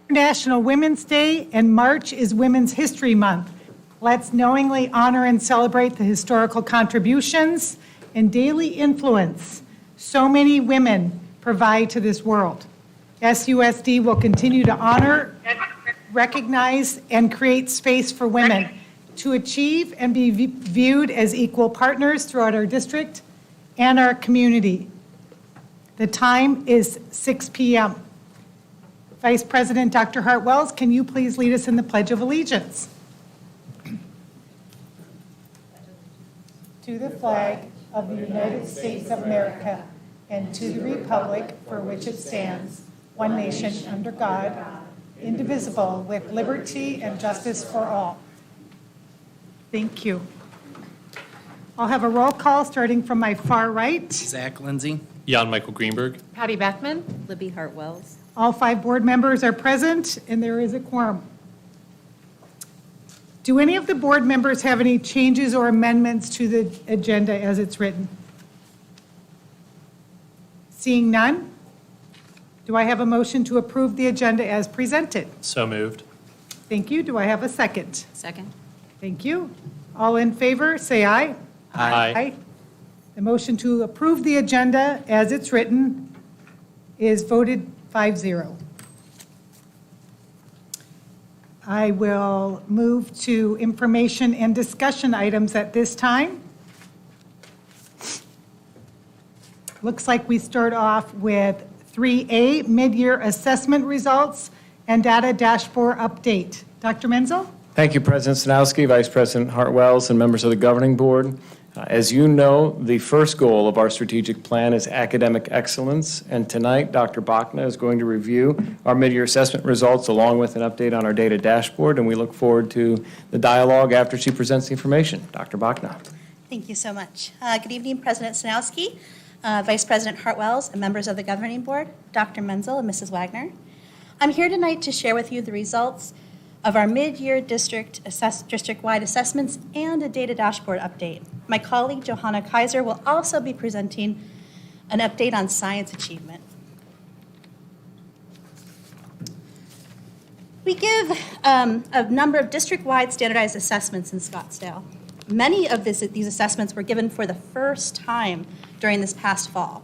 International Women's Day, and March is Women's History Month. Let's knowingly honor and celebrate the historical contributions and daily influence so many women provide to this world. SUSD will continue to honor, recognize, and create space for women to achieve and be viewed as equal partners throughout our district and our community. The time is 6 p.m. Vice President Dr. Hart-Wells, can you please lead us in the Pledge of Allegiance? To the flag of the United States of America and to the republic for which it stands, one nation under God, indivisible, with liberty and justice for all. Thank you. I'll have a roll call starting from my far right. Zach Lindsay. Jan Michael Greenberg. Patty Beckman. Libby Hart-Wells. All 5 board members are present, and there is a quorum. Do any of the board members have any changes or amendments to the agenda as it's written? Seeing none, do I have a motion to approve the agenda as presented? So moved. Thank you. Do I have a second? Second. Thank you. All in favor, say aye. Aye. The motion to approve the agenda as it's written is voted 5-0. I will move to information and discussion items at this time. Looks like we start off with 3A, mid-year assessment results and data dashboard update. Dr. Menzel? Thank you, President Stanowski, Vice President Hart-Wells, and members of the governing board. As you know, the first goal of our strategic plan is academic excellence, and tonight Dr. Bachna is going to review our mid-year assessment results along with an update on our data dashboard, and we look forward to the dialogue after she presents the information. Dr. Bachna. Thank you so much. Good evening, President Stanowski, Vice President Hart-Wells, and members of the governing board, Dr. Menzel and Mrs. Wagner. I'm here tonight to share with you the results of our mid-year district-wide assessments and a data dashboard update. My colleague, Johanna Kaiser, will also be presenting an update on science achievement. We give a number of district-wide standardized assessments in Scottsdale. Many of these assessments were given for the first time during this past fall.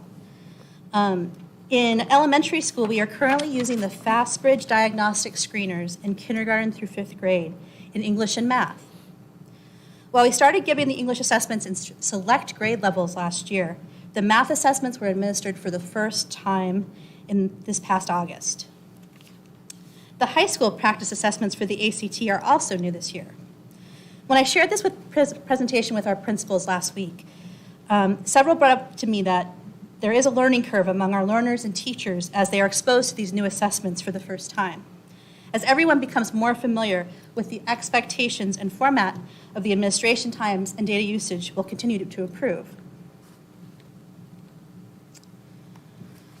In elementary school, we are currently using the FastBridge diagnostic screeners in kindergarten through 5th grade in English and math. While we started giving the English assessments in select grade levels last year, the math assessments were administered for the first time in this past August. The high school practice assessments for the ACT are also new this year. When I shared this presentation with our principals last week, several brought up to me that there is a learning curve among our learners and teachers as they are exposed to these new assessments for the first time. As everyone becomes more familiar with the expectations and format of the administration times and data usage will continue to improve.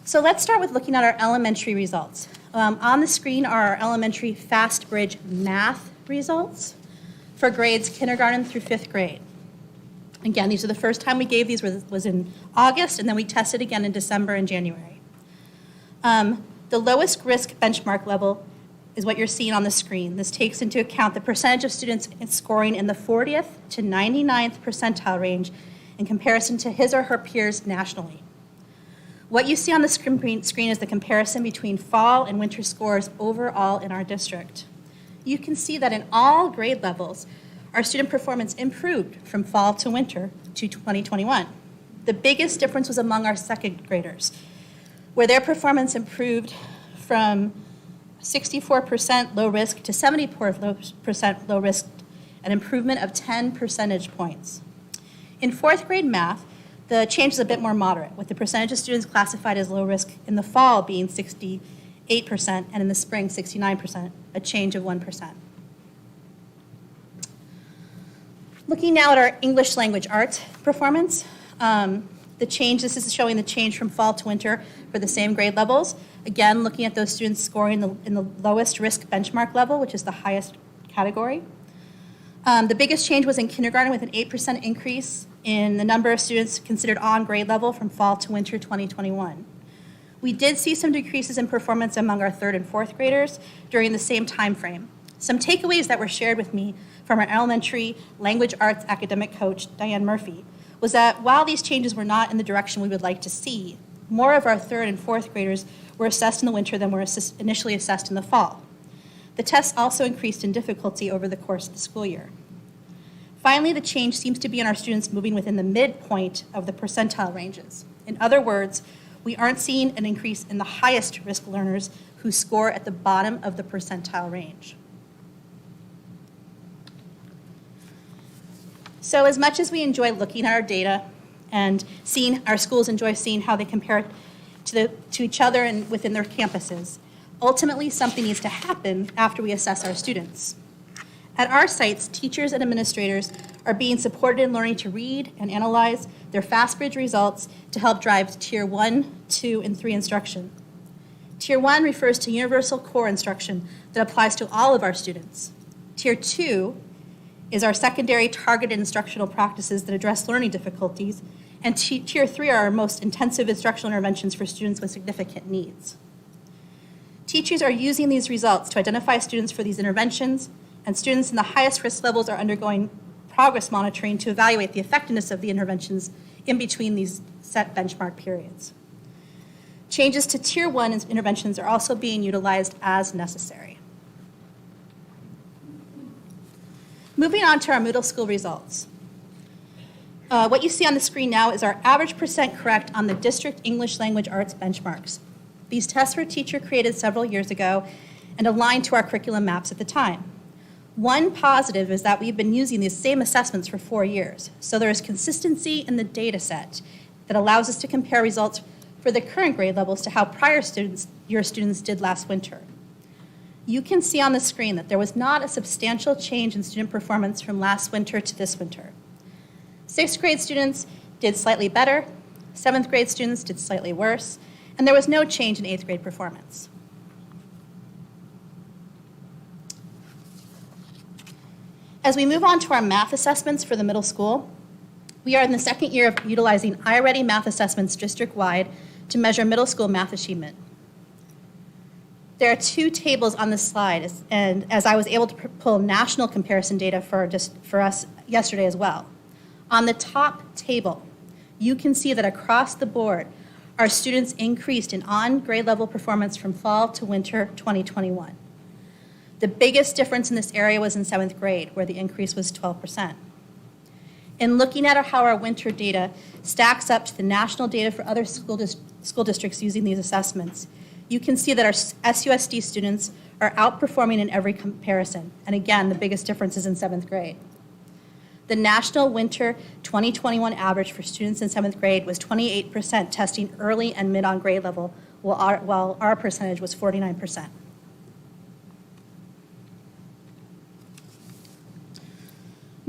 So let's start with looking at our elementary results. On the screen are our elementary FastBridge math results for grades kindergarten through 5th grade. Again, these are the first time we gave these was in August, and then we tested again in December and January. The lowest risk benchmark level is what you're seeing on the screen. This takes into account the percentage of students scoring in the 40th to 99th percentile range in comparison to his or her peers nationally. What you see on the screen is the comparison between fall and winter scores overall in our district. You can see that in all grade levels, our student performance improved from fall to winter to 2021. The biggest difference was among our second graders, where their performance improved from 64% low risk to 74% low risk, an improvement of 10 percentage points. In 4th grade math, the change is a bit more moderate, with the percentage of students classified as low risk in the fall being 68% and in the spring 69%, a change of 1%. Looking now at our English language arts performance, this is showing the change from fall to winter for the same grade levels. Again, looking at those students scoring in the lowest risk benchmark level, which is the highest category. The biggest change was in kindergarten with an 8% increase in the number of students considered on grade level from fall to winter 2021. We did see some decreases in performance among our 3rd and 4th graders during the same time frame. Some takeaways that were shared with me from our elementary language arts academic coach, Diane Murphy, was that while these changes were not in the direction we would like to see, more of our 3rd and 4th graders were assessed in the winter than were initially assessed in the fall. The tests also increased in difficulty over the course of the school year. Finally, the change seems to be in our students moving within the midpoint of the percentile ranges. In other words, we aren't seeing an increase in the highest risk learners who score at the bottom of the percentile range. So as much as we enjoy looking at our data and seeing our schools enjoy seeing how they compare to each other and within their campuses, ultimately something needs to happen after we assess our students. At our sites, teachers and administrators are being supported in learning to read and analyze their FastBridge results to help drive Tier 1, 2, and 3 instruction. Tier 1 refers to universal core instruction that applies to all of our students. Tier 2 is our secondary targeted instructional practices that address learning difficulties, and Tier 3 are our most intensive instructional interventions for students with significant needs. Teachers are using these results to identify students for these interventions, and students in the highest risk levels are undergoing progress monitoring to evaluate the effectiveness of the interventions in between these set benchmark periods. Changes to Tier 1 interventions are also being utilized as necessary. Moving on to our Moodle school results. What you see on the screen now is our average percent correct on the district English language arts benchmarks. These tests were teacher created several years ago and aligned to our curriculum maps at the time. One positive is that we've been using these same assessments for 4 years, so there is consistency in the data set that allows us to compare results for the current grade levels to how prior year students did last winter. You can see on the screen that there was not a substantial change in student performance from last winter to this winter. 6th grade students did slightly better, 7th grade students did slightly worse, and there was no change in 8th grade performance. As we move on to our math assessments for the middle school, we are in the 2nd year of utilizing iReady math assessments district-wide to measure middle school math achievement. There are 2 tables on this slide, and as I was able to pull national comparison data for us yesterday as well. On the top table, you can see that across the board, our students increased in on-grade level performance from fall to winter 2021. The biggest difference in this area was in 7th grade, where the increase was 12%. In looking at how our winter data stacks up to the national data for other school districts using these assessments, you can see that our SUSD students are outperforming in every comparison. And again, the biggest difference is in 7th grade. The national winter 2021 average for students in 7th grade was 28% testing early and mid on grade level, while our percentage was 49%.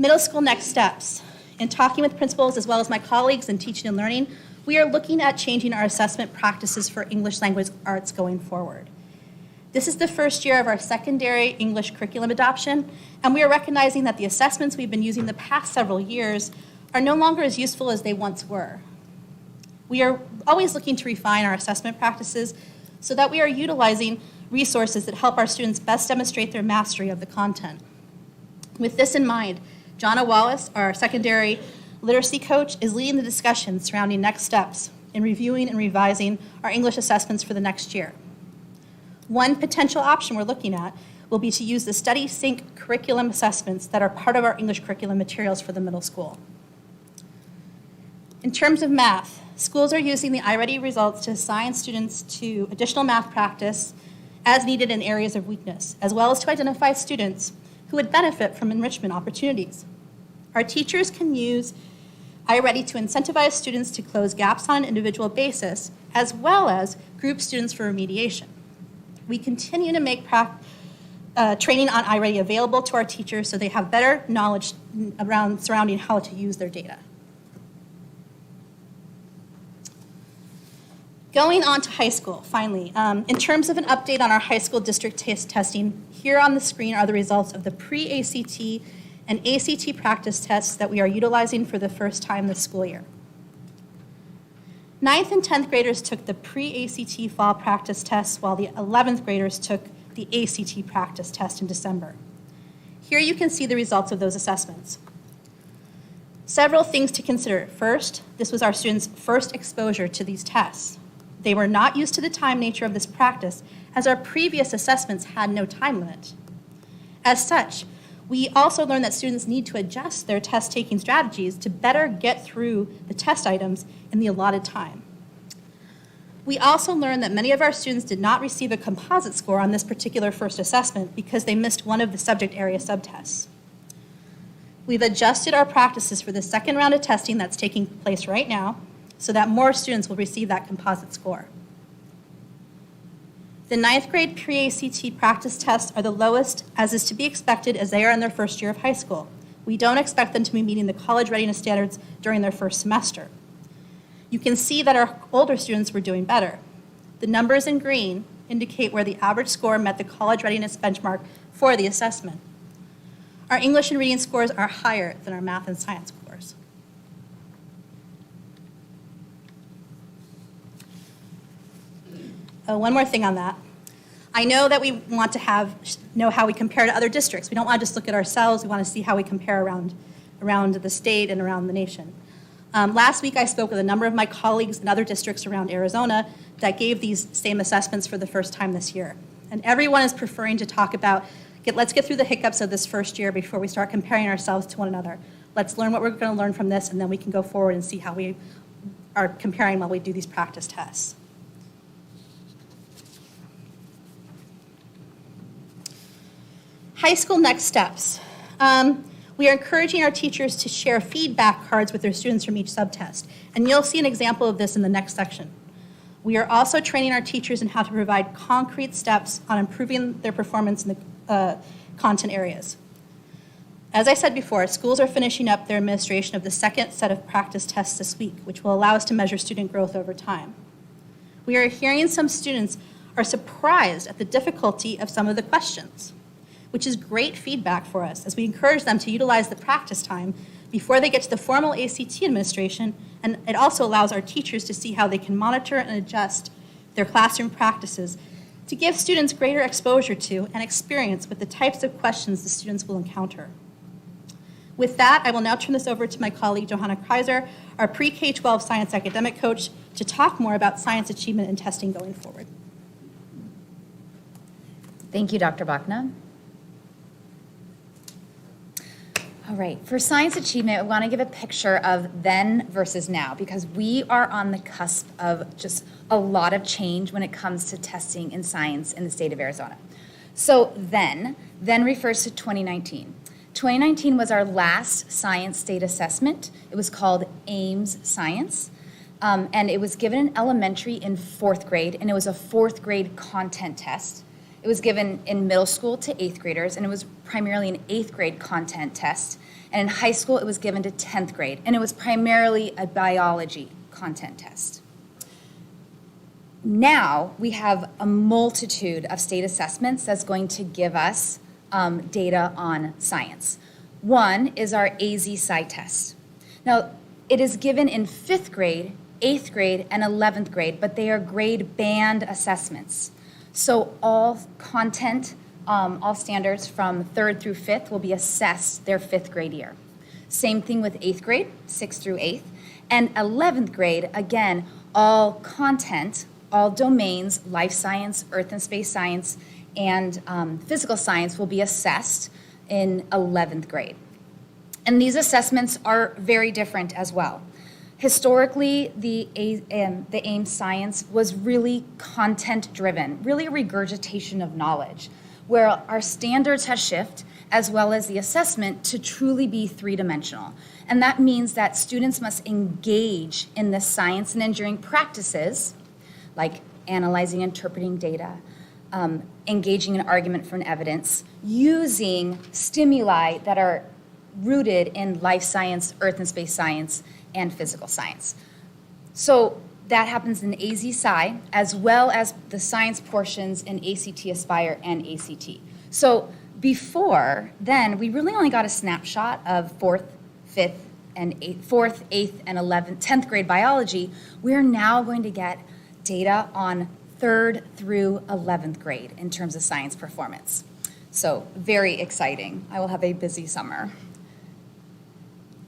Middle school next steps. In talking with principals as well as my colleagues in teaching and learning, we are looking at changing our assessment practices for English language arts going forward. This is the first year of our secondary English curriculum adoption, and we are recognizing that the assessments we've been using the past several years are no longer as useful as they once were. We are always looking to refine our assessment practices so that we are utilizing resources that help our students best demonstrate their mastery of the content. With this in mind, Jonna Wallace, our secondary literacy coach, is leading the discussion surrounding next steps in reviewing and revising our English assessments for the next year. One potential option we're looking at will be to use the Study Sync curriculum assessments that are part of our English curriculum materials for the middle school. In terms of math, schools are using the iReady results to assign students to additional math practice as needed in areas of weakness, as well as to identify students who would benefit from enrichment opportunities. Our teachers can use iReady to incentivize students to close gaps on an individual basis, as well as group students for remediation. We continue to make training on iReady available to our teachers so they have better knowledge surrounding how to use their data. Going on to high school, finally. In terms of an update on our high school district testing, here on the screen are the results of the pre-ACT and ACT practice tests that we are utilizing for the first time this school year. 9th and 10th graders took the pre-ACT fall practice tests, while the 11th graders took the ACT practice test in December. Here you can see the results of those assessments. Several things to consider. First, this was our students' first exposure to these tests. They were not used to the time nature of this practice, as our previous assessments had no time limit. As such, we also learned that students need to adjust their test-taking strategies to better get through the test items in the allotted time. We also learned that many of our students did not receive a composite score on this particular first assessment because they missed one of the subject area subtests. We've adjusted our practices for the second round of testing that's taking place right now so that more students will receive that composite score. The 9th grade pre-ACT practice tests are the lowest, as is to be expected, as they are in their first year of high school. We don't expect them to be meeting the college readiness standards during their first semester. You can see that our older students were doing better. The numbers in green indicate where the average score met the college readiness benchmark for the assessment. Our English and reading scores are higher than our math and science scores. One more thing on that. I know that we want to know how we compare to other districts. We don't want to just look at ourselves. We want to see how we compare around the state and around the nation. Last week, I spoke with a number of my colleagues in other districts around Arizona that gave these same assessments for the first time this year. And everyone is preferring to talk about, let's get through the hiccups of this first year before we start comparing ourselves to one another. Let's learn what we're going to learn from this, and then we can go forward and see how we are comparing while we do these practice tests. High school next steps. We are encouraging our teachers to share feedback cards with their students from each subtest, and you'll see an example of this in the next section. We are also training our teachers in how to provide concrete steps on improving their performance in the content areas. As I said before, schools are finishing up their administration of the second set of practice tests this week, which will allow us to measure student growth over time. We are hearing some students are surprised at the difficulty of some of the questions, which is great feedback for us as we encourage them to utilize the practice time before they get to the formal ACT administration, and it also allows our teachers to see how they can monitor and adjust their classroom practices to give students greater exposure to and experience with the types of questions the students will encounter. With that, I will now turn this over to my colleague, Johanna Kreiser, our pre-K-12 science academic coach, to talk more about science achievement and testing going forward. Thank you, Dr. Bachna. All right, for science achievement, we want to give a picture of then versus now because we are on the cusp of just a lot of change when it comes to testing in science in the state of Arizona. So then refers to 2019. 2019 was our last science state assessment. It was called Ames Science, and it was given in elementary in 4th grade, and it was a 4th grade content test. It was given in middle school to 8th graders, and it was primarily an 8th grade content test. And in high school, it was given to 10th grade, and it was primarily a biology content test. Now, we have a multitude of state assessments that's going to give us data on science. One is our AZ-Sci test. Now, it is given in 5th grade, 8th grade, and 11th grade, but they are grade band assessments. So all content, all standards from 3rd through 5th will be assessed their 5th grade year. Same thing with 8th grade, 6th through 8th. And 11th grade, again, all content, all domains, life science, earth and space science, and physical science will be assessed in 11th grade. And these assessments are very different as well. Historically, the Ames Science was really content-driven, really a regurgitation of knowledge, where our standards have shifted, as well as the assessment, to truly be three-dimensional. And that means that students must engage in the science and engineering practices, like analyzing, interpreting data, engaging in argument from evidence, using stimuli that are rooted in life science, earth and space science, and physical science. So that happens in AZ-Sci, as well as the science portions in ACT Aspire and ACT. So before then, we really only got a snapshot of 4th, 5th, 4th, 8th, and 11th, 10th grade biology, we're now going to get data on 3rd through 11th grade in terms of science performance. So very exciting. I will have a busy summer.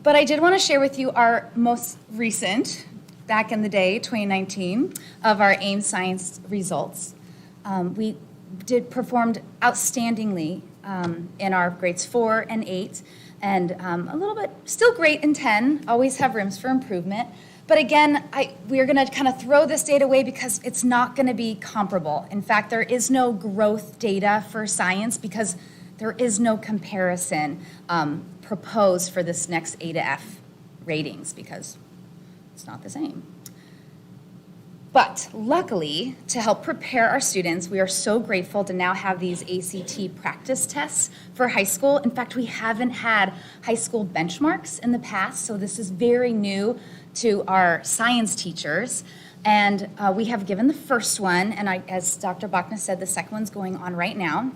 But I did want to share with you our most recent, back in the day, 2019, of our AIM Science results. We performed outstandingly in our grades 4 and 8, and a little bit, still great in 10, always have rooms for improvement. But again, we are going to kind of throw this data away because it's not going to be comparable. In fact, there is no growth data for science because there is no comparison proposed for this next A to F ratings because it's not the same. But luckily, to help prepare our students, we are so grateful to now have these ACT practice tests for high school. In fact, we haven't had high school benchmarks in the past, so this is very new to our science teachers. And we have given the first one, and as Dr. Bachna said, the second one's going on right now.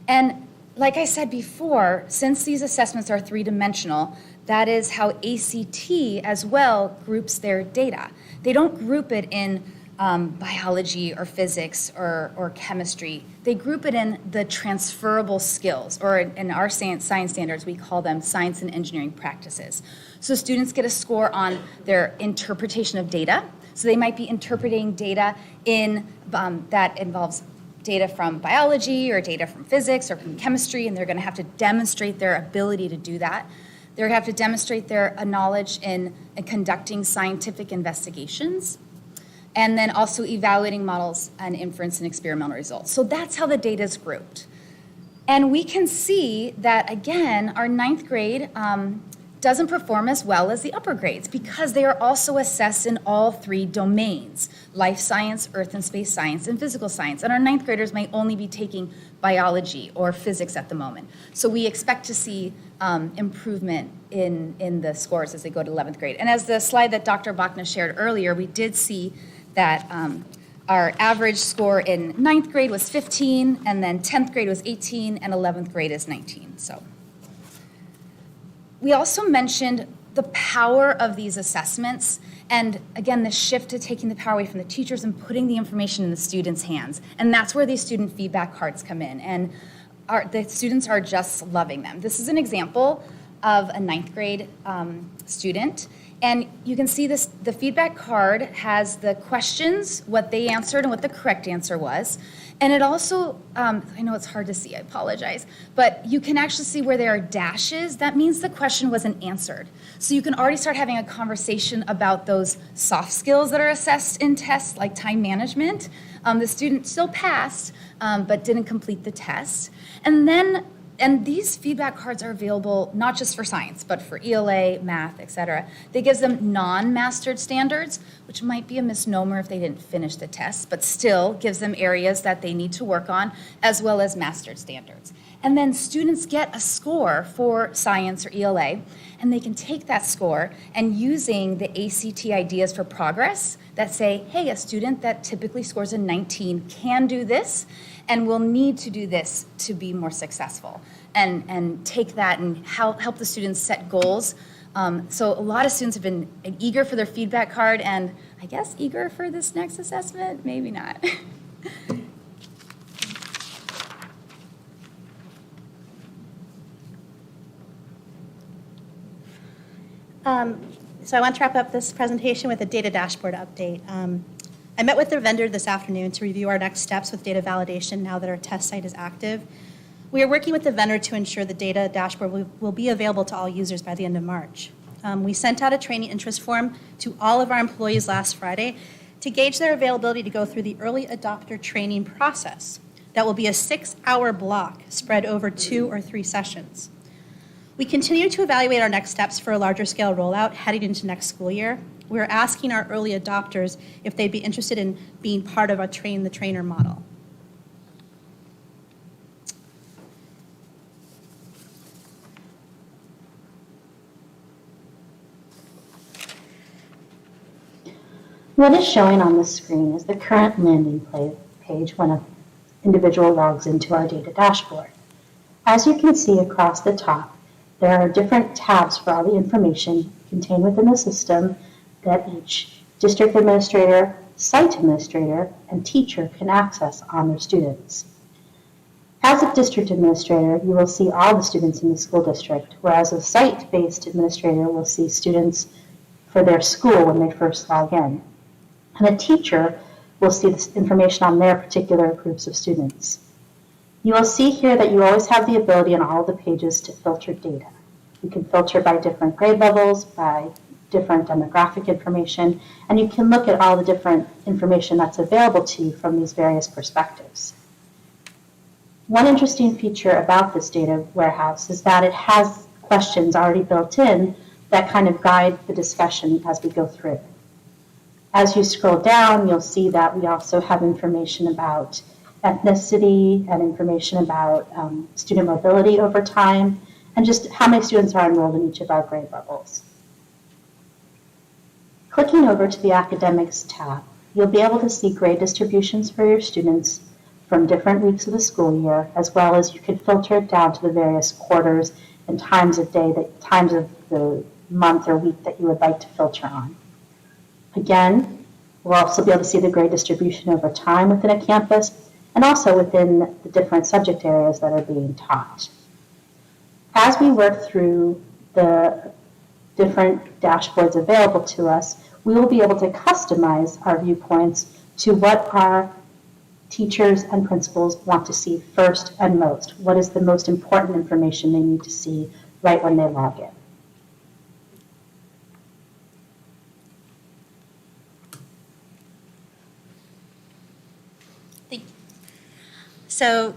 And like I said before, since these assessments are three-dimensional, that is how ACT as well groups their data. They don't group it in biology or physics or chemistry. They group it in the transferable skills, or in our science standards, we call them science and engineering practices. So students get a score on their interpretation of data. So they might be interpreting data in that involves data from biology or data from physics or from chemistry, and they're going to have to demonstrate their ability to do that. They're going to have to demonstrate their knowledge in conducting scientific investigations, and then also evaluating models and inference and experimental results. So that's how the data is grouped. And we can see that, again, our 9th grade doesn't perform as well as the upper grades because they are also assessed in all 3 domains: life science, earth and space science, and physical science. And our 9th graders may only be taking biology or physics at the moment. So we expect to see improvement in the scores as they go to 11th grade. And as the slide that Dr. Bachna shared earlier, we did see that our average score in 9th grade was 15, and then 10th grade was 18, and 11th grade is 19. So we also mentioned the power of these assessments, and again, the shift to taking the power away from the teachers and putting the information in the students' hands. And that's where these student feedback cards come in, and the students are just loving them. This is an example of a 9th grade student, and you can see this. The feedback card has the questions, what they answered, and what the correct answer was. And it also, I know it's hard to see, I apologize, but you can actually see where there are dashes. That means the question wasn't answered. So you can already start having a conversation about those soft skills that are assessed in tests, like time management. The student still passed, but didn't complete the test. And these feedback cards are available not just for science, but for ELA, math, et cetera. They give them non-mastered standards, which might be a misnomer if they didn't finish the test, but still gives them areas that they need to work on, as well as mastered standards. And then students get a score for science or ELA, and they can take that score and using the ACT ideas for progress that say, hey, a student that typically scores a 19 can do this, and will need to do this to be more successful, and take that and help the students set goals. So a lot of students have been eager for their feedback card, and I guess eager for this next assessment, maybe not. So I want to wrap up this presentation with a data dashboard update. I met with the vendor this afternoon to review our next steps with data validation now that our test site is active. We are working with the vendor to ensure the data dashboard will be available to all users by the end of March. We sent out a training interest form to all of our employees last Friday to gauge their availability to go through the early adopter training process. That will be a 6-hour block spread over 2 or 3 sessions. We continue to evaluate our next steps for a larger scale rollout heading into next school year. We're asking our early adopters if they'd be interested in being part of a train the trainer model. What is showing on the screen is the current landing page when an individual logs into our data dashboard. As you can see across the top, there are different tabs for all the information contained within the system that each district administrator, site administrator, and teacher can access on their students. As a district administrator, you will see all the students in the school district, whereas a site-based administrator will see students for their school when they first log in. And a teacher will see this information on their particular groups of students. You will see here that you always have the ability on all of the pages to filter data. You can filter by different grade levels, by different demographic information, and you can look at all the different information that's available to you from these various perspectives. One interesting feature about this data warehouse is that it has questions already built in that kind of guide the discussion as we go through. As you scroll down, you'll see that we also have information about ethnicity and information about student mobility over time, and just how many students are enrolled in each of our grade levels. Clicking over to the Academics tab, you'll be able to see grade distributions for your students from different weeks of the school year, as well as you could filter it down to the various quarters and times of the month or week that you would like to filter on. Again, we'll also be able to see the grade distribution over time within a campus and also within the different subject areas that are being taught. As we work through the different dashboards available to us, we will be able to customize our viewpoints to what our teachers and principals want to see first and most. What is the most important information they need to see right when they log in? So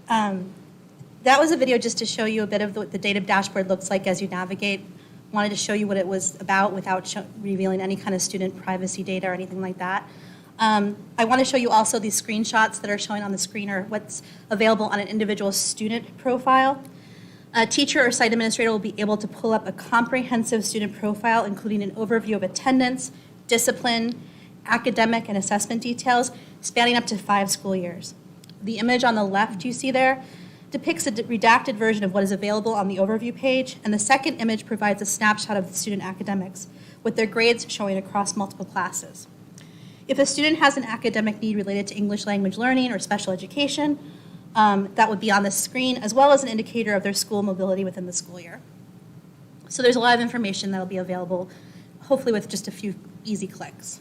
that was a video just to show you a bit of what the data dashboard looks like as you navigate. Wanted to show you what it was about without revealing any kind of student privacy data or anything like that. I want to show you also these screenshots that are showing on the screen or what's available on an individual student profile. A teacher or site administrator will be able to pull up a comprehensive student profile, including an overview of attendance, discipline, academic and assessment details, spanning up to 5 school years. The image on the left you see there depicts a redacted version of what is available on the overview page, and the second image provides a snapshot of the student academics, with their grades showing across multiple classes. If a student has an academic need related to English language learning or special education, that would be on the screen, as well as an indicator of their school mobility within the school year. So there's a lot of information that will be available, hopefully with just a few easy clicks.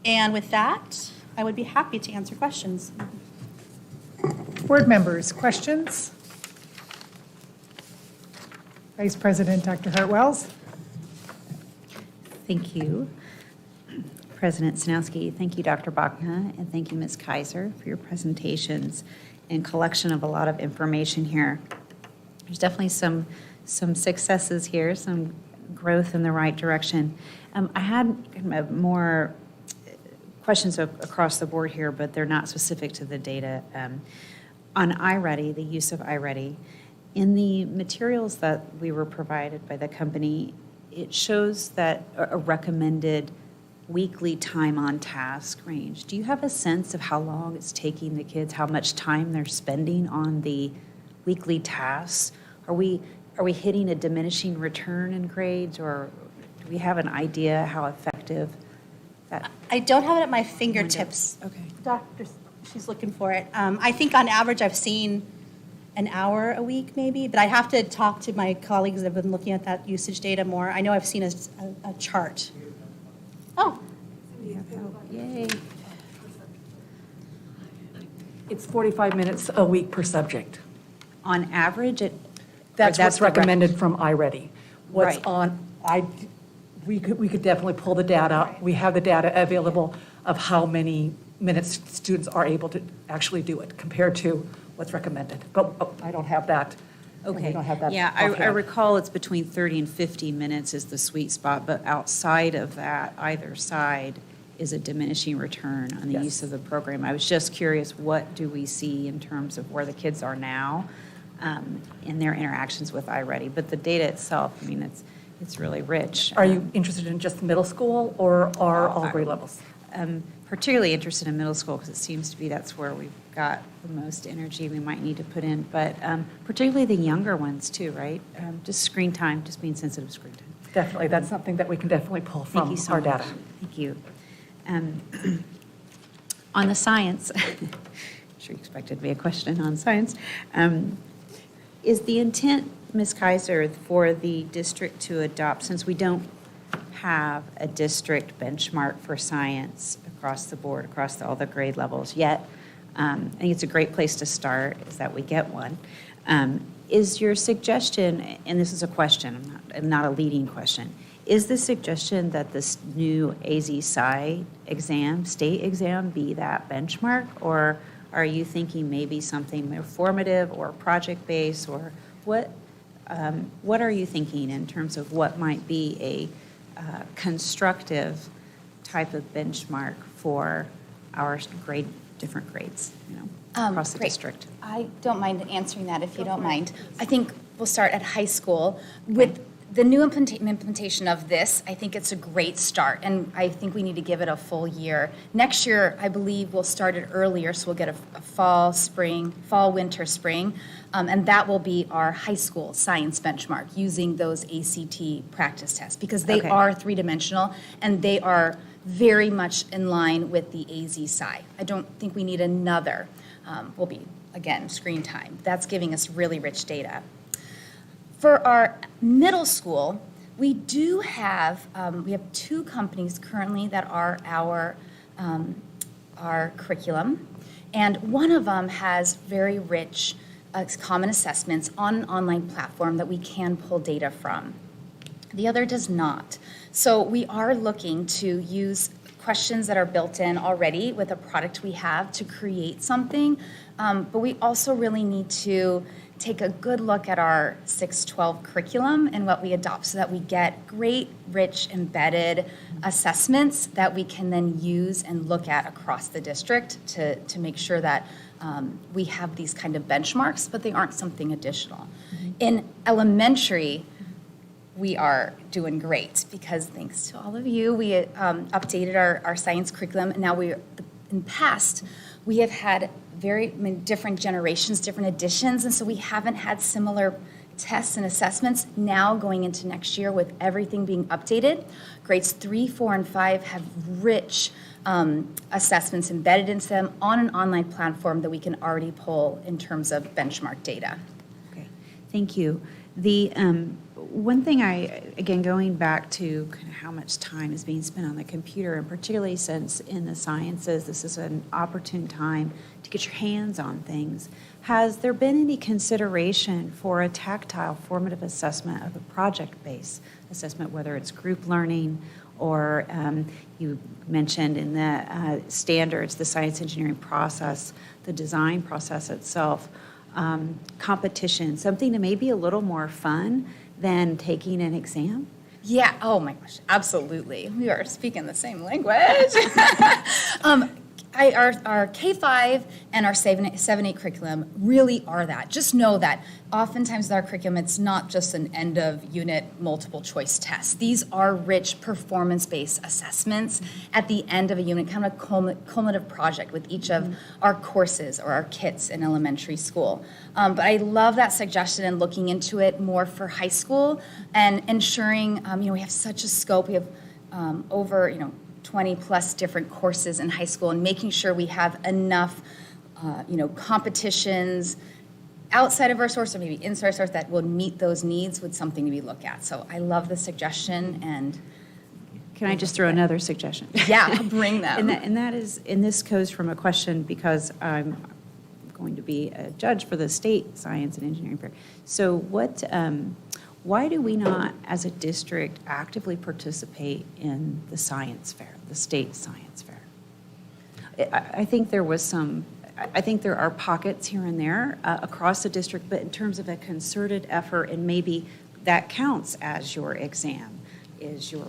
And with that, I would be happy to answer questions. Board members, questions? Vice President Dr. Hartwells. Thank you, President Sanowski. Thank you, Dr. Bachna, and thank you, Ms. Kaiser, for your presentations and collection of a lot of information here. There's definitely some successes here, some growth in the right direction. I had more questions across the board here, but they're not specific to the data. On iReady, the use of iReady, in the materials that we were provided by the company, it shows that a recommended weekly time on task range. Do you have a sense of how long it's taking the kids, how much time they're spending on the weekly tasks? Are we hitting a diminishing return in grades, or do we have an idea how effective that? I don't have it at my fingertips. Okay. Doctor, she's looking for it. I think on average I've seen an hour a week maybe, but I have to talk to my colleagues that have been looking at that usage data more. I know I've seen a chart. Oh. Yay. It's 45 minutes a week per subject. On average, That's what's the rec- recommended from iReady. What's Right. on, we could definitely pull the data. We have the data available of how many minutes students are able to actually do it compared to what's recommended. But I don't have that. Okay. We don't have that Yeah, I offhand. recall it's between 30 and 50 minutes is the sweet spot, but outside of that, either side is a diminishing return on the Yes. use of the program. I was just curious, what do we see in terms of where the kids are now in their interactions with iReady? But the data itself, I mean, it's really rich. Are you interested in just middle school or are all grade levels? particularly interested in middle school because it seems to be that's where we've got the most energy we might need to put in, but particularly the younger ones too, right? Just screen time, just being sensitive to screen time. Definitely, that's something that we can definitely pull Thank from you so our much. data. Thank you. On the science, I'm sure you expected me a question on science. Is the intent, Ms. Kaiser, for the district to adopt, since we don't have a district benchmark for science across the board, across all the grade levels yet, I think it's a great place to start, is that we get one. Is your suggestion, and this is a question, not a leading question, is the suggestion that this new AZ Sci exam, state exam, be that benchmark? Or are you thinking maybe something more formative or project-based? Or what are you thinking in terms of what might be a constructive type of benchmark for our different grades, across the Great. district? I don't mind answering that if you don't mind. I think we'll start at high school. With the new implementation of this, I think it's a great start, and I think we need to give it a full year. Next year, I believe we'll start it earlier, so we'll get a fall, winter, spring, and that will be our high school science benchmark using those ACT practice tests, because they Okay. are three-dimensional, and they are very much in line with the AZ Sci. I don't think we need another. Will be, again, screen time. That's giving us really rich data. For our middle school, we do have, we have two companies currently that are our curriculum, and one of them has very rich common assessments on an online platform that we can pull data from. The other does not. So we are looking to use questions that are built in already with a product we have to create something, but we also really need to take a good look at our 612 curriculum and what we adopt so that we get great, rich, embedded assessments that we can then use and look at across the district to make sure that we have these kind of benchmarks, but they aren't something additional. Mm-hmm. In elementary, we are doing great because thanks to all of you, we updated our science curriculum. And now in the past, we have had different generations, different editions, and so we haven't had similar tests and assessments. Now going into next year with everything being updated, grades 3, 4, and 5 have rich assessments embedded into them on an online platform that we can already pull in terms of benchmark data. Okay, thank you. The one thing again, going back to kind of how much time is being spent on the computer, and particularly since in the sciences, this is an opportune time to get your hands on things. Has there been any consideration for a tactile formative assessment of a project-based assessment, whether it's group learning or you mentioned in the standards, the science engineering process, the design process itself, competition, something that may be a little more fun than taking an exam? Yeah, oh my gosh, absolutely. We are speaking the same language. Our K-5 and our 7-8 curriculum really are that. Just know that oftentimes with our curriculum, it's not just an end of unit multiple choice test. These are rich performance-based assessments at the end of a unit, kind of a cumulative project with each of our courses or our kits in elementary school. But I love that suggestion and looking into it more for high school and ensuring, we have such a scope. We have over, 20 plus different courses in high school, and making sure we have enough, competitions outside of our source or maybe inside our source that will meet those needs with something to be looked at. So I love the suggestion, and Can I just throw another suggestion? yeah, bring them. And this goes from a question because I'm going to be a judge for the state science and engineering fair. So why do we not, as a district, actively participate in the science fair, the state science fair? I think there are pockets here and there across the district, but in terms of a concerted effort, and maybe that counts as your exam, is your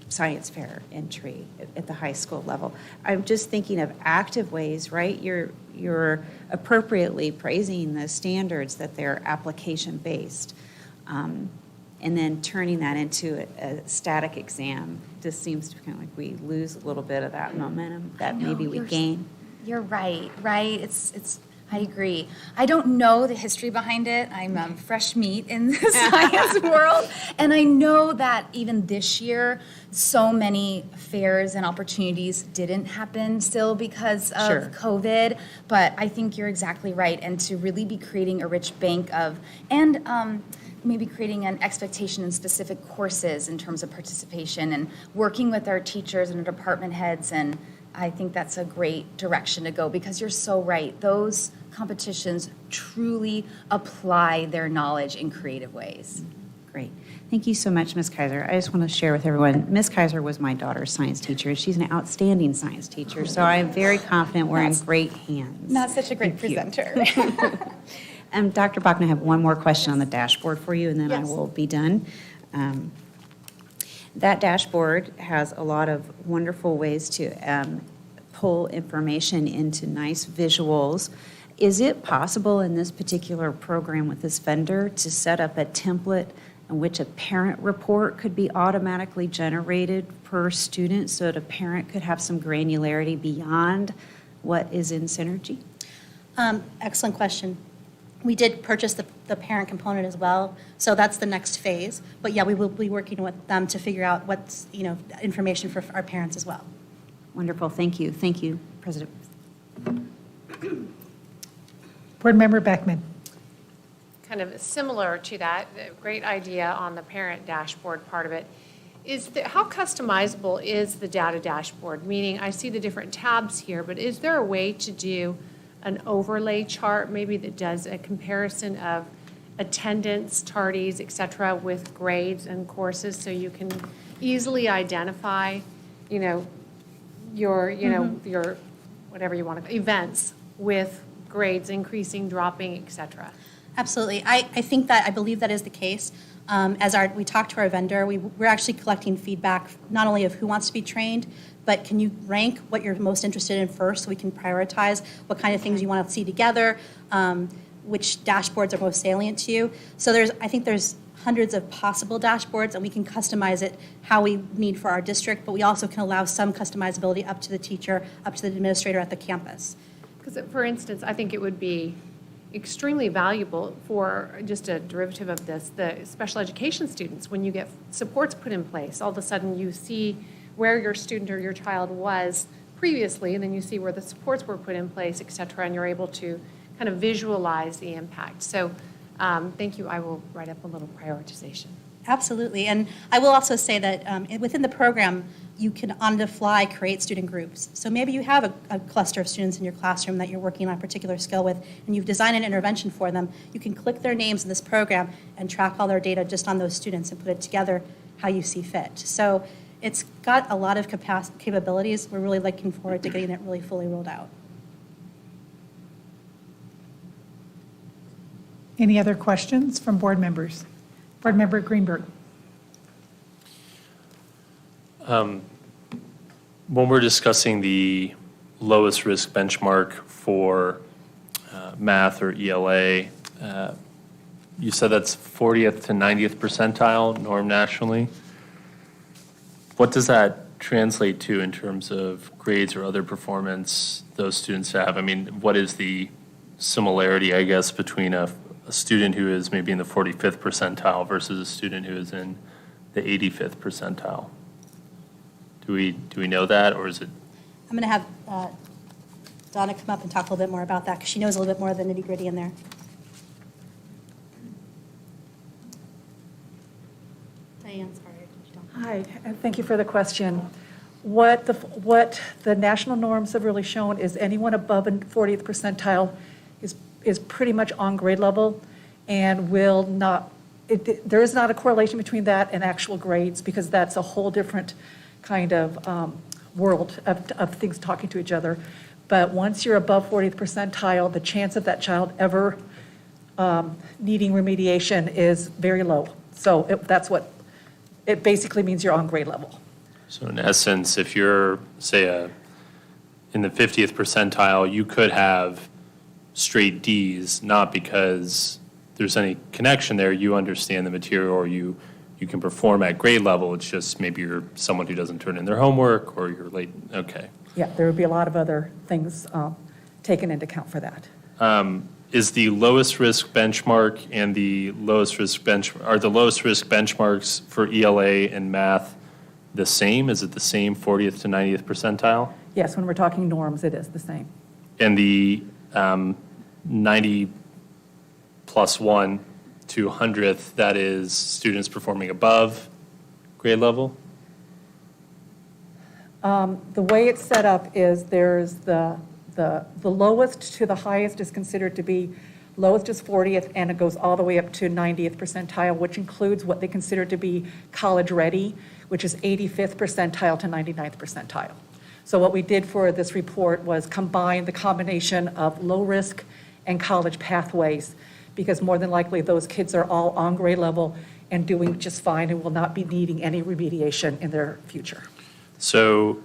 science fair entry at the high school level. I'm just thinking of active ways, right? You're appropriately praising the standards that they're application-based. and then turning that into a static exam just seems to kind of like we lose a little bit of that momentum that No, maybe we gain. You're right, right? I agree. I don't know the history behind it. I'm fresh meat in the science world. And I know that even this year, so many fairs and opportunities didn't happen still because of Sure. COVID. But I think you're exactly right. And to really be creating a rich bank of, and maybe creating an expectation in specific courses in terms of participation and working with our teachers and our department heads. And I think that's a great direction to go because you're so right. Those competitions truly apply their knowledge in creative ways. Great. Thank you so much, Ms. Kaiser. I just want to share with everyone, Ms. Kaiser was my daughter's science teacher. She's an outstanding science teacher, so I'm very confident we're in great hands. Not such a great Thank you. presenter. Dr. Bachman, I have one more question on the dashboard for you, and then I Yes. will be done. That dashboard has a lot of wonderful ways to pull information into nice visuals. Is it possible in this particular program with this vendor to set up a template in which a parent report could be automatically generated per student so that a parent could have some granularity beyond what is in Synergy? Excellent question. We did purchase the parent component as well, so that's the next phase. But yeah, we will be working with them to figure out what's, information for our parents as well. Wonderful. Thank you. Thank you, President. Board Member Beckman. Kind of similar to that, great idea on the parent dashboard part of it. How customizable is the data dashboard? Meaning, I see the different tabs here, but is there a way to do an overlay chart maybe that does a comparison of attendance, tardies, et cetera, with grades and courses so you can easily identify, your whatever you want to, events with grades increasing, dropping, et cetera? Absolutely. I believe that is the case. We talk to our vendor, we're actually collecting feedback not only of who wants to be trained, but can you rank what you're most interested in first so we can prioritize what kind of things you want to see together, which dashboards are most salient to you. So I think there's hundreds of possible dashboards, and we can customize it how we need for our district, but we also can allow some customizability up to the teacher, up to the administrator at the campus. Because, for instance, I think it would be extremely valuable for just a derivative of this, the special education students, when you get supports put in place, all of a sudden you see where your student or your child was previously, and then you see where the supports were put in place, et cetera, and you're able to kind of visualize the impact. So thank you. I will write up a little prioritization. Absolutely. And I will also say that within the program, you can on the fly create student groups. So maybe you have a cluster of students in your classroom that you're working on a particular skill with, and you've designed an intervention for them. You can click their names in this program and track all their data just on those students and put it together how you see fit. So it's got a lot of capabilities. We're really looking forward to getting it really fully rolled out. Any other questions from board members? Board Member Greenberg. When we're discussing the lowest risk benchmark for math or ELA, you said that's 40th to 90th percentile norm nationally. What does that translate to in terms of grades or other performance those students have? I mean, what is the similarity, I guess, between a student who is maybe in the 45th percentile versus a student who is in the 85th percentile? Do we know that, or is it? I'm going to have Donna come up and talk a little bit more about that because she knows a little bit more of the nitty-gritty in there. Diane, sorry. Hi, and thank you for the question. What the national norms have really shown is anyone above a 40th percentile is pretty much on grade level and will not, there is not a correlation between that and actual grades because that's a whole different kind of world of things talking to each other. But once you're above 40th percentile, the chance of that child ever needing remediation is very low. So that's what, it basically means you're on grade level. So in essence, if you're, say, in the 50th percentile, you could have straight Ds, not because there's any connection there, you understand the material, or you can perform at grade level. It's just maybe you're someone who doesn't turn in their homework, or you're late. Okay. Yeah, there would be a lot of other things taken into account for that. Is the lowest risk benchmark and the lowest risk are the lowest risk benchmarks for ELA and math the same? Is it the same 40th to 90th percentile? Yes, when we're talking norms, it is the same. And the 90 plus 1 to 100th, that is students performing above grade level? The way it's set up is there's the lowest to the highest is considered to be, lowest is 40th, and it goes all the way up to 90th percentile, which includes what they consider to be college ready, which is 85th percentile to 99th percentile. So what we did for this report was combine the combination of low risk and college pathways, because more than likely those kids are all on grade level and doing just fine and will not be needing any remediation in their future, So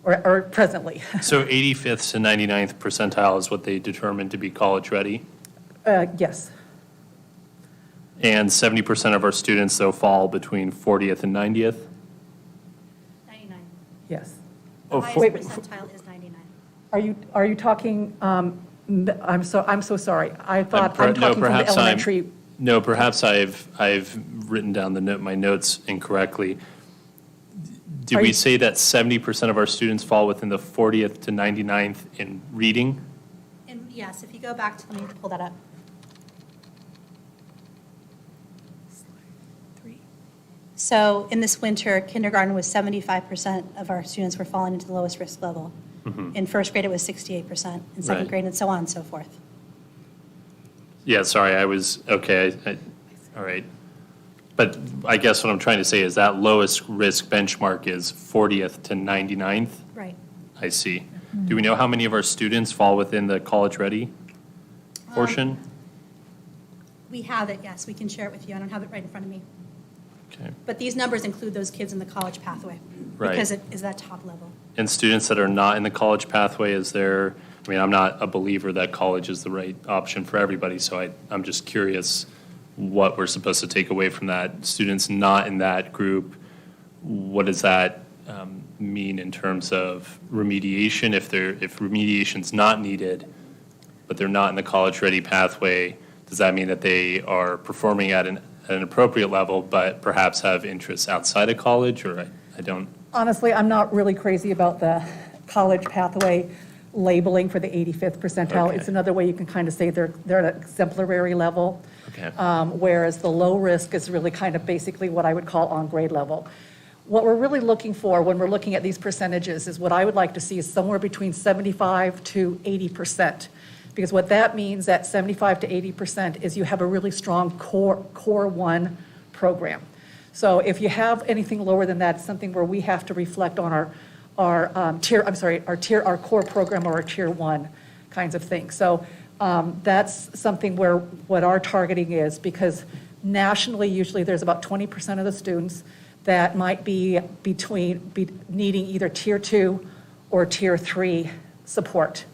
or presently. So 85th to 99th percentile is what they determined to be college ready? Yes. And 70% of our students, though, fall between 40th and 90th? 99. Yes. Oh, The for- highest percentile is 99. Are you talking, I'm so sorry. I thought, per- I'm no, talking from the perhaps I'm- elementary. No, perhaps I've written down my notes incorrectly. Did Are we you- say that 70% of our students fall within the 40th to 99th in reading? And yes, if you go back to, let me pull that up. So in this winter, kindergarten was 75% of our students were falling into the lowest risk level. In first grade, it was 68%, in second Right. grade, and so on and so forth. Yeah, sorry, okay, all right. But I guess what I'm trying to say is that lowest risk benchmark is 40th to 99th? Right. I see. Do we know how many of our students fall within the college ready portion? We have it, yes, we can share it with you. I don't have it right in front of me. Okay. But these numbers include those kids in the college pathway. Right. Because it is that top level. And students that are not in the college pathway, I'm not a believer that college is the right option for everybody, so I'm just curious what we're supposed to take away from that. Students not in that group, what does that mean in terms of remediation? If remediation's not needed, but they're not in the college ready pathway, does that mean that they are performing at an appropriate level, but perhaps have interests outside of college, or I don't? Honestly, I'm not really crazy about the college pathway labeling for the 85th percentile. Okay. It's another way you can kind of say they're at an exemplary level. Okay. Whereas the low risk is really kind of basically what I would call on grade level. What we're really looking for when we're looking at these percentages is what I would like to see is somewhere between 75 to 80%. Because what that means at 75 to 80% is you have a really strong core one program. So if you have anything lower than that, it's something where we have to reflect on our core program or our tier one kinds of things. So that's something where what our targeting is, because nationally, usually there's about 20% of the students that might be needing either tier 2 or tier 3 support.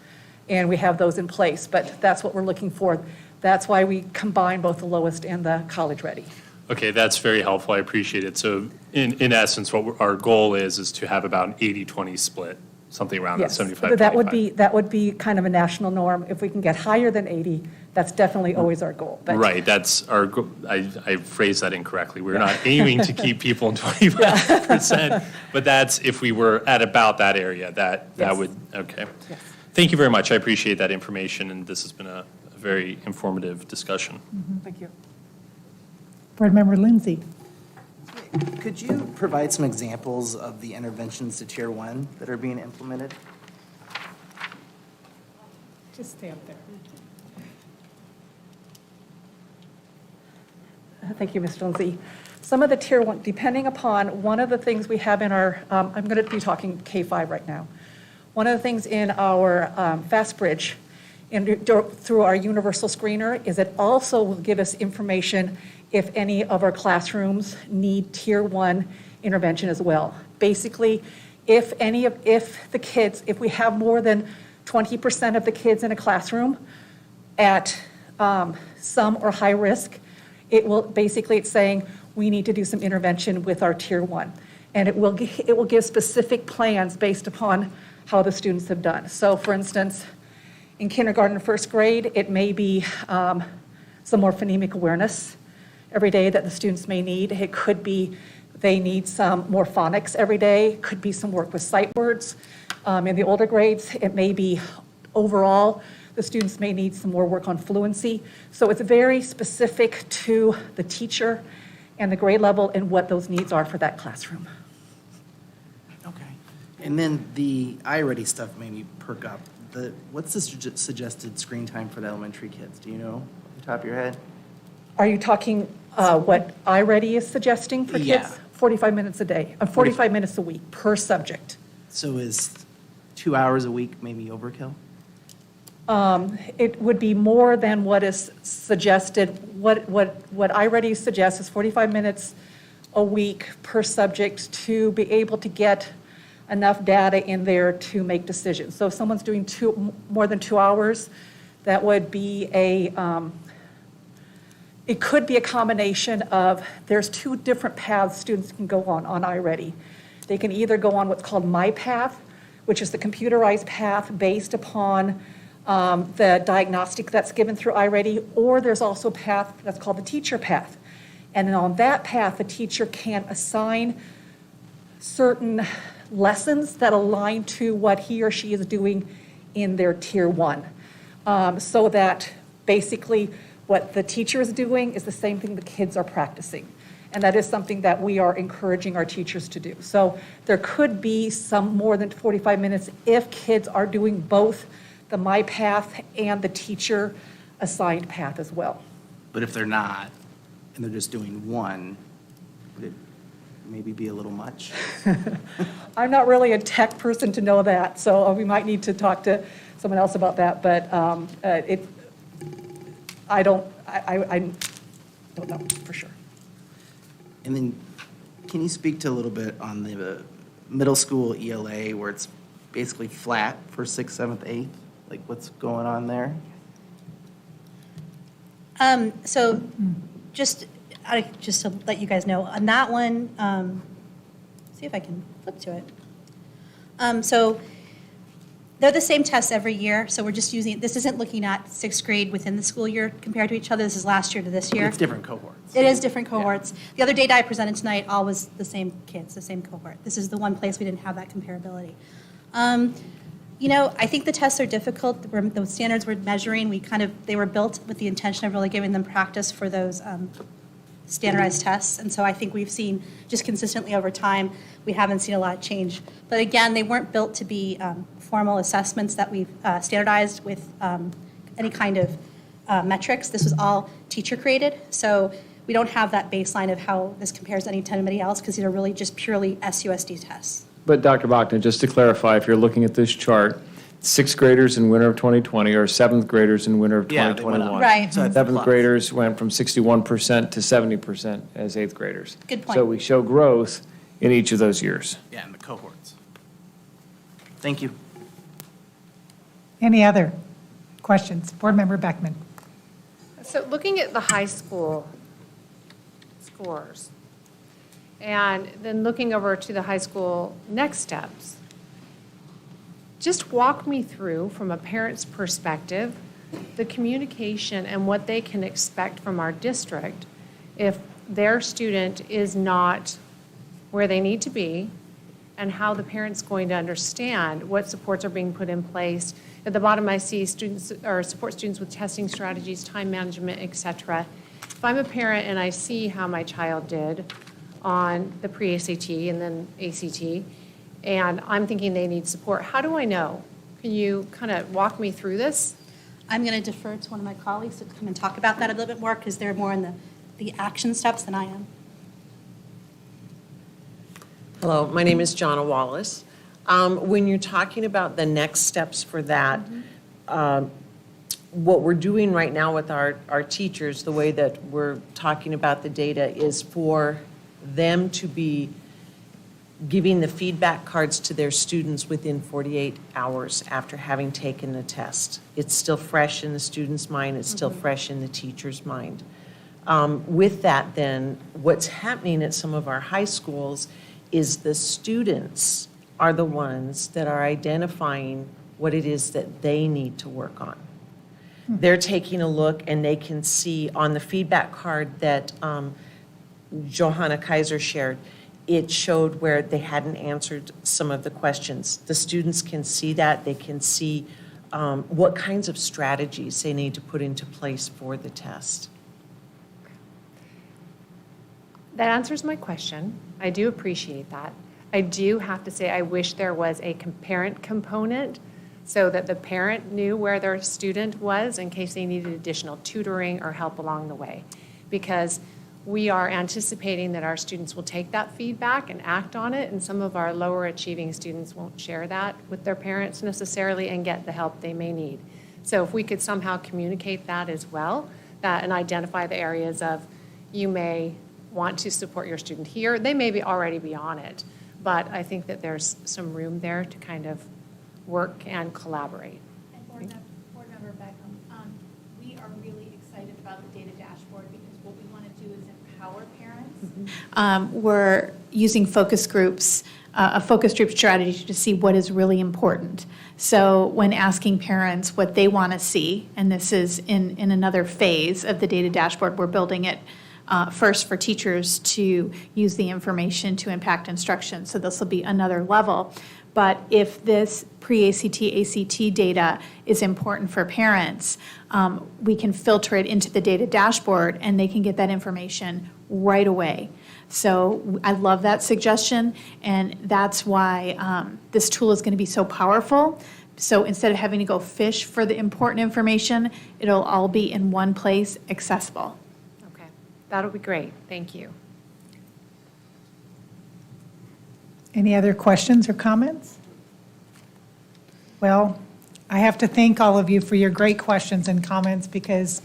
And we have those in place, but that's what we're looking for. That's why we combine both the lowest and the college ready. Okay, that's very helpful. I appreciate it. So in essence, what our goal is to have about an 80-20 split, something around that Yes, 75-25. that would be kind of a national norm. If we can get higher than 80, that's definitely always our goal. But- Right, that's our, I phrased that incorrectly. We're not aiming to keep people in 25%, but that's if we were at about that area, that Yes. would, okay. Yes. Thank you very much. I appreciate that information, and this has been a very informative discussion. Thank you. Board Member Lindsay. Could you provide some examples of the interventions to Tier 1 that are being implemented? Just stay up there. Thank you, Ms. Lindsay. Some of the tier 1, depending upon one of the things we have in our, I'm going to be talking K-5 right now. One of the things in our Fast Bridge and through our universal screener is it also will give us information if any of our classrooms need tier 1 intervention as well. Basically, if we have more than 20% of the kids in a classroom at some are high risk, it's saying we need to do some intervention with our tier 1. And it will give specific plans based upon how the students have done. So for instance, in kindergarten and first grade, it may be some more phonemic awareness every day that the students may need. It could be they need some more phonics every day, could be some work with sight words. In the older grades, it may be overall, the students may need some more work on fluency. So it's very specific to the teacher and the grade level and what those needs are for that classroom. Okay. And then the iReady stuff made me perk up. What's the suggested screen time for the elementary kids? Do you know off the top of your head? Are you talking what iReady is suggesting for kids? Yeah. 45 minutes a day, 45 minutes a week per subject. So is 2 hours a week maybe overkill? It would be more than what is suggested. What iReady suggests is 45 minutes a week per subject to be able to get enough data in there to make decisions. So if someone's doing more than 2 hours, that would be it could be a combination of, there's 2 different paths students can go on iReady. They can either go on what's called My Path, which is the computerized path based upon the diagnostic that's given through iReady, or there's also a path that's called the teacher path. And then on that path, the teacher can assign certain lessons that align to what he or she is doing in their tier 1. So that basically what the teacher is doing is the same thing the kids are practicing. And that is something that we are encouraging our teachers to do. So there could be some more than 45 minutes if kids are doing both the My Path and the teacher assigned path as well. But if they're not, and they're just doing one, would it maybe be a little much? I'm not really a tech person to know that, so we might need to talk to someone else about that, but I don't know for sure. And then, can you speak to a little bit on the middle school ELA where it's basically flat for 6th, 7th, 8th? Like, what's going on there? So just to let you guys know, on that one, see if I can flip to it. So they're the same tests every year, so we're just using, this isn't looking at 6th grade within the school year compared to each other. This is last year to this year. It's different cohorts. It is different cohorts. The other data I presented tonight, all was the same kids, the same cohort. This is the one place we didn't have that comparability. You know, I think the tests are difficult. The standards we're measuring, they were built with the intention of really giving them practice for those standardized tests. And so I think we've seen just consistently over time, we haven't seen a lot of change. But again, they weren't built to be formal assessments that we've standardized with any kind of metrics. This was all teacher created. So we don't have that baseline of how this compares to anybody else because these are really just purely SUSD tests. But Dr. Bachner, just to clarify, if you're looking at this chart, 6th graders in winter of 2020 or 7th graders in winter of Yeah, they went 2021. up. Right. So it's a 7th plus. graders went from 61% to 70% as 8th graders. Good point. So we show growth in each of those years. Yeah, and the cohorts. Thank you. Any other questions? Board Member Beckman. So looking at the high school scores, and then looking over to the high school next steps, just walk me through, from a parent's perspective, the communication and what they can expect from our district if their student is not where they need to be, and how the parent's going to understand what supports are being put in place. At the bottom, I see students or support students with testing strategies, time management, et cetera. If I'm a parent and I see how my child did on the pre-ACT and then ACT, and I'm thinking they need support, how do I know? Can you kind of walk me through this? I'm going to defer to one of my colleagues to come and talk about that a little bit more because they're more in the action steps than I am. Hello, my name is Jonna Wallace. When you're talking about the next steps for that, what we're doing right now with our teachers, the way that we're talking about the data is for them to be giving the feedback cards to their students within 48 hours after having taken the test. It's still fresh in the student's mind, it's still fresh in the teacher's mind. With that, then, what's happening at some of our high schools is the students are the ones that are identifying what it is that they need to work on. They're taking a look and they can see on the feedback card that Johanna Kaiser shared, it showed where they hadn't answered some of the questions. The students can see that, they can see what kinds of strategies they need to put into place for the test. That answers my question. I do appreciate that. I do have to say, I wish there was a parent component so that the parent knew where their student was in case they needed additional tutoring or help along the way. Because we are anticipating that our students will take that feedback and act on it, and some of our lower achieving students won't share that with their parents necessarily and get the help they may need. So if we could somehow communicate that as well, and identify the areas of, you may want to support your student here, they may already be on it, but I think that there's some room there to kind of work and collaborate. And Board Member Beckham, we are really excited about the data dashboard because what we want to do is empower parents. We're using focus groups, a focus group strategy to see what is really important. So when asking parents what they want to see, and this is in another phase of the data dashboard, we're building it first for teachers to use the information to impact instruction. So this will be another level. But if this pre-ACT, ACT data is important for parents, we can filter it into the data dashboard and they can get that information right away. So I love that suggestion, and that's why this tool is going to be so powerful. So instead of having to go fish for the important information, it'll all be in one place, accessible. Okay, that'll be great. Thank you. Any other questions or comments? Well, I have to thank all of you for your great questions and comments because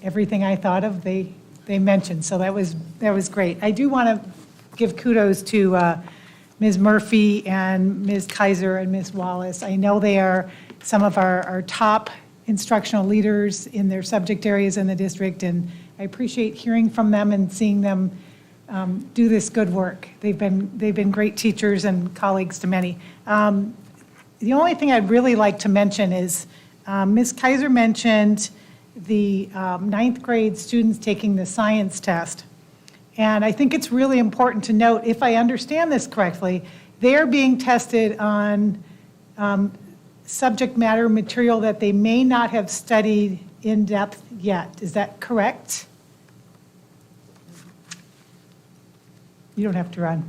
everything I thought of, they mentioned. So that was great. I do want to give kudos to Ms. Murphy and Ms. Kaiser and Ms. Wallace. I know they are some of our top instructional leaders in their subject areas in the district, and I appreciate hearing from them and seeing them do this good work. They've been great teachers and colleagues to many. The only thing I'd really like to mention is Ms. Kaiser mentioned the ninth grade students taking the science test. And I think it's really important to note, if I understand this correctly, they're being tested on subject matter material that they may not have studied in depth yet. Is that correct? You don't have to run.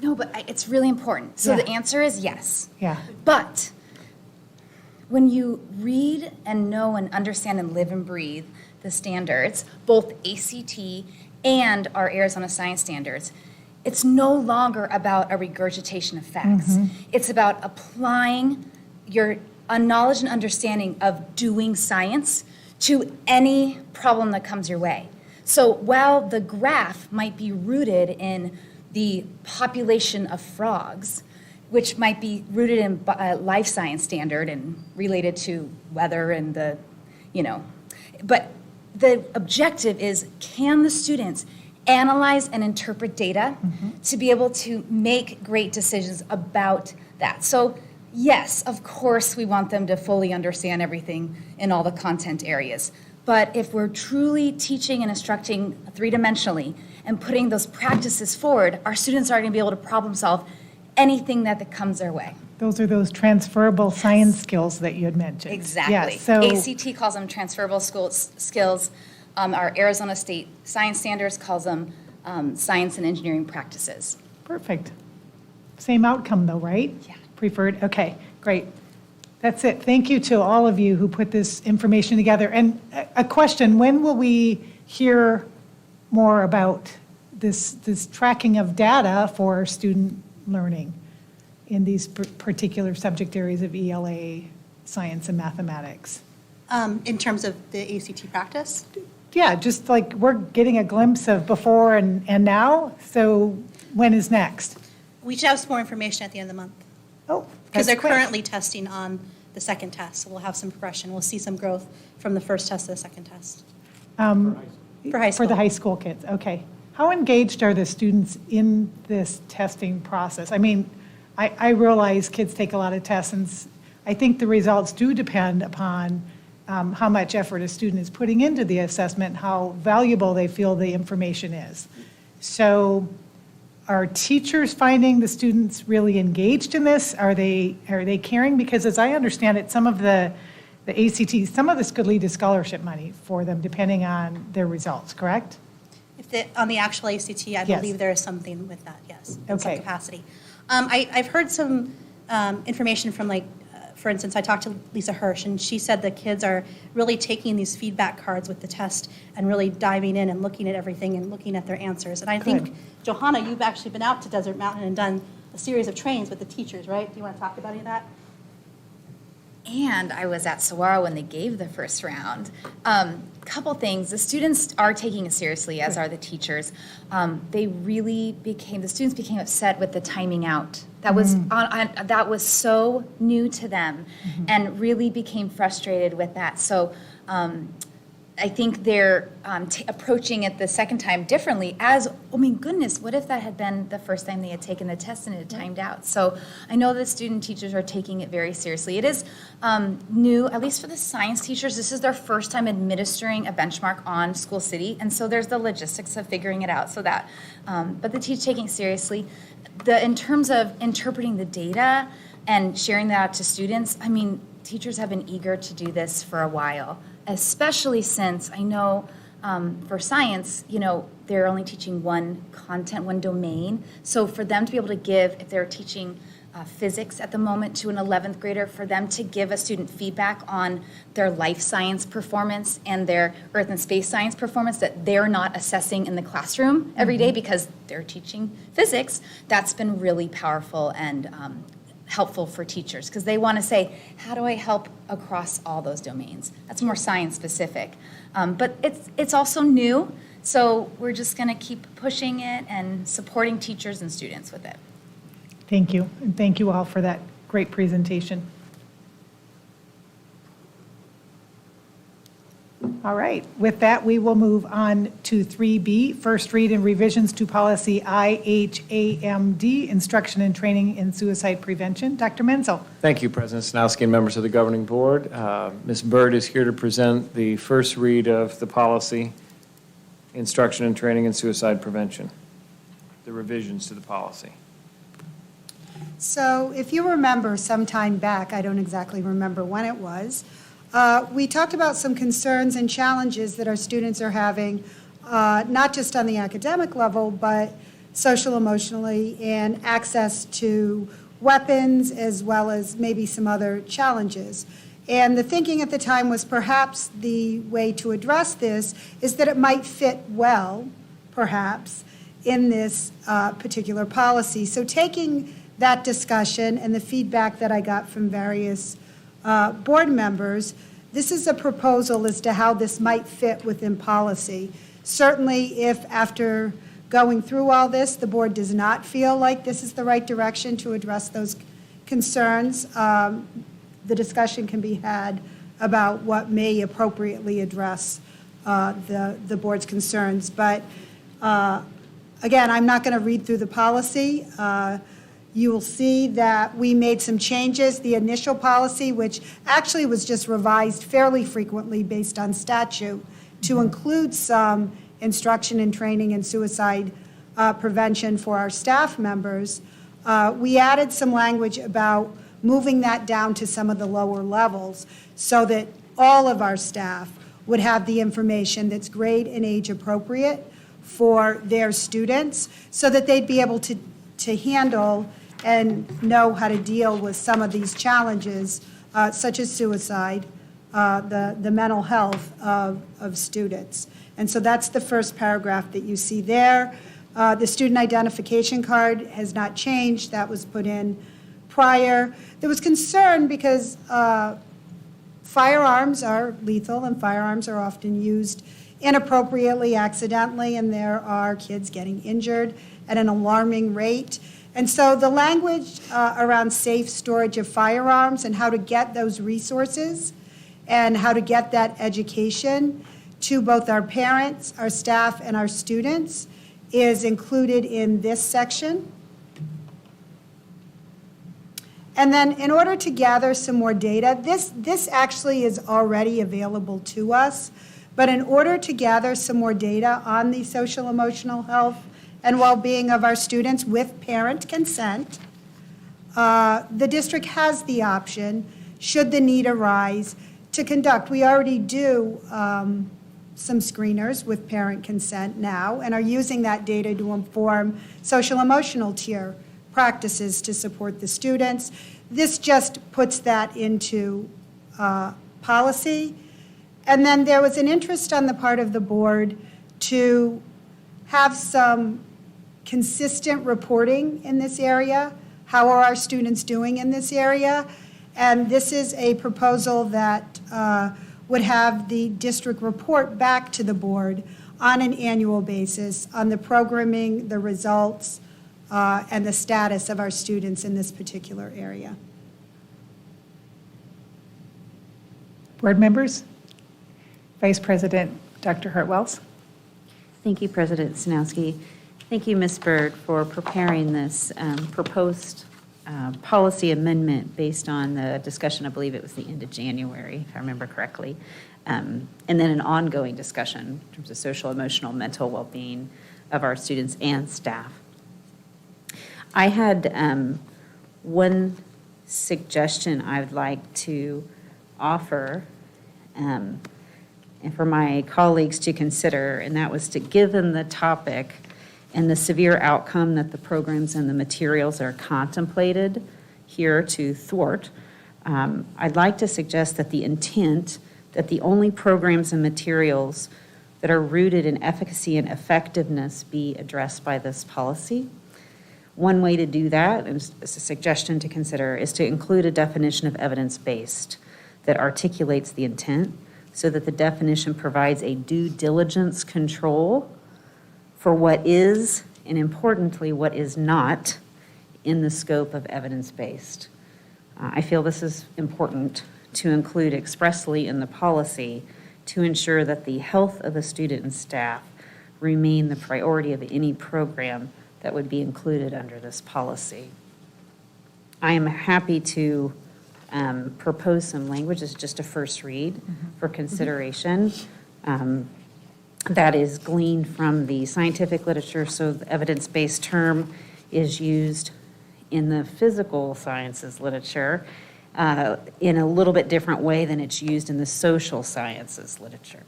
No, but it's really important. So Yeah. the answer is yes. Yeah. But when you read and know and understand and live and breathe the standards, both ACT and our Arizona Science Standards, it's no longer about a regurgitation of facts. It's about applying your knowledge and understanding of doing science to any problem that comes your way. So while the graph might be rooted in the population of frogs, which might be rooted in a life science standard and related to weather and but the objective is, can the students analyze and interpret data to be able to make great decisions about that? So yes, of course, we want them to fully understand everything in all the content areas. But if we're truly teaching and instructing three-dimensionally and putting those practices forward, our students are going to be able to problem solve anything that comes their way. Those are those transferable science skills that you had mentioned. Exactly. Yes, so ACT calls them transferable skills. Our Arizona State Science Standards calls them science and engineering practices. perfect. Same outcome though, right? Yeah. Preferred, okay, great. That's it. Thank you to all of you who put this information together. And a question, when will we hear more about this tracking of data for student learning in these particular subject areas of ELA, science, and mathematics? In terms of the ACT practice? yeah, just like we're getting a glimpse of before and now, so when is next? We should have some more information at the end of the month. Oh, Because they're that's quick. currently testing on the second test, so we'll have some progression. We'll see some growth from the first test to the second test. For high For the school. high school kids, okay. How engaged are the students in this testing process? I mean, I realize kids take a lot of tests, and I think the results do depend upon how much effort a student is putting into the assessment, how valuable they feel the information is. So are teachers finding the students really engaged in this? Are they caring? Because as I understand it, some of the ACTs, some of this could lead to scholarship money for them, depending on their results, correct? On the actual ACT, I Yes. believe there is something with that, yes, in some Okay. capacity. I've heard some information from, like, for instance, I talked to Lisa Hirsch, and she said the kids are really taking these feedback cards with the test and really diving in and looking at everything and looking at their answers. And I think, Good. Johanna, you've actually been out to Desert Mountain and done a series of trainings with the teachers, right? Do you want to talk about any of that? And I was at Saguaro when they gave the first round. Couple things. The students are taking it seriously, as are the teachers. The students became upset with the timing out. That was that was so new to them, and really became frustrated with that. So I think they're approaching it the second time differently as, oh my goodness, what if that had been the first time they had taken the test and it had timed out? So I know that student teachers are taking it very seriously. It is new, at least for the science teachers, this is their first time administering a benchmark on School City, and so there's the logistics of figuring it out, so that, but the teachers taking it seriously. In terms of interpreting the data and sharing that out to students, I mean, teachers have been eager to do this for a while, especially since I know for science, they're only teaching one content, one domain. So for them to be able to give, if they're teaching physics at the moment to an 11th grader, for them to give a student feedback on their life science performance and their earth and space science performance that they're not assessing in the classroom every day because they're teaching physics, that's been really powerful and helpful for teachers, because they want to say, how do I help across all those domains? That's more science specific. But it's also new, so we're just going to keep pushing it and supporting teachers and students with it. Thank you, and thank you all for that great presentation. All right, with that, we will move on to 3B, first read and revisions to policy IHAMD, instruction and training in suicide prevention. Dr. Menzel. Thank you, President Snowski and members of the governing board. Ms. Bird is here to present the first read of the policy, instruction and training in suicide prevention, the revisions to the policy. So if you remember some time back, I don't exactly remember when it was, we talked about some concerns and challenges that our students are having, not just on the academic level, but social, emotionally, and access to weapons, as well as maybe some other challenges. And the thinking at the time was perhaps the way to address this is that it might fit well, perhaps, in this particular policy. So taking that discussion and the feedback that I got from various board members, this is a proposal as to how this might fit within policy. Certainly, if after going through all this, the board does not feel like this is the right direction to address those concerns, the discussion can be had about what may appropriately address the board's concerns. But again, I'm not going to read through the policy. You will see that we made some changes. The initial policy, which actually was just revised fairly frequently based on statute, to include some instruction and training in suicide prevention for our staff members, we added some language about moving that down to some of the lower levels so that all of our staff would have the information that's grade and age appropriate for their students, so that they'd be able to handle and know how to deal with some of these challenges, such as suicide, the mental health of students. And so that's the first paragraph that you see there. The student identification card has not changed. That was put in prior. There was concern because firearms are lethal, and firearms are often used inappropriately, accidentally, and there are kids getting injured at an alarming rate. And so the language around safe storage of firearms and how to get those resources and how to get that education to both our parents, our staff, and our students is included in this section. And then in order to gather some more data, this actually is already available to us, but in order to gather some more data on the social emotional health and well-being of our students with parent consent, the district has the option, should the need arise, to conduct. We already do some screeners with parent consent now and are using that data to inform social emotional tier practices to support the students. This just puts that into policy. And then there was an interest on the part of the board to have some consistent reporting in this area. How are our students doing in this area? And this is a proposal that would have the district report back to the board on an annual basis on the programming, the results, and the status of our students in this particular area. Board members? Vice President Dr. Hartwells. Thank you, President Sinowski. Thank you, Ms. Byrd, for preparing this proposed policy amendment based on the discussion, I believe it was the end of January, if I remember correctly, and then an ongoing discussion in terms of social, emotional, mental well-being of our students and staff. I had one suggestion I would like to offer and for my colleagues to consider, and that was to, given the topic and the severe outcome that the programs and the materials are contemplated here to thwart, I'd like to suggest that the intent that the only programs and materials that are rooted in efficacy and effectiveness be addressed by this policy. One way to do that, and it's a suggestion to consider, is to include a definition of evidence-based that articulates the intent so that the definition provides a due diligence control for what is, and importantly, what is not in the scope of evidence-based. I feel this is important to include expressly in the policy to ensure that the health of the student and staff remain the priority of any program that would be included under this policy. I am happy to propose some language. It's just a first read for consideration. That is gleaned from the scientific literature, so the evidence-based term is used in the physical sciences literature in a little bit different way than it's used in the social sciences literature.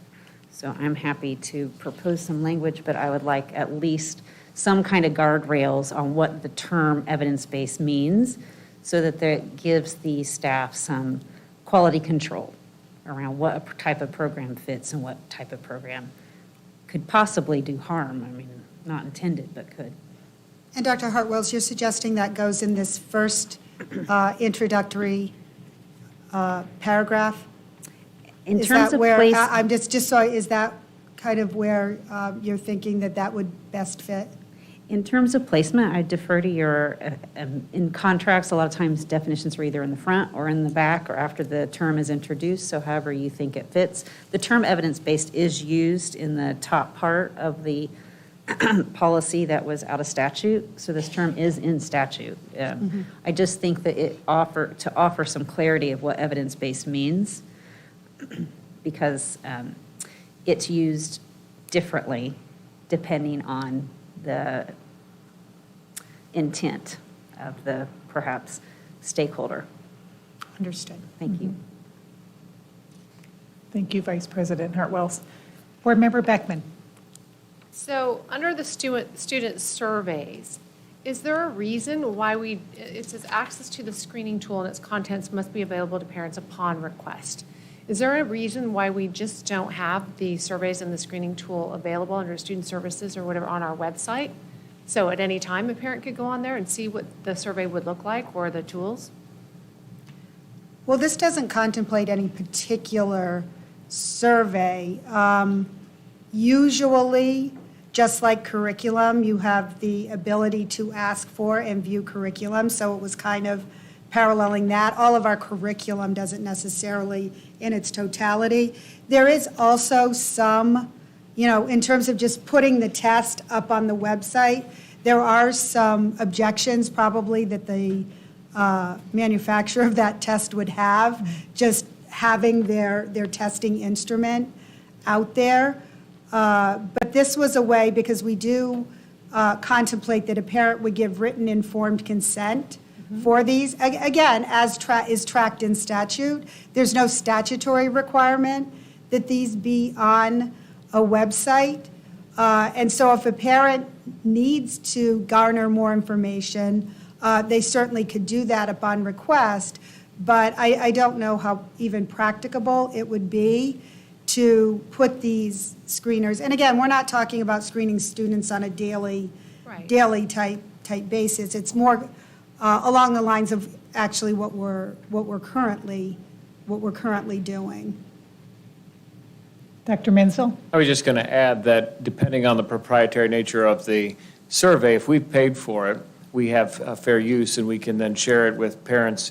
So I'm happy to propose some language, but I would like at least some kind of guardrails on what the term evidence-based means so that that gives the staff some quality control around what type of program fits and what type of program could possibly do harm. I mean, not intended, but could. And Dr. Hartwells, you're suggesting that goes in this first introductory paragraph? In Is terms that of where, place, I'm just so, is that kind of where you're thinking that that would best fit? in terms of placement, I defer to your, in contracts, a lot of times definitions are either in the front or in the back or after the term is introduced, so however you think it fits. The term evidence-based is used in the top part of the policy that was out of statute, so this term is in statute. I just think that to offer some clarity of what evidence-based means, because it's used differently depending on the intent of the perhaps stakeholder. Understood. Thank you. Thank you, Vice President Hartwells. Board Member Beckman. So under the student surveys, is there a reason why it says access to the screening tool and its contents must be available to parents upon request? Is there a reason why we just don't have the surveys and the screening tool available under student services or whatever on our website? So at any time, a parent could go on there and see what the survey would look like or the tools? Well, this doesn't contemplate any particular survey. Usually, just like curriculum, you have the ability to ask for and view curriculum, so it was kind of paralleling that. All of our curriculum doesn't necessarily in its totality. There is also some, in terms of just putting the test up on the website, there are some objections probably that the manufacturer of that test would have, just having their testing instrument out there. But this was a way, because we do contemplate that a parent would give written informed consent for these. Again, as is tracked in statute, there's no statutory requirement that these be on a website. And so if a parent needs to garner more information, they certainly could do that upon request. But I don't know how even practicable it would be to put these screeners, and again, we're not talking about screening students on a daily type basis. It's more along the lines of actually what we're currently doing. Dr. Menzel? I was just going to add that depending on the proprietary nature of the survey, if we've paid for it, we have fair use, and we can then share it with parents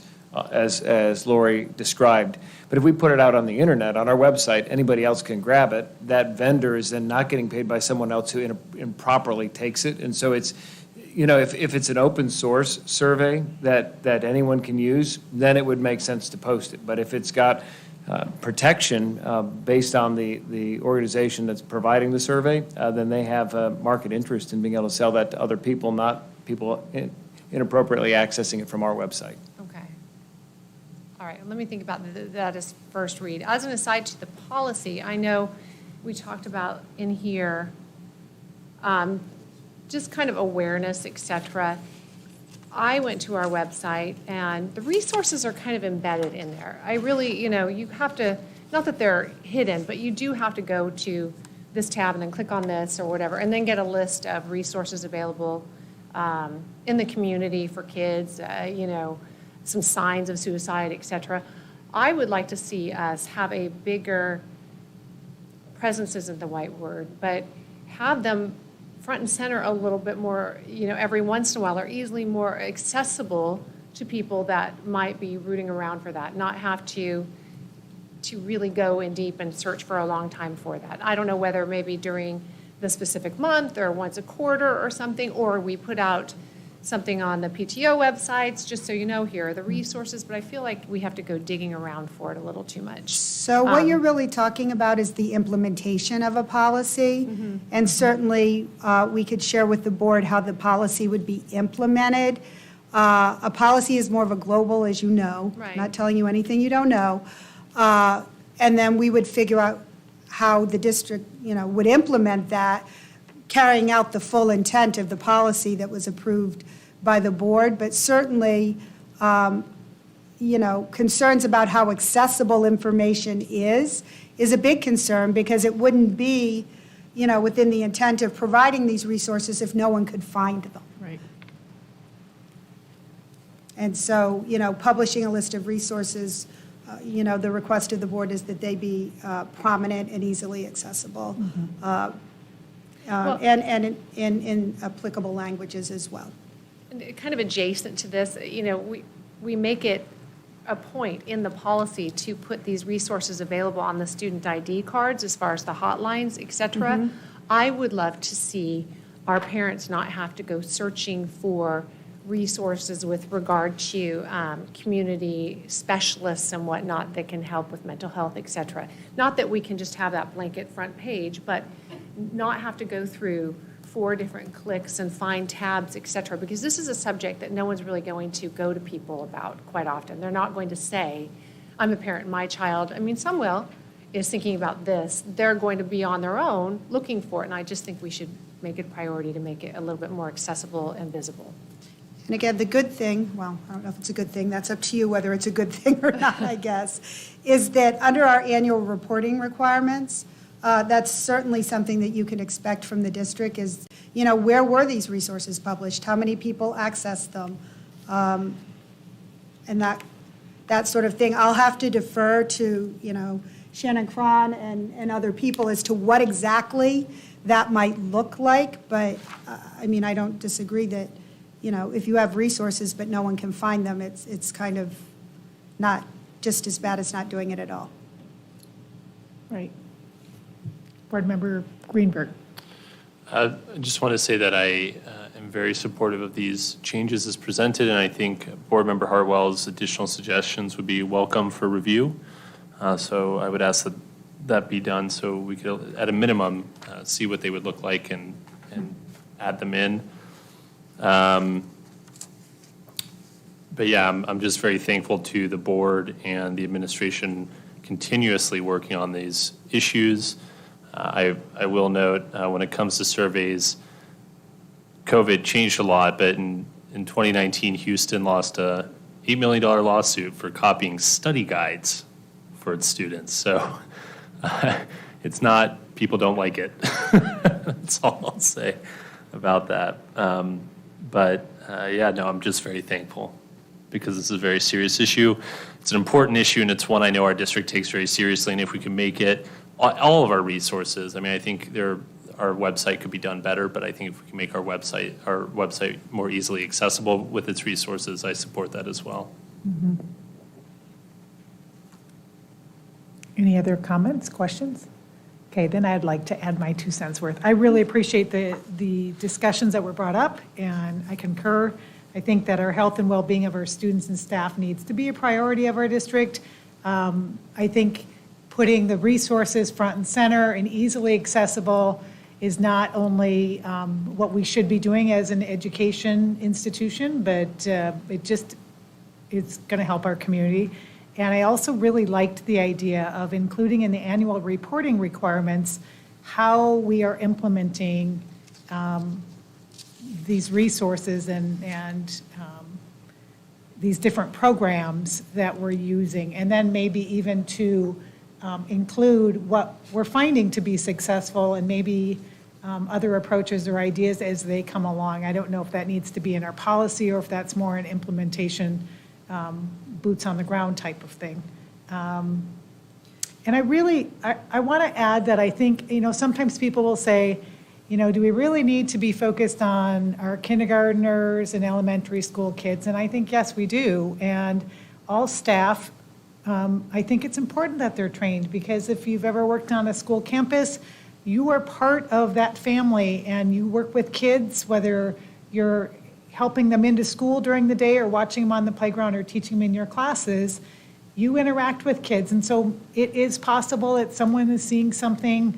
as Lori described. But if we put it out on the internet, on our website, anybody else can grab it. That vendor is then not getting paid by someone else who improperly takes it. And so it's, if it's an open source survey that anyone can use, then it would make sense to post it. But if it's got protection based on the organization that's providing the survey, then they have a market interest in being able to sell that to other people, not people inappropriately accessing it from our website. Okay. All right, let me think about that as first read. As an aside to the policy, I know we talked about in here just kind of awareness, et cetera. I went to our website, and the resources are kind of embedded in there. I really, you have to, not that they're hidden, but you do have to go to this tab and then click on this or whatever, and then get a list of resources available in the community for kids, some signs of suicide, et cetera. I would like to see us have a bigger, presence isn't the right word, but have them front and center a little bit more, every once in a while, or easily more accessible to people that might be rooting around for that, not have to really go in deep and search for a long time for that. I don't know whether maybe during the specific month or once a quarter or something, or we put out something on the PTO websites, just so here are the resources, but I feel like we have to go digging around for it a little too much. So what you're really talking about is the implementation of a policy. Mm-hmm. And certainly, we could share with the board how the policy would be implemented. A policy is more of a global, as you know. Right. Not telling you anything you don't know. And then we would figure out how the district, would implement that, carrying out the full intent of the policy that was approved by the board. But certainly, concerns about how accessible information is a big concern, because it wouldn't be, within the intent of providing these resources if no one could find them. Right. And so, publishing a list of resources, the request of the board is that they be prominent and easily accessible, and in applicable languages as well. And kind of adjacent to this, we make it a point in the policy to put these resources available on the student ID cards as far as the hotlines, et cetera. I would love to see our parents not have to go searching for resources with regard to community specialists and whatnot that can help with mental health, et cetera. Not that we can just have that blanket front page, but not have to go through 4 different clicks and find tabs, et cetera, because this is a subject that no one's really going to go to people about quite often. They're not going to say, I'm a parent, my child, some will, is thinking about this. They're going to be on their own looking for it, and I just think we should make it a priority to make it a little bit more accessible and visible. And again, the good thing, well, I don't know if it's a good thing, that's up to you whether it's a good thing or not, I guess, is that under our annual reporting requirements, that's certainly something that you can expect from the district is, where were these resources published? How many people accessed them? And that sort of thing. I'll have to defer to, you know, Shannon Cron and other people as to what exactly that might look like, but, I mean, I don't disagree that, you know, if you have resources but no one can find them, it's kind of not just as bad as not doing it at all. Right. Board Member Greenberg. I just want to say that I am very supportive of these changes as presented, and I think Board Member Hartwell's additional suggestions would be welcome for review. So I would ask that that be done so we could, at a minimum, see what they would look like and add them in. But yeah, I'm just very thankful to the board and the administration continuously working on these issues. I will note, when it comes to surveys, COVID changed a lot, but in 2019, Houston lost a $8 million lawsuit for copying study guides for its students. So it's not, people don't like it. That's all I'll say about that. Yeah, no, I'm just very thankful because this is a very serious issue. It's an important issue, and it's one I know our district takes very seriously, and if we can make it, all of our resources, I mean, I think our website could be done better, but I think if we can make our website more easily accessible with its resources, I support that as well. Mm-hmm. Any other comments, questions? Okay, then I'd like to add my 2 cents worth. I really appreciate the discussions that were brought up, and I concur. I think that our health and well-being of our students and staff needs to be a priority of our district. I think putting the resources front and center and easily accessible is not only what we should be doing as an education institution, but it's going to help our community. And I also really liked the idea of including in the annual reporting requirements how we are implementing these resources and these different programs that we're using, and then maybe even to include what we're finding to be successful and maybe other approaches or ideas as they come along. I don't know if that needs to be in our policy or if that's more an implementation, boots on the ground type of thing. And I want to add that I think, you know, sometimes people will say, you know, do we really need to be focused on our kindergartners and elementary school kids? And I think, yes, we do. And all staff, I think it's important that they're trained, because if you've ever worked on a school campus, you are part of that family and you work with kids, whether you're helping them into school during the day or watching them on the playground or teaching them in your classes. You interact with kids. And so it is possible that someone is seeing something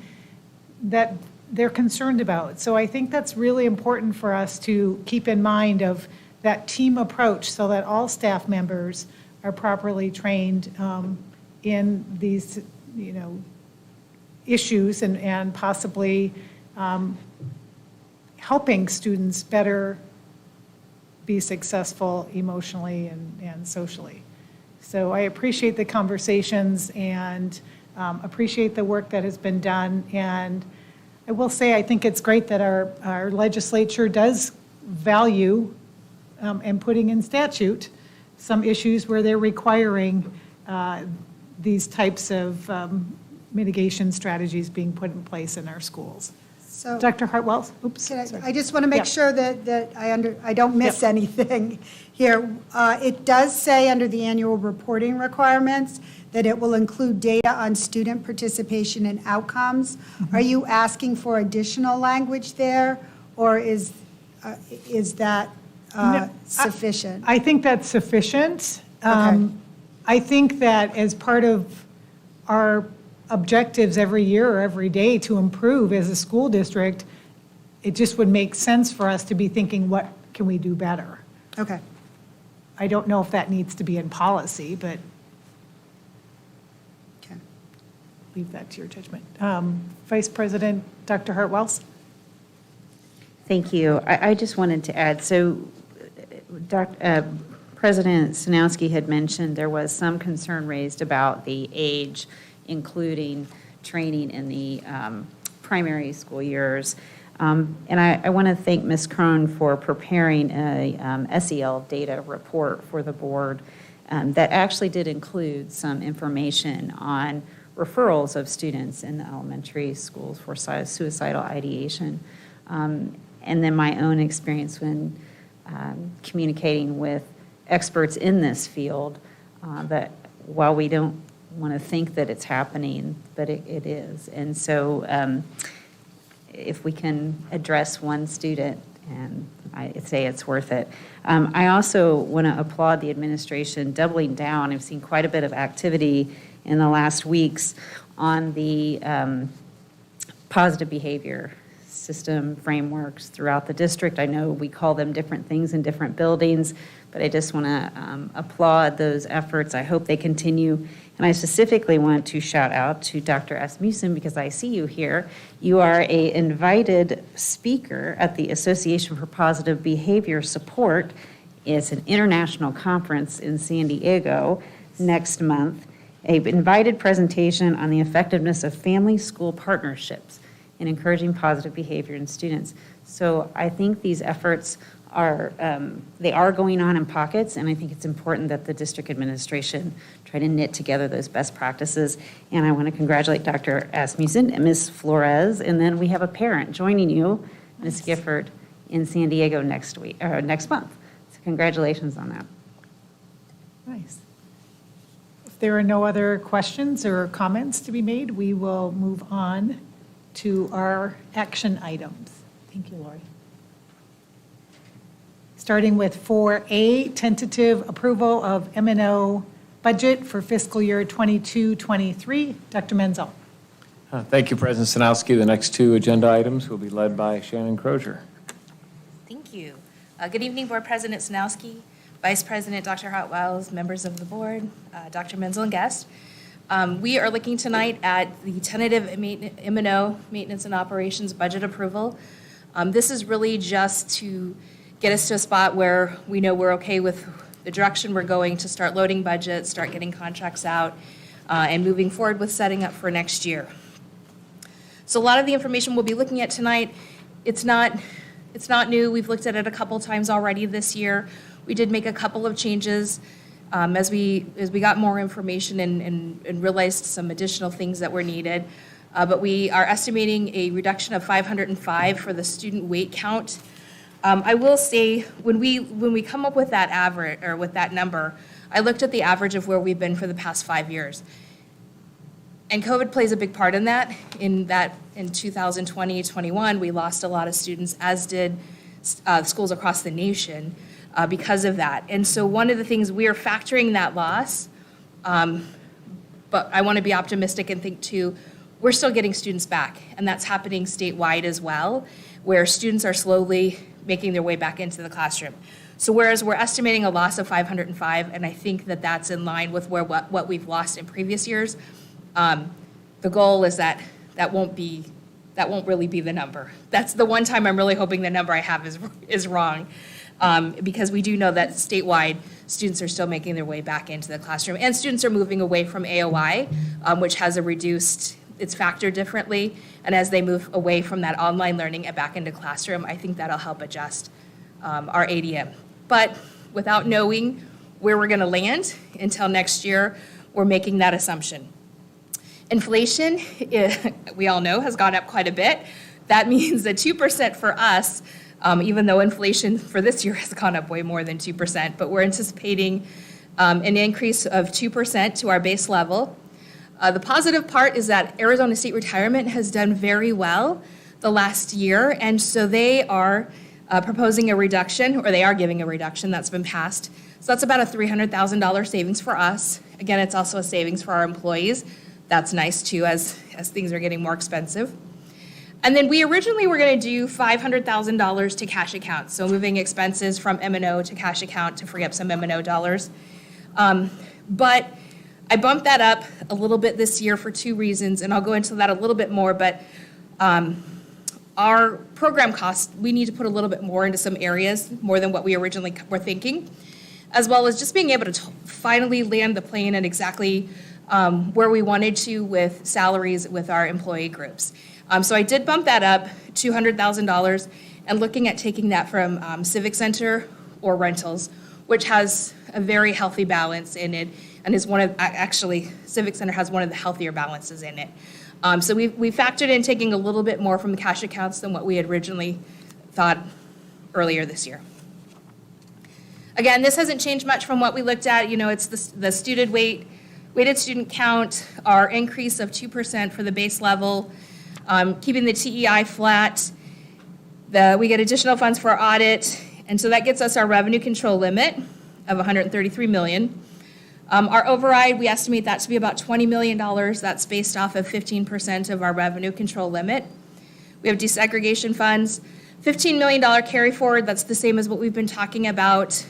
that they're concerned about. So I think that's really important for us to keep in mind of that team approach so that all staff members are properly trained in these, you know, issues and possibly helping students better be successful emotionally and socially. So I appreciate the conversations and appreciate the work that has been done. And I will say, I think it's great that our legislature does value and putting in statute some issues where they're requiring these types of mitigation strategies being put in place in our schools. So, Dr. Hartwell, oops. Sorry. I just want to make sure that I don't miss Yep. anything here. It does say under the annual reporting requirements that it will include data on student participation and outcomes. Mm-hmm. Are you asking for additional language there, or is that No, sufficient? I think that's sufficient. Okay. I think that as part of our objectives every year or every day to improve as a school district, it just would make sense for us to be thinking, what can we do better? Okay. I don't know if that needs to be in policy, but Okay. leave that to your judgment. Vice President Dr. Hartwells? Thank you. I just wanted to add, so President Sinowski had mentioned there was some concern raised about the age, including training in the primary school years. And I want to thank Ms. Krohn for preparing a SEL data report for the board. that actually did include some information on referrals of students in the elementary schools for suicidal ideation. And then my own experience when communicating with experts in this field, that while we don't want to think that it's happening, but it is. And so if we can address one student, and I say it's worth it. I also want to applaud the administration doubling down. I've seen quite a bit of activity in the last weeks on the positive behavior system frameworks throughout the district. I know we call them different things in different buildings, but I just want to applaud those efforts. I hope they continue. And I specifically want to shout out to Dr. Asmussen because I see you here. You are an invited speaker at the Association for Positive Behavior Support. It's an international conference in San Diego next month. An invited presentation on the effectiveness of family-school partnerships in encouraging positive behavior in students. So I think these efforts are going on in pockets, and I think it's important that the district administration try to knit together those best practices. And I want to congratulate Dr. Asmussen and Ms. Flores, and then we have a parent joining you, Ms. Gifford, in San Diego next month. So congratulations on that. Nice. If there are no other questions or comments to be made, we will move on to our action items. Thank you, Lori. Starting with 4A, tentative approval of M&O budget for fiscal year 22-23. Dr. Menzel. Thank you, President Sanowski. The next two agenda items will be led by Shannon Crozier. Thank you. Good evening, Board President Sanowski, Vice President Dr. Hotwells, members of the board, Dr. Menzel, and guests. We are looking tonight at the tentative M&O maintenance and operations budget approval. This is really just to get us to a spot where we know we're okay with the direction we're going to start loading budgets, start getting contracts out, and moving forward with setting up for next year. So a lot of the information we'll be looking at tonight, it's not new. We've looked at it a couple times already this year. We did make a couple of changes as we got more information and realized some additional things that were needed. But we are estimating a reduction of 505 for the student weight count. I will say, when we come up with that average, or with that number, I looked at the average of where we've been for the past 5 years. And COVID plays a big part in that in 2020-21, we lost a lot of students, as did schools across the nation because of that. And so one of the things, we are factoring that loss, but I want to be optimistic and think too, we're still getting students back, and that's happening statewide as well, where students are slowly making their way back into the classroom. So whereas we're estimating a loss of 505, and I think that that's in line with what we've lost in previous years, the goal is that won't really be the number. That's the one time I'm really hoping the number I have is wrong, because we do know that statewide, students are still making their way back into the classroom, and students are moving away from AOI, which has a reduced, it's factored differently, and as they move away from that online learning and back into classroom, I think that'll help adjust our ADM. But without knowing where we're going to land until next year, we're making that assumption. Inflation, we all know, has gone up quite a bit. That means that 2% for us, even though inflation for this year has gone up way more than 2%, but we're anticipating an increase of 2% to our base level. The positive part is that Arizona State Retirement has done very well the last year, and so they are proposing a reduction, or they are giving a reduction that's been passed. So that's about a $300,000 savings for us. Again, it's also a savings for our employees. That's nice too, as things are getting more expensive. And then we originally were going to do $500,000 to cash accounts, so moving expenses from M&O to cash account to free up some M&O dollars. But I bumped that up a little bit this year for two reasons, and I'll go into that a little bit more, but our program costs, we need to put a little bit more into some areas, more than what we originally were thinking, as well as just being able to finally land the plane at exactly where we wanted to with salaries with our employee groups. So I did bump that up $200,000 and looking at taking that from Civic Center or rentals, which has a very healthy balance in it, and is one of, actually, Civic Center has one of the healthier balances in it. So we factored in taking a little bit more from the cash accounts than what we had originally thought earlier this year. Again, this hasn't changed much from what we looked at. You know, it's the student weighted student count, our increase of 2% for the base level, keeping the TEI flat. We get additional funds for our audit, and so that gets us our revenue control limit of $133 million. Our override, we estimate that to be about $20 million. That's based off of 15% of our revenue control limit. We have desegregation funds, $15 million carry forward. That's the same as what we've been talking about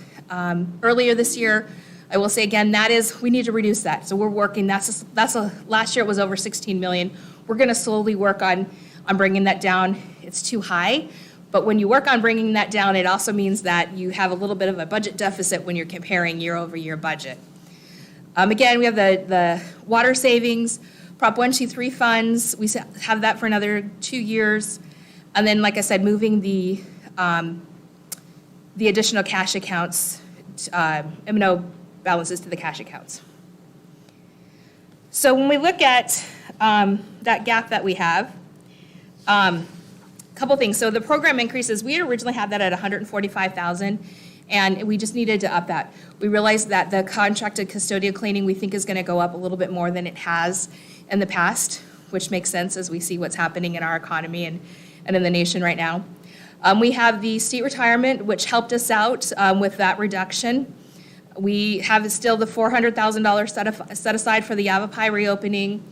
earlier this year. I will say again, we need to reduce that. So we're working, last year it was over 16 million. We're gonna slowly work on bringing that down. It's too high, but when you work on bringing that down, it also means that you have a little bit of a budget deficit when you're comparing year over year budget. Again, we have the water savings, Prop 123 funds. We have that for another 2 years. And then, like I said, moving the additional cash accounts, M&O balances to the cash accounts. So when we look at that gap that we have, a couple things. So the program increases, we originally had that at $145,000, and we just needed to up that. We realized that the contracted custodial cleaning we think is going to go up a little bit more than it has in the past, which makes sense as we see what's happening in our economy and in the nation right now. We have the state retirement, which helped us out with that reduction. We have still the $400,000 set aside for the Yavapai reopening.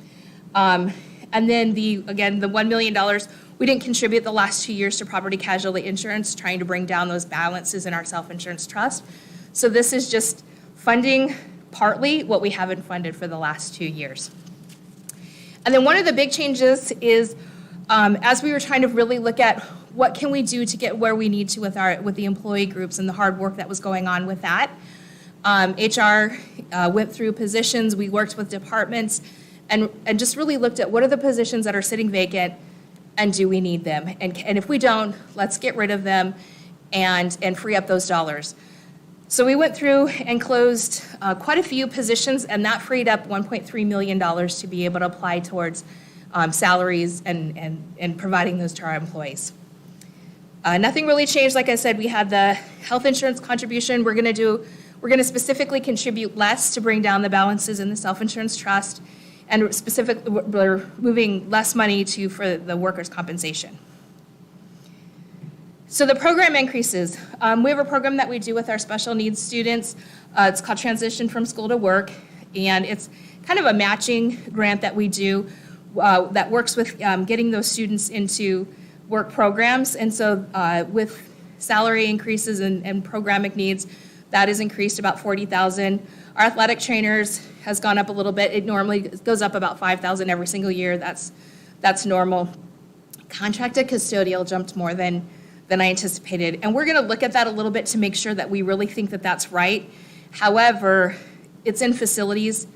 And then the $1 million, we didn't contribute the last 2 years to property casualty insurance, trying to bring down those balances in our self-insurance trust. So this is just funding partly what we haven't funded for the last 2 years. And then one of the big changes is, as we were trying to really look at what can we do to get where we need to with the employee groups and the hard work that was going on with that, HR went through positions, we worked with departments, and just really looked at what are the positions that are sitting vacant, and do we need them? And if we don't, let's get rid of them and free up those dollars. So we went through and closed quite a few positions, and that freed up $1.3 million to be able to apply towards salaries and providing those to our employees. Nothing really changed. Like I said, we had the health insurance contribution. We're going to specifically contribute less to bring down the balances in the self-insurance trust, and we're moving less money for the workers' compensation. So the program increases. We have a program that we do with our special needs students. It's called Transition from School to Work, and it's kind of a matching grant that we do that works with getting those students into work programs. And so with salary increases and programming needs, that has increased about $40,000. Our athletic trainers has gone up a little bit. It normally goes up about $5,000 every single year. That's normal. Contracted custodial jumped more than I anticipated. And we're going to look at that a little bit to make sure that we really think that that's right. However, it's in facilities,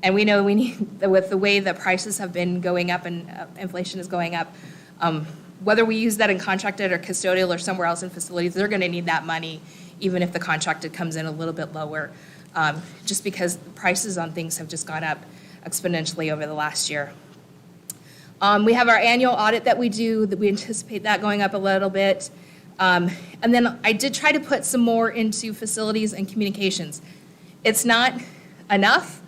and we know we need, with the way the prices have been going up and inflation is going up, whether we use that in contracted or custodial or somewhere else in facilities, they're going to need that money, even if the contracted comes in a little bit lower, just because the prices on things have just gone up exponentially over the last year. We have our annual audit that we do, that we anticipate that going up a little bit. And then I did try to put some more into facilities and communications. It's not enough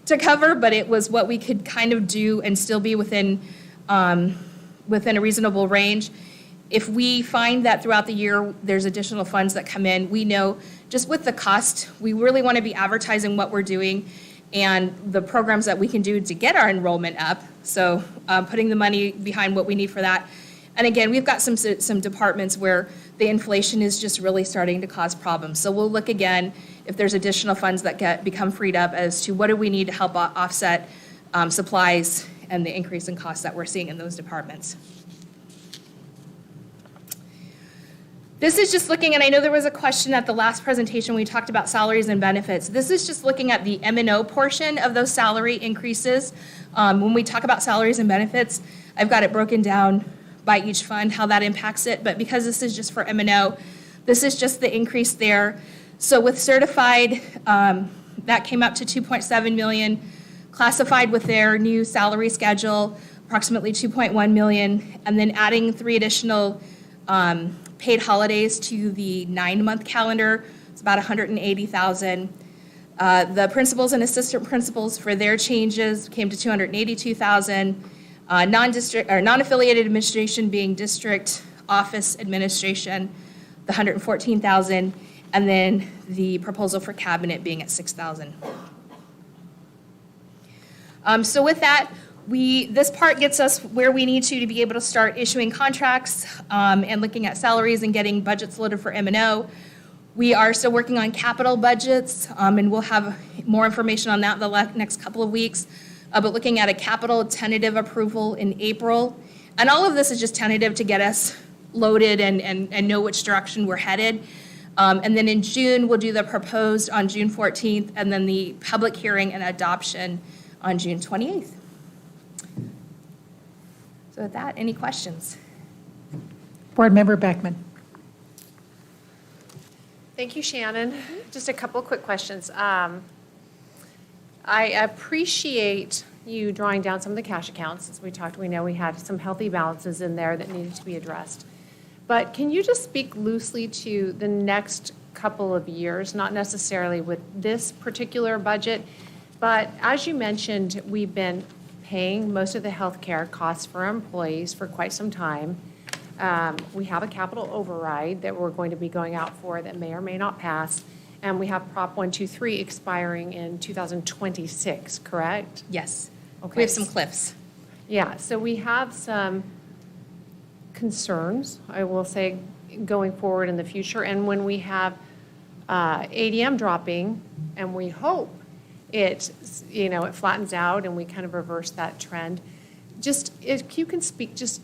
to cover, but it was what we could kind of do and still be within a reasonable range. If we find that throughout the year there's additional funds that come in, we know just with the cost, we really want to be advertising what we're doing and the programs that we can do to get our enrollment up. So putting the money behind what we need for that. And again, we've got some departments where the inflation is just really starting to cause problems. So we'll look again if there's additional funds that become freed up as to what do we need to help offset supplies and the increase in costs that we're seeing in those departments. This is just looking, and I know there was a question at the last presentation, we talked about salaries and benefits. This is just looking at the M&O portion of those salary increases. When we talk about salaries and benefits, I've got it broken down by each fund, how that impacts it, but because this is just for M&O, this is just the increase there. So with certified, that came up to 2.7 million. Classified with their new salary schedule, approximately 2.1 million. And then adding 3 additional paid holidays to the 9-month calendar, it's about 180,000. The principals and assistant principals for their changes came to 282,000. Non-district or non-affiliated administration being district office administration, the 114,000, and then the proposal for cabinet being at 6,000. So with that, this part gets us where we need to be able to start issuing contracts and looking at salaries and getting budgets loaded for M&O. We are still working on capital budgets, and we'll have more information on that in the next couple of weeks. But looking at a capital tentative approval in April. And all of this is just tentative to get us loaded and know which direction we're headed. And then in June, we'll do the proposed on June 14th, and then the public hearing and adoption on June 28th. So with that, any questions? Board Member Beckman. Thank you, Shannon. Just a couple of quick questions. I appreciate you drawing down some of the cash accounts. As we talked, we know we had some healthy balances in there that needed to be addressed. But can you just speak loosely to the next couple of years, not necessarily with this particular budget, but as you mentioned, we've been paying most of the healthcare costs for our employees for quite some time. We have a capital override that we're going to be going out for that may or may not pass. And we have Prop 123 expiring in 2026, correct? Yes. Okay. We have some cliffs. Yeah, so we have some concerns, I will say, going forward in the future. And when we have ADM dropping, and we hope it flattens out and we kind of reverse that trend, just if you can speak just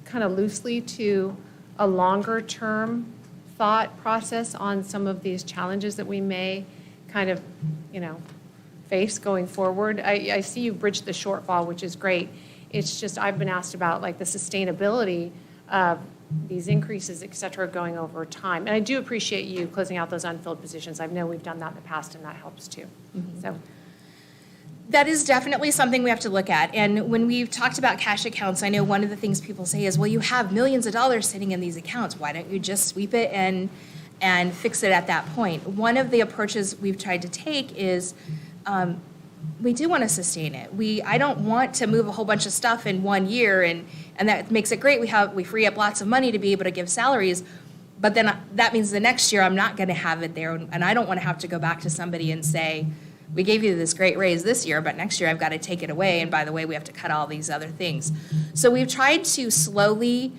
kind of loosely to a longer term thought process on some of these challenges that we may kind of, face going forward. I see you bridged the shortfall, which is great. It's just I've been asked about like the sustainability of these increases, et cetera, going over time. And I do appreciate you closing out those unfilled positions. I know we've done that in the past, and that helps too. Mm-hmm. So. That is definitely something we have to look at. And when we've talked about cash accounts, I know one of the things people say is, well, you have millions of dollars sitting in these accounts. Why don't you just sweep it and fix it at that point? One of the approaches we've tried to take is we do want to sustain it. I don't want to move a whole bunch of stuff in 1 year, and that makes it great. We free up lots of money to be able to give salaries. But then that means the next year I'm not going to have it there, and I don't want to have to go back to somebody and say, we gave you this great raise this year, but next year I've got to take it away, and by the way, we have to cut all these other things. So we've tried to slowly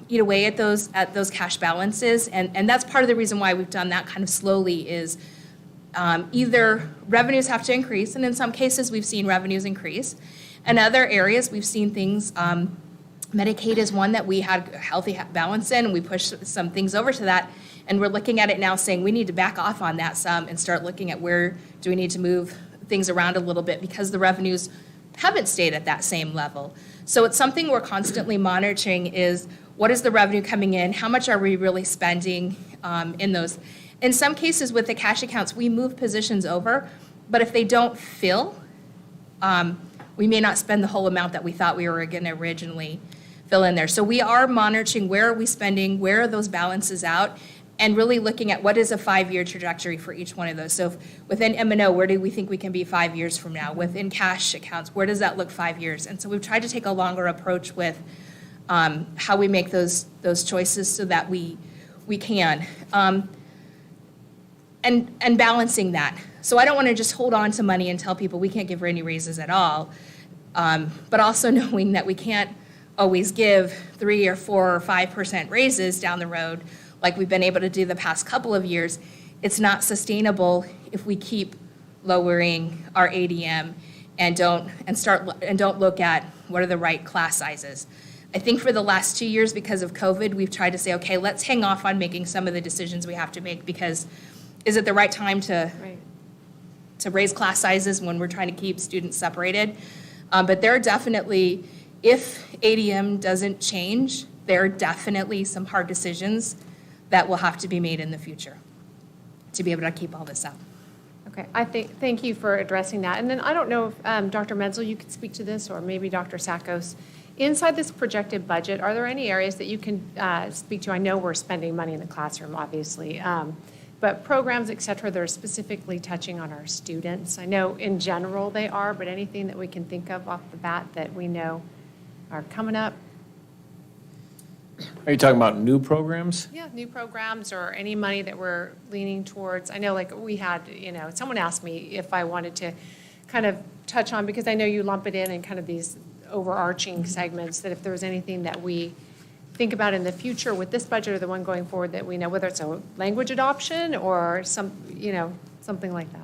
eat away at those cash balances, and that's part of the reason why we've done that kind of slowly is either revenues have to increase, and in some cases we've seen revenues increase. In other areas we've seen things, Medicaid is one that we had a healthy balance in, and we pushed some things over to that. And we're looking at it now saying we need to back off on that some and start looking at where do we need to move things around a little bit because the revenues haven't stayed at that same level. So it's something we're constantly monitoring is what is the revenue coming in? How much are we really spending in those? In some cases with the cash accounts, we move positions over, but if they don't fill, we may not spend the whole amount that we thought we were going to originally fill in there. So we are monitoring where are we spending, where are those balances out, and really looking at what is a 5-year trajectory for each one of those. So within M&O, where do we think we can be 5 years from now? Within cash accounts, where does that look 5 years? And so we've tried to take a longer approach with how we make those choices so that we can. And balancing that. So I don't want to just hold on to money and tell people we can't give any raises at all, but also knowing that we can't always give 3 or 4 or 5% raises down the road like we've been able to do the past couple of years. It's not sustainable if we keep lowering our ADM and don't look at what are the right class sizes. I think for the last 2 years because of COVID, we've tried to say, okay, let's hang off on making some of the decisions we have to make because is it the right time to raise class sizes when we're trying to keep students separated? But there are definitely, if ADM doesn't change, there are definitely some hard decisions that will have to be made in the future. to be able to keep all this up. Okay, thank you for addressing that. And then I don't know if Dr. Menzel, you could speak to this, or maybe Dr. Sakos. Inside this projected budget, are there any areas that you can speak to? I know we're spending money in the classroom, obviously, but programs, et cetera, that are specifically touching on our students. I know in general they are, but anything that we can think of off the bat that we know are coming up? Are you talking about new programs? Yeah, new programs or any money that we're leaning towards. I know, like, we had, someone asked me if I wanted to kind of touch on, because I know you lump it in kind of these overarching segments, that if there was anything that we think about in the future with this budget or the one going forward that we know, whether it's a language adoption or something like that.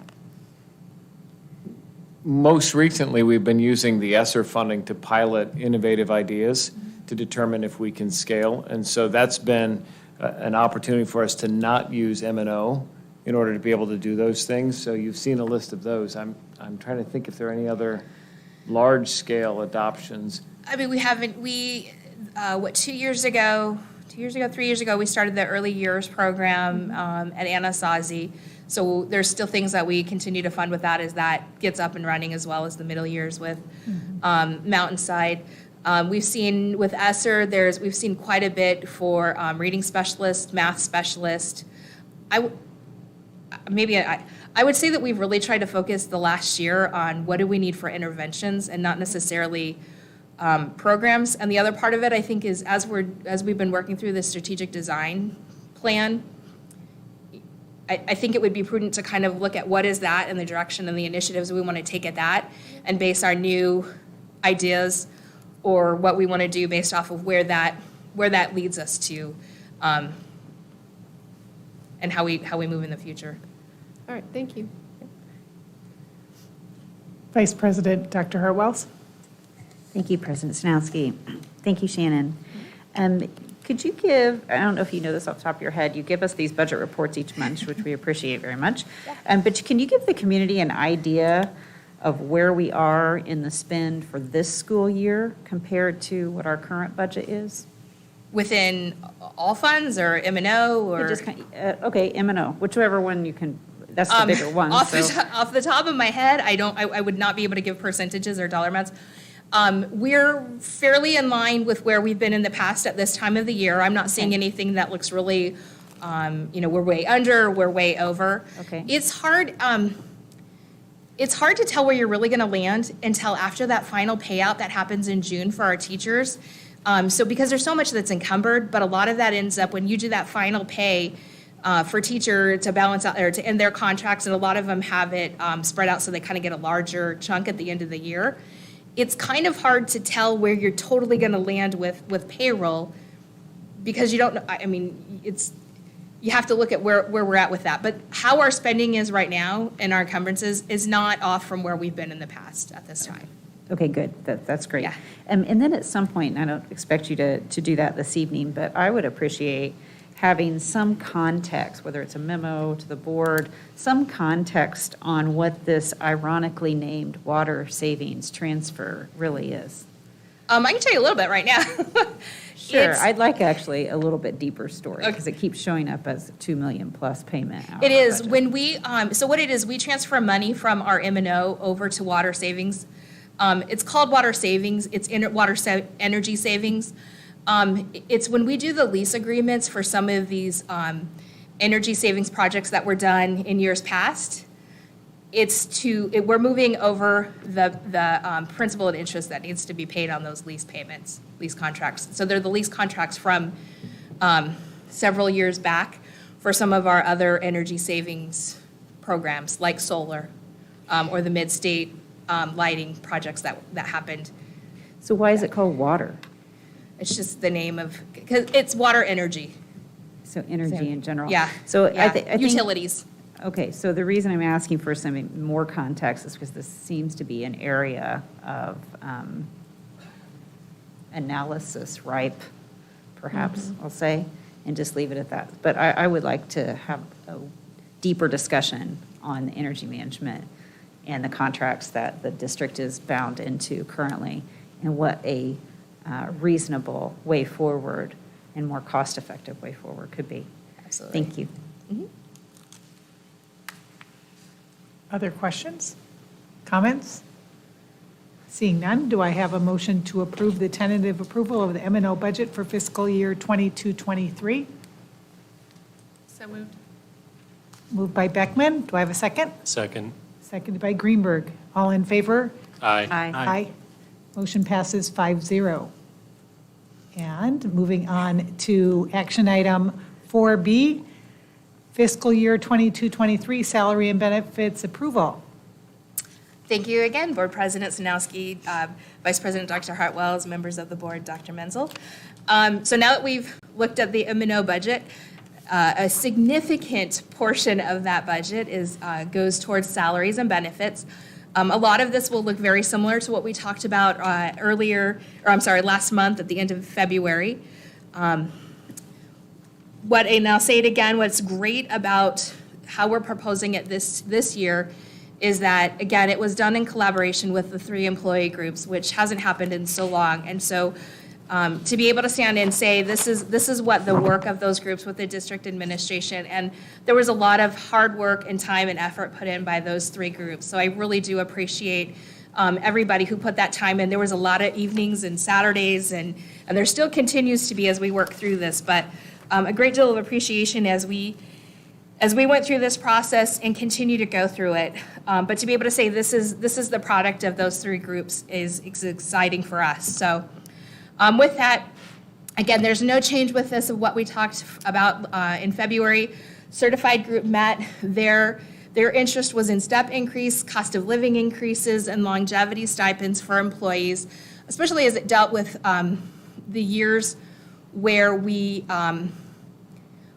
Most recently, we've been using the ESSER funding to pilot innovative ideas to determine if we can scale. And so that's been an opportunity for us to not use M&O in order to be able to do those things. So you've seen a list of those. I'm trying to think if there are any other large-scale adoptions. I mean, 3 years ago, we started the early years program at Anasazi. So there's still things that we continue to fund with that as that gets up and running, as well as the middle years with Mountainside. We've seen with ESSER, we've seen quite a bit for reading specialist, math specialist. I would say that we've really tried to focus the last year on what do we need for interventions and not necessarily programs. And the other part of it, I think, is as we've been working through this strategic design plan, I think it would be prudent to kind of look at what is that and the direction and the initiatives we want to take at that, and base our new ideas or what we want to do based off of where that leads us to, and how we move in the future. All right, thank you. Vice President Dr. Hartwells. Thank you, President Snowski. Thank you, Shannon. Could you give, I don't know if you know this off the top of your head, you give us these budget reports each month, which we appreciate very much. But can you give the community an idea of where we are in the spend for this school year compared to what our current budget is? Within all funds or M&O or? Okay, M&O, whichever one you can, that's the bigger one. Off the top of my head, I would not be able to give percentages or dollar amounts. We're fairly in line with where we've been in the past at this time of the year. I'm not seeing anything that looks really, we're way under, we're way over. Okay. It's hard to tell where you're really going to land until after that final payout that happens in June for our teachers. So because there's so much that's encumbered, but a lot of that ends up when you do that final pay for teacher to balance out or to end their contracts, and a lot of them have it spread out so they kind of get a larger chunk at the end of the year. It's kind of hard to tell where you're totally going to land with payroll, because you don't know. I mean, you have to look at where we're at with that. But how our spending is right now and our encumbrances is not off from where we've been in the past at this time. Okay, good. That's great. Yeah. And then at some point, and I don't expect you to do that this evening, but I would appreciate having some context, whether it's a memo to the board, some context on what this ironically named water savings transfer really is. I can tell you a little bit right now. Sure, I'd like actually a little bit deeper story, because it keeps showing up as a $2 million plus payment. It is. Budget. When we, so what it is, we transfer money from our M&O over to water savings. It's called water savings. It's energy savings. It's when we do the lease agreements for some of these energy savings projects that were done in years past. We're moving over the principal and interest that needs to be paid on those lease payments, lease contracts. So they're the lease contracts from several years back for some of our other energy savings programs, like solar or the mid-state lighting projects that happened. So why is it called water? It's just the name of, because it's water energy. So energy in general. Yeah. So yeah. I think utilities. Okay, so the reason I'm asking for some more context is because this seems to be an area of analysis ripe, perhaps, I'll say, and just leave it at that. But I would like to have a deeper discussion on the energy management and the contracts that the district is bound into currently, and what a reasonable way forward and more cost-effective way forward could be. Absolutely. Thank you. Mm-hmm. Other questions? Comments? Seeing none, do I have a motion to approve the tentative approval of the M&O budget for fiscal year 22-23? So moved. Moved by Beckman. Do I have a second? Second. Seconded by Greenberg. All in favor? Aye. Aye. Motion passes 5-0. And moving on to action item 4B, fiscal year 22-23 salary and benefits approval. Thank you again, Board President Sanowski, Vice President Dr. Hartwells, members of the board, Dr. Menzel. So now that we've looked at the M&O budget, a significant portion of that budget goes towards salaries and benefits. A lot of this will look very similar to what we talked about last month at the end of February. And I'll say it again, what's great about how we're proposing it this year is that, again, it was done in collaboration with the 3 employee groups, which hasn't happened in so long. And so to be able to stand and say, this is what the work of those groups with the district administration, and there was a lot of hard work and time and effort put in by those 3 groups. So I really do appreciate everybody who put that time in. There was a lot of evenings and Saturdays, and there still continues to be as we work through this, but a great deal of appreciation as we went through this process and continue to go through it. But to be able to say this is the product of those 3 groups is exciting for us. So with that, again, there's no change with this of what we talked about in February. Certified group met. Their interest was in step increase, cost of living increases, and longevity stipends for employees, especially as it dealt with the years where we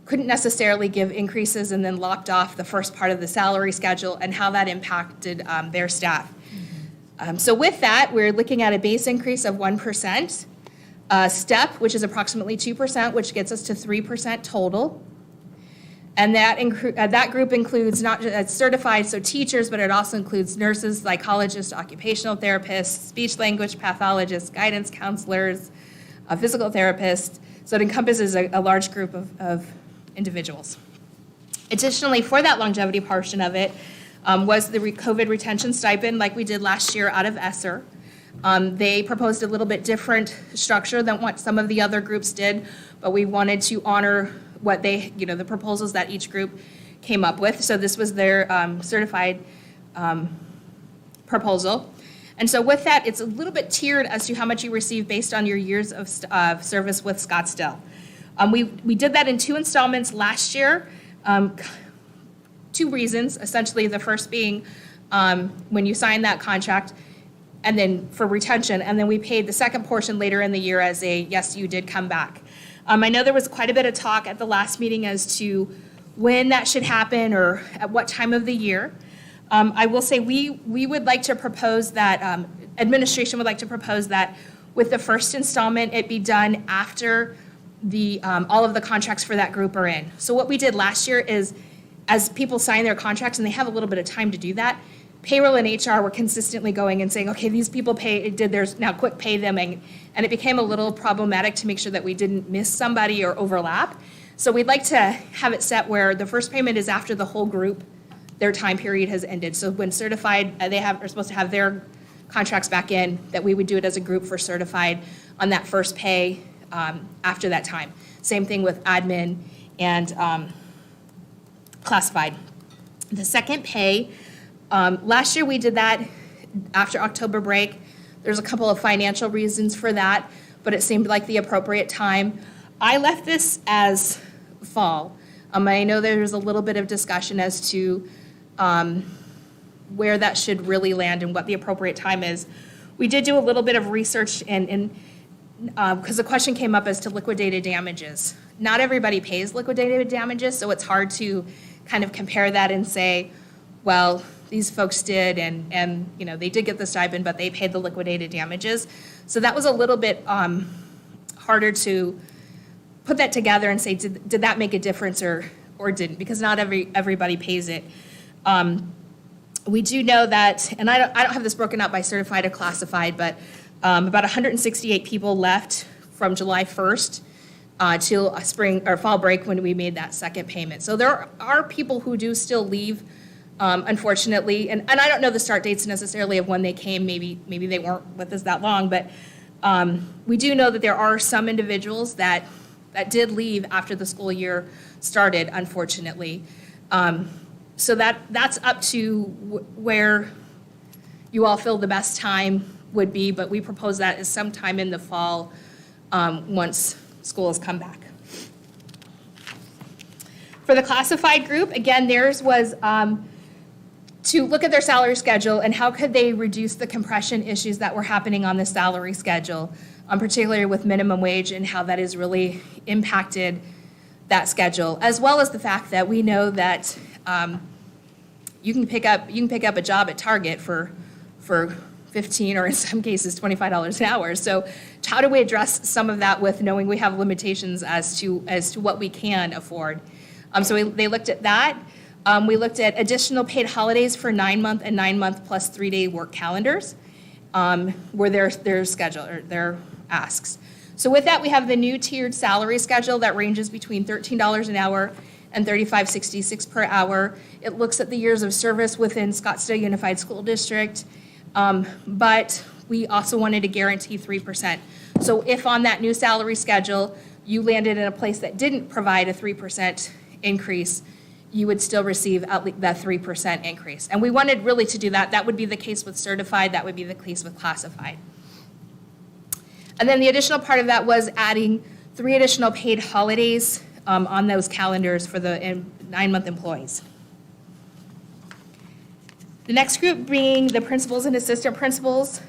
couldn't necessarily give increases and then lopped off the first part of the salary schedule and how that impacted their staff. So with that, we're looking at a base increase of 1%, step, which is approximately 2%, which gets us to 3% total. And that group includes not just certified, so teachers, but it also includes nurses, psychologists, occupational therapists, speech language pathologists, guidance counselors, physical therapists. So it encompasses a large group of individuals. Additionally, for that longevity portion of it was the COVID retention stipend like we did last year out of ESSER. They proposed a little bit different structure than what some of the other groups did, but we wanted to honor what the proposals that each group came up with. So this was their certified proposal. And so with that, it's a little bit tiered as to how much you receive based on your years of service with Scottsdale. We did that in 2 installments last year. 2 reasons, essentially the first being when you sign that contract and then for retention, and then we paid the second portion later in the year as a, yes, you did come back. I know there was quite a bit of talk at the last meeting as to when that should happen or at what time of the year. I will say we would like to propose that, administration would like to propose that with the first installment, it be done after all of the contracts for that group are in. So what we did last year is, as people sign their contracts, and they have a little bit of time to do that, payroll and HR were consistently going and saying, okay, these people did theirs, now quick pay them, and it became a little problematic to make sure that we didn't miss somebody or overlap. So we'd like to have it set where the first payment is after the whole group, their time period has ended. So when certified, are supposed to have their contracts back in, that we would do it as a group for certified on that first pay after that time. Same thing with admin and classified. The second pay, last year we did that after October break. There's a couple of financial reasons for that, but it seemed like the appropriate time. I left this as fall. I know there's a little bit of discussion as to where that should really land and what the appropriate time is. We did do a little bit of research and because the question came up as to liquidated damages. Not everybody pays liquidated damages, so it's hard to kind of compare that and say, well, these folks did, and they did get the stipend, but they paid the liquidated damages. So that was a little bit harder to put that together and say, did that make a difference or didn't? Because not everybody pays it. We do know that, and I don't have this broken out by certified or classified, but about 168 people left from July 1st till spring or fall break when we made that second payment. So there are people who do still leave unfortunately. And I don't know the start dates necessarily of when they came. Maybe they weren't with us that long, but we do know that there are some individuals that did leave after the school year started, unfortunately. So that's up to where you all feel the best time would be, but we propose that as sometime in the fall, once school has come back. For the classified group, again, theirs was to look at their salary schedule and how could they reduce the compression issues that were happening on the salary schedule, particularly with minimum wage and how that has really impacted that schedule, as well as the fact that we know that you can pick up a job at Target for 15 or in some cases $25 an hour. So how do we address some of that with knowing we have limitations as to what we can afford? They looked at that. We looked at additional paid holidays for 9-month and 9-month plus 3-day work calendars were their schedule or their asks. So with that, we have the new tiered salary schedule that ranges between $13 an hour and $35.66 per hour. It looks at the years of service within Scottsdale Unified School District, but we also wanted to guarantee 3%. So if on that new salary schedule, you landed in a place that didn't provide a 3% increase, you would still receive at least that 3% increase. And we wanted really to do that. That would be the case with certified, that would be the case with classified. And then the additional part of that was adding 3 additional paid holidays on those calendars for the 9-month employees. The next group being the principals and assistant principals.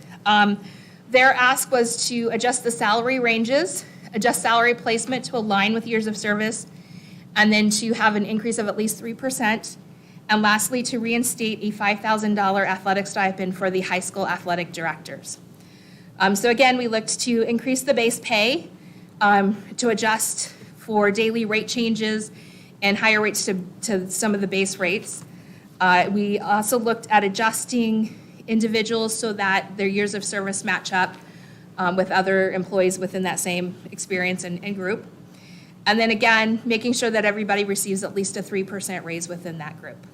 Their ask was to adjust the salary ranges, adjust salary placement to align with years of service, and then to have an increase of at least 3%. And lastly, to reinstate a $5,000 athletic stipend for the high school athletic directors. So again, we looked to increase the base pay, to adjust for daily rate changes and higher rates to some of the base rates. We also looked at adjusting individuals so that their years of service match up with other employees within that same experience and group. And then again, making sure that everybody receives at least a 3% raise within that group.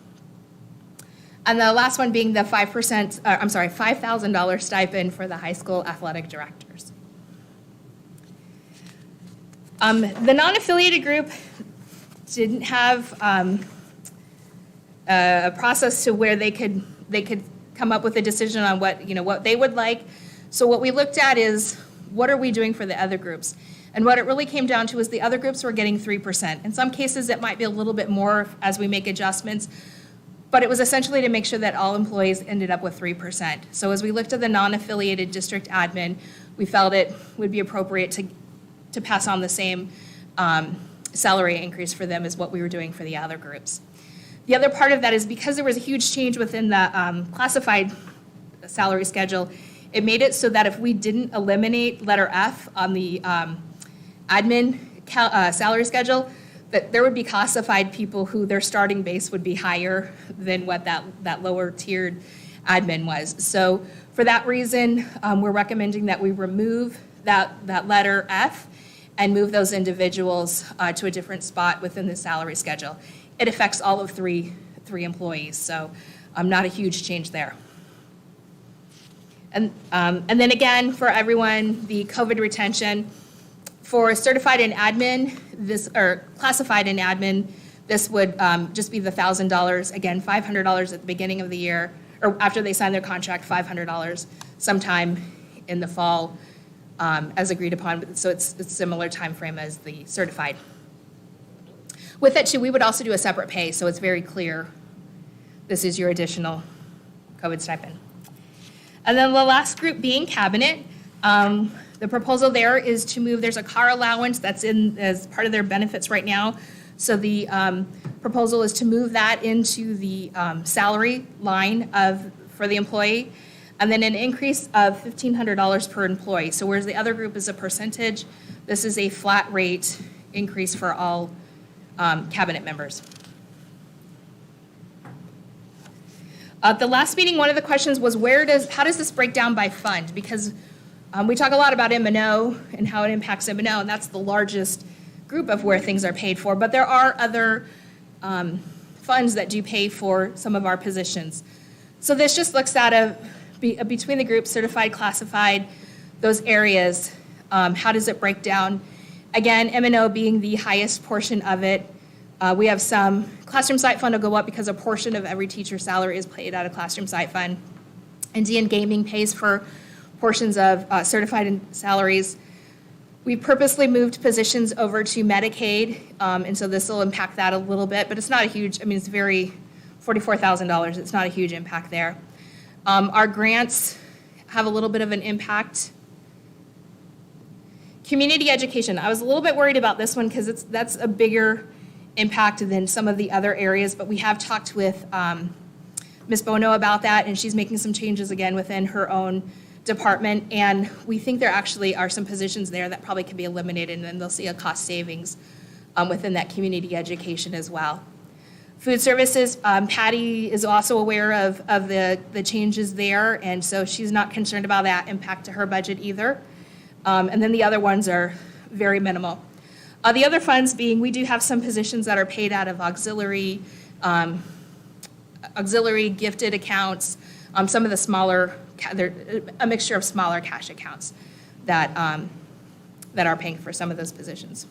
And the last one being the $5,000 stipend for the high school athletic directors. The non-affiliated group didn't have a process to where they could come up with a decision on what they would like. So what we looked at is, what are we doing for the other groups? And what it really came down to is the other groups were getting 3%. In some cases, it might be a little bit more as we make adjustments, but it was essentially to make sure that all employees ended up with 3%. So as we looked at the non-affiliated district admin, we felt it would be appropriate to pass on the same salary increase for them as what we were doing for the other groups. The other part of that is because there was a huge change within the classified salary schedule, it made it so that if we didn't eliminate letter F on the admin salary schedule, that there would be classified people who their starting base would be higher than what that lower tiered admin was. So for that reason, we're recommending that we remove that letter F and move those individuals to a different spot within the salary schedule. It affects all of three employees, so not a huge change there. And then again, for everyone, the COVID retention. For certified and admin, classified and admin, this would just be the $1,000, again, $500 at the beginning of the year, or after they sign their contract, $500 sometime in the fall as agreed upon. So it's a similar time frame as the certified. With that too, we would also do a separate pay, so it's very clear this is your additional COVID stipend. And then the last group being cabinet. The proposal there is to move, there's a car allowance that's in as part of their benefits right now. So the proposal is to move that into the salary line for the employee, and then an increase of $1,500 per employee. So whereas the other group is a percentage, this is a flat rate increase for all cabinet members. At the last meeting, one of the questions was how does this break down by fund? Because we talk a lot about M&O and how it impacts M&O, and that's the largest group of where things are paid for. But there are other funds that do pay for some of our positions. So this just looks at between the groups, certified, classified, those areas, how does it break down? Again, M&O being the highest portion of it. We have some classroom site fund will go up because a portion of every teacher's salary is paid out of classroom site fund. And D and gaming pays for portions of certified and salaries. We purposely moved positions over to Medicaid, and so this will impact that a little bit, but it's not a huge, I mean, it's $44,000. It's not a huge impact there. Our grants have a little bit of an impact. Community education, I was a little bit worried about this one because that's a bigger impact than some of the other areas, but we have talked with Ms. Bono about that, and she's making some changes again within her own department, and we think there actually are some positions there that probably could be eliminated, and then they'll see a cost savings within that community education as well. Food services, Patty is also aware of the changes there, and so she's not concerned about that impact to her budget either. And then the other ones are very minimal. The other funds being, we do have some positions that are paid out of auxiliary gifted accounts, some of the smaller, they're a mixture of smaller cash accounts that are paying for some of those positions.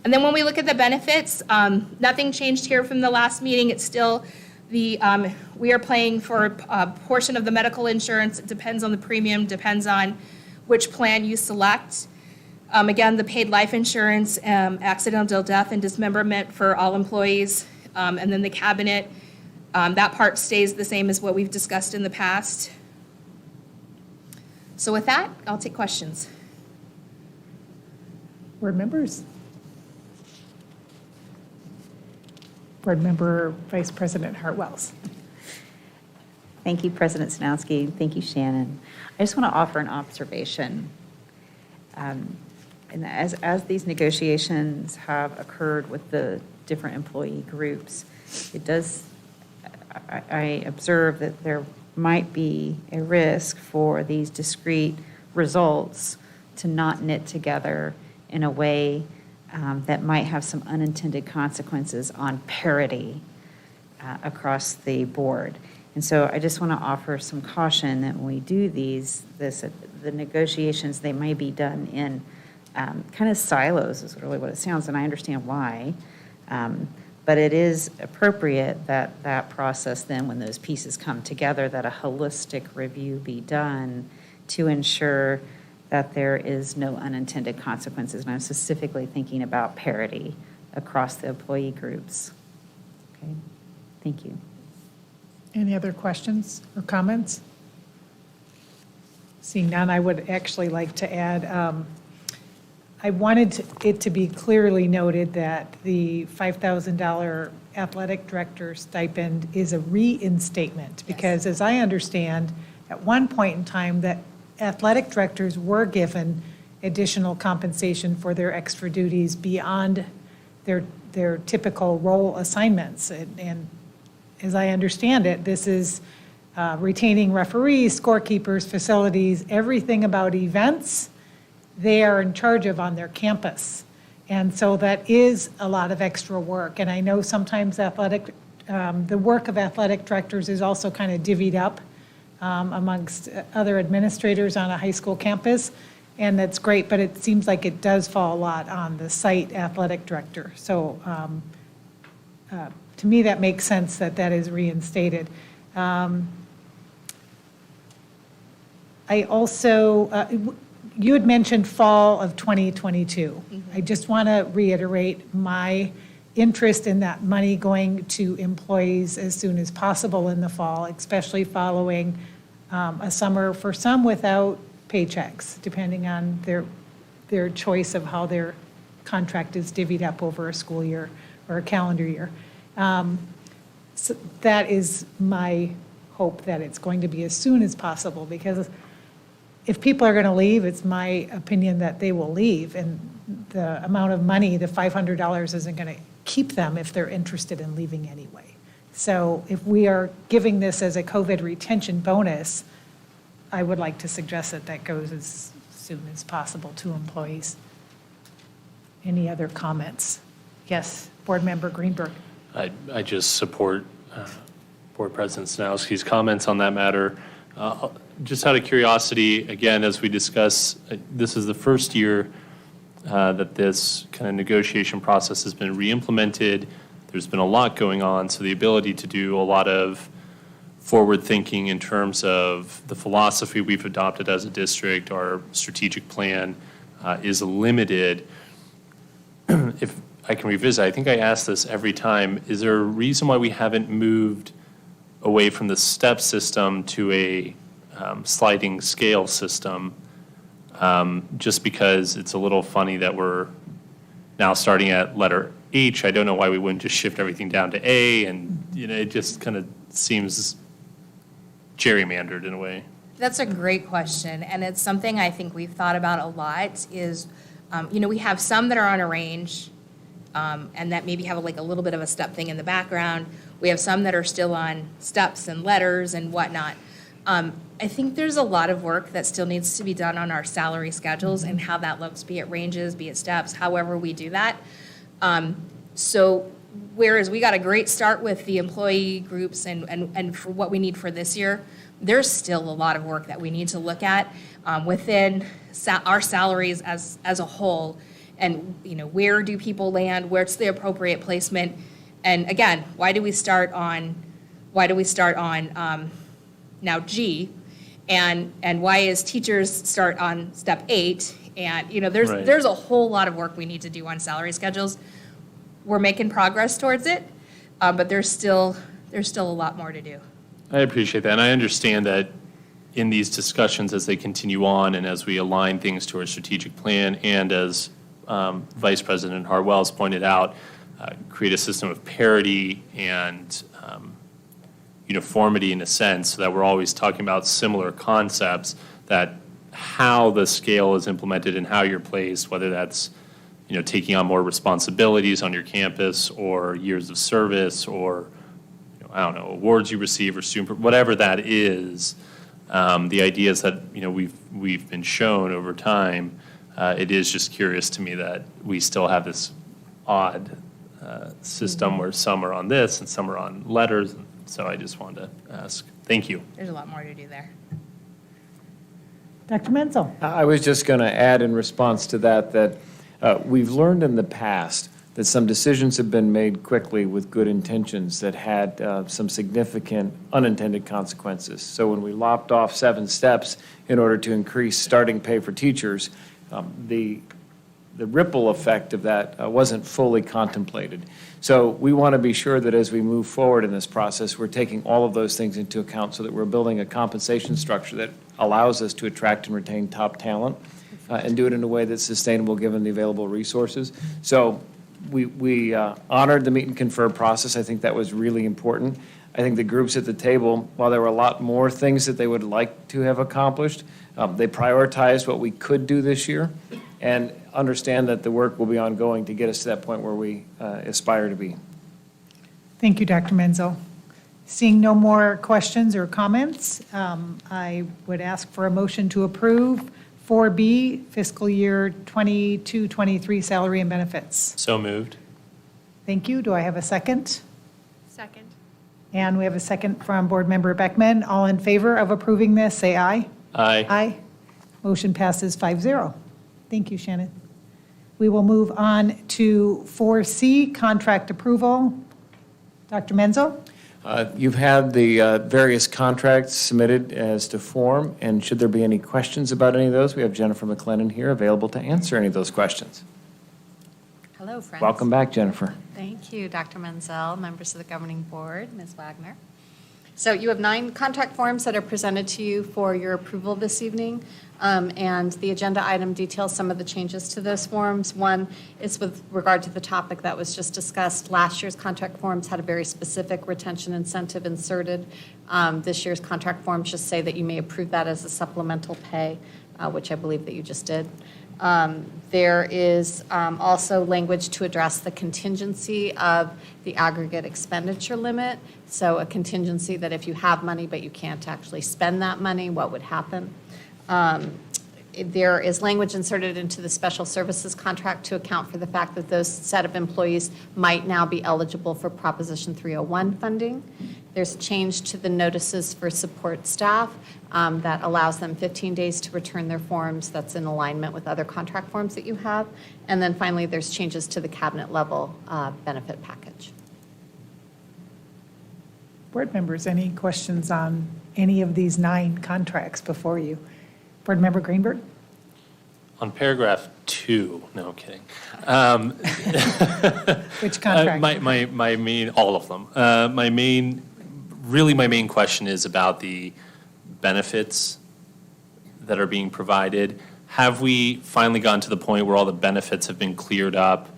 And then when we look at the benefits, nothing changed here from the last meeting. It's still we are paying for a portion of the medical insurance. It depends on the premium, depends on which plan you select. Again, the paid life insurance, accidental death and dismemberment for all employees, and then the cabinet, that part stays the same as what we've discussed in the past. So with that, I'll take questions. Board members? Board Member Vice President Hartwells. Thank you, President Snowski. Thank you, Shannon. I just want to offer an observation. And as these negotiations have occurred with the different employee groups, it does, I observe that there might be a risk for these discrete results to not knit together in a way that might have some unintended consequences on parity across the board. And so I just want to offer some caution that when we do the negotiations, they may be done in kind of silos is really what it sounds, and I understand why. But it is appropriate that that process then, when those pieces come together, that a holistic review be done to ensure that there is no unintended consequences. And I'm specifically thinking about parity across the employee groups. Okay, thank you. Any other questions or comments? Seeing none, I would actually like to add, I wanted it to be clearly noted that the $5,000 athletic director stipend is a reinstatement, because as I understand, at one point in time, that athletic directors were given additional compensation for their extra duties beyond their typical role assignments. And as I understand it, this is retaining referees, scorekeepers, facilities, everything about events they are in charge of on their campus. And so that is a lot of extra work. And I know sometimes the work of athletic directors is also kind of divvied up amongst other administrators on a high school campus, and that's great, but it seems like it does fall a lot on the site athletic director. So to me, that makes sense that that is reinstated. I also, you had mentioned fall of 2022. Mm-hmm. I just want to reiterate my interest in that money going to employees as soon as possible in the fall, especially following a summer for some without paychecks, depending on their choice of how their contract is divvied up over a school year or a calendar year. So that is my hope, that it's going to be as soon as possible, because if people are going to leave, it's my opinion that they will leave, and the amount of money, the $500, isn't going to keep them if they're interested in leaving anyway. So if we are giving this as a COVID retention bonus, I would like to suggest that that goes as soon as possible to employees. Any other comments? Yes, Board Member Greenberg. I just support Board President Snowski's comments on that matter. Just out of curiosity, again, as we discuss, this is the first year that this kind of negotiation process has been re-implemented. There's been a lot going on, so the ability to do a lot of forward thinking in terms of the philosophy we've adopted as a district, our strategic plan is limited. If I can revisit, I think I ask this every time, is there a reason why we haven't moved away from the step system to a sliding scale system? Just because it's a little funny that we're now starting at letter H. I don't know why we wouldn't just shift everything down to A, and it just kind of seems gerrymandered in a way. That's a great question, and it's something I think we've thought about a lot is, we have some that are on a range, and that maybe have a little bit of a step thing in the background. We have some that are still on steps and letters and whatnot. I think there's a lot of work that still needs to be done on our salary schedules and how that looks, be it ranges, be it steps, however we do that. So whereas we got a great start with the employee groups and for what we need for this year, there's still a lot of work that we need to look at within our salaries as a whole. And, where do people land? Where's the appropriate placement? And again, why do we start on now G? And why is teachers start on step 8? And, there's a whole lot of work we need to do on salary schedules. We're making progress towards it, but there's still a lot more to do. I appreciate that, and I understand that in these discussions as they continue on and as we align things to our strategic plan, and as Vice President Hartwell has pointed out, create a system of parity and uniformity in a sense, so that we're always talking about similar concepts, that how the scale is implemented and how you're placed, whether that's taking on more responsibilities on your campus or years of service or awards you receive or student, whatever that is. The idea is that we've been shown over time. It is just curious to me that we still have this odd system where some are on this and some are on letters. So I just wanted to ask. Thank you. There's a lot more to do there. Dr. Menzel. I was just going to add in response to that we've learned in the past that some decisions have been made quickly with good intentions that had some significant unintended consequences. So when we lopped off 7 steps in order to increase starting pay for teachers, the ripple effect of that wasn't fully contemplated. So we want to be sure that as we move forward in this process, we're taking all of those things into account so that we're building a compensation structure that allows us to attract and retain top talent and do it in a way that's sustainable given the available resources. So we honored the meet and confer process. I think that was really important. I think the groups at the table, while there were a lot more things that they would like to have accomplished, they prioritized what we could do this year and understand that the work will be ongoing to get us to that point where we aspire to be. Thank you, Dr. Menzel. Seeing no more questions or comments, I would ask for a motion to approve 4B, fiscal year 22-23 salary and benefits. So moved. Thank you. Do I have a second? Second. And we have a second from Board Member Beckman. All in favor of approving this, say aye. Aye. Aye. Motion passes 5-0. Thank you, Shannon. We will move on to 4C, contract approval. Dr. Menzel? You've had the various contracts submitted as to form, and should there be any questions about any of those, we have Jennifer McLennan here available to answer any of those questions. Hello, friends. Welcome back, Jennifer. Thank you, Dr. Menzel, members of the governing board, Ms. Wagner. So you have 9 contract forms that are presented to you for your approval this evening, and the agenda item details some of the changes to those forms. One is with regard to the topic that was just discussed. Last year's contract forms had a very specific retention incentive inserted. This year's contract forms just say that you may approve that as a supplemental pay, which I believe that you just did. There is also language to address the contingency of the aggregate expenditure limit. So a contingency that if you have money but you can't actually spend that money, what would happen? there is language inserted into the special services contract to account for the fact that those set of employees might now be eligible for Proposition 301 funding. There's a change to the notices for support staff that allows them 15 days to return their forms. That's in alignment with other contract forms that you have. And then finally, there's changes to the cabinet level benefit package. Board members, any questions on any of these 9 contracts before you? Board Member Greenberg? On paragraph 2, no, I'm kidding. Which contract? My main, all of them. My main question is about the benefits that are being provided. Have we finally gotten to the point where all the benefits have been cleared up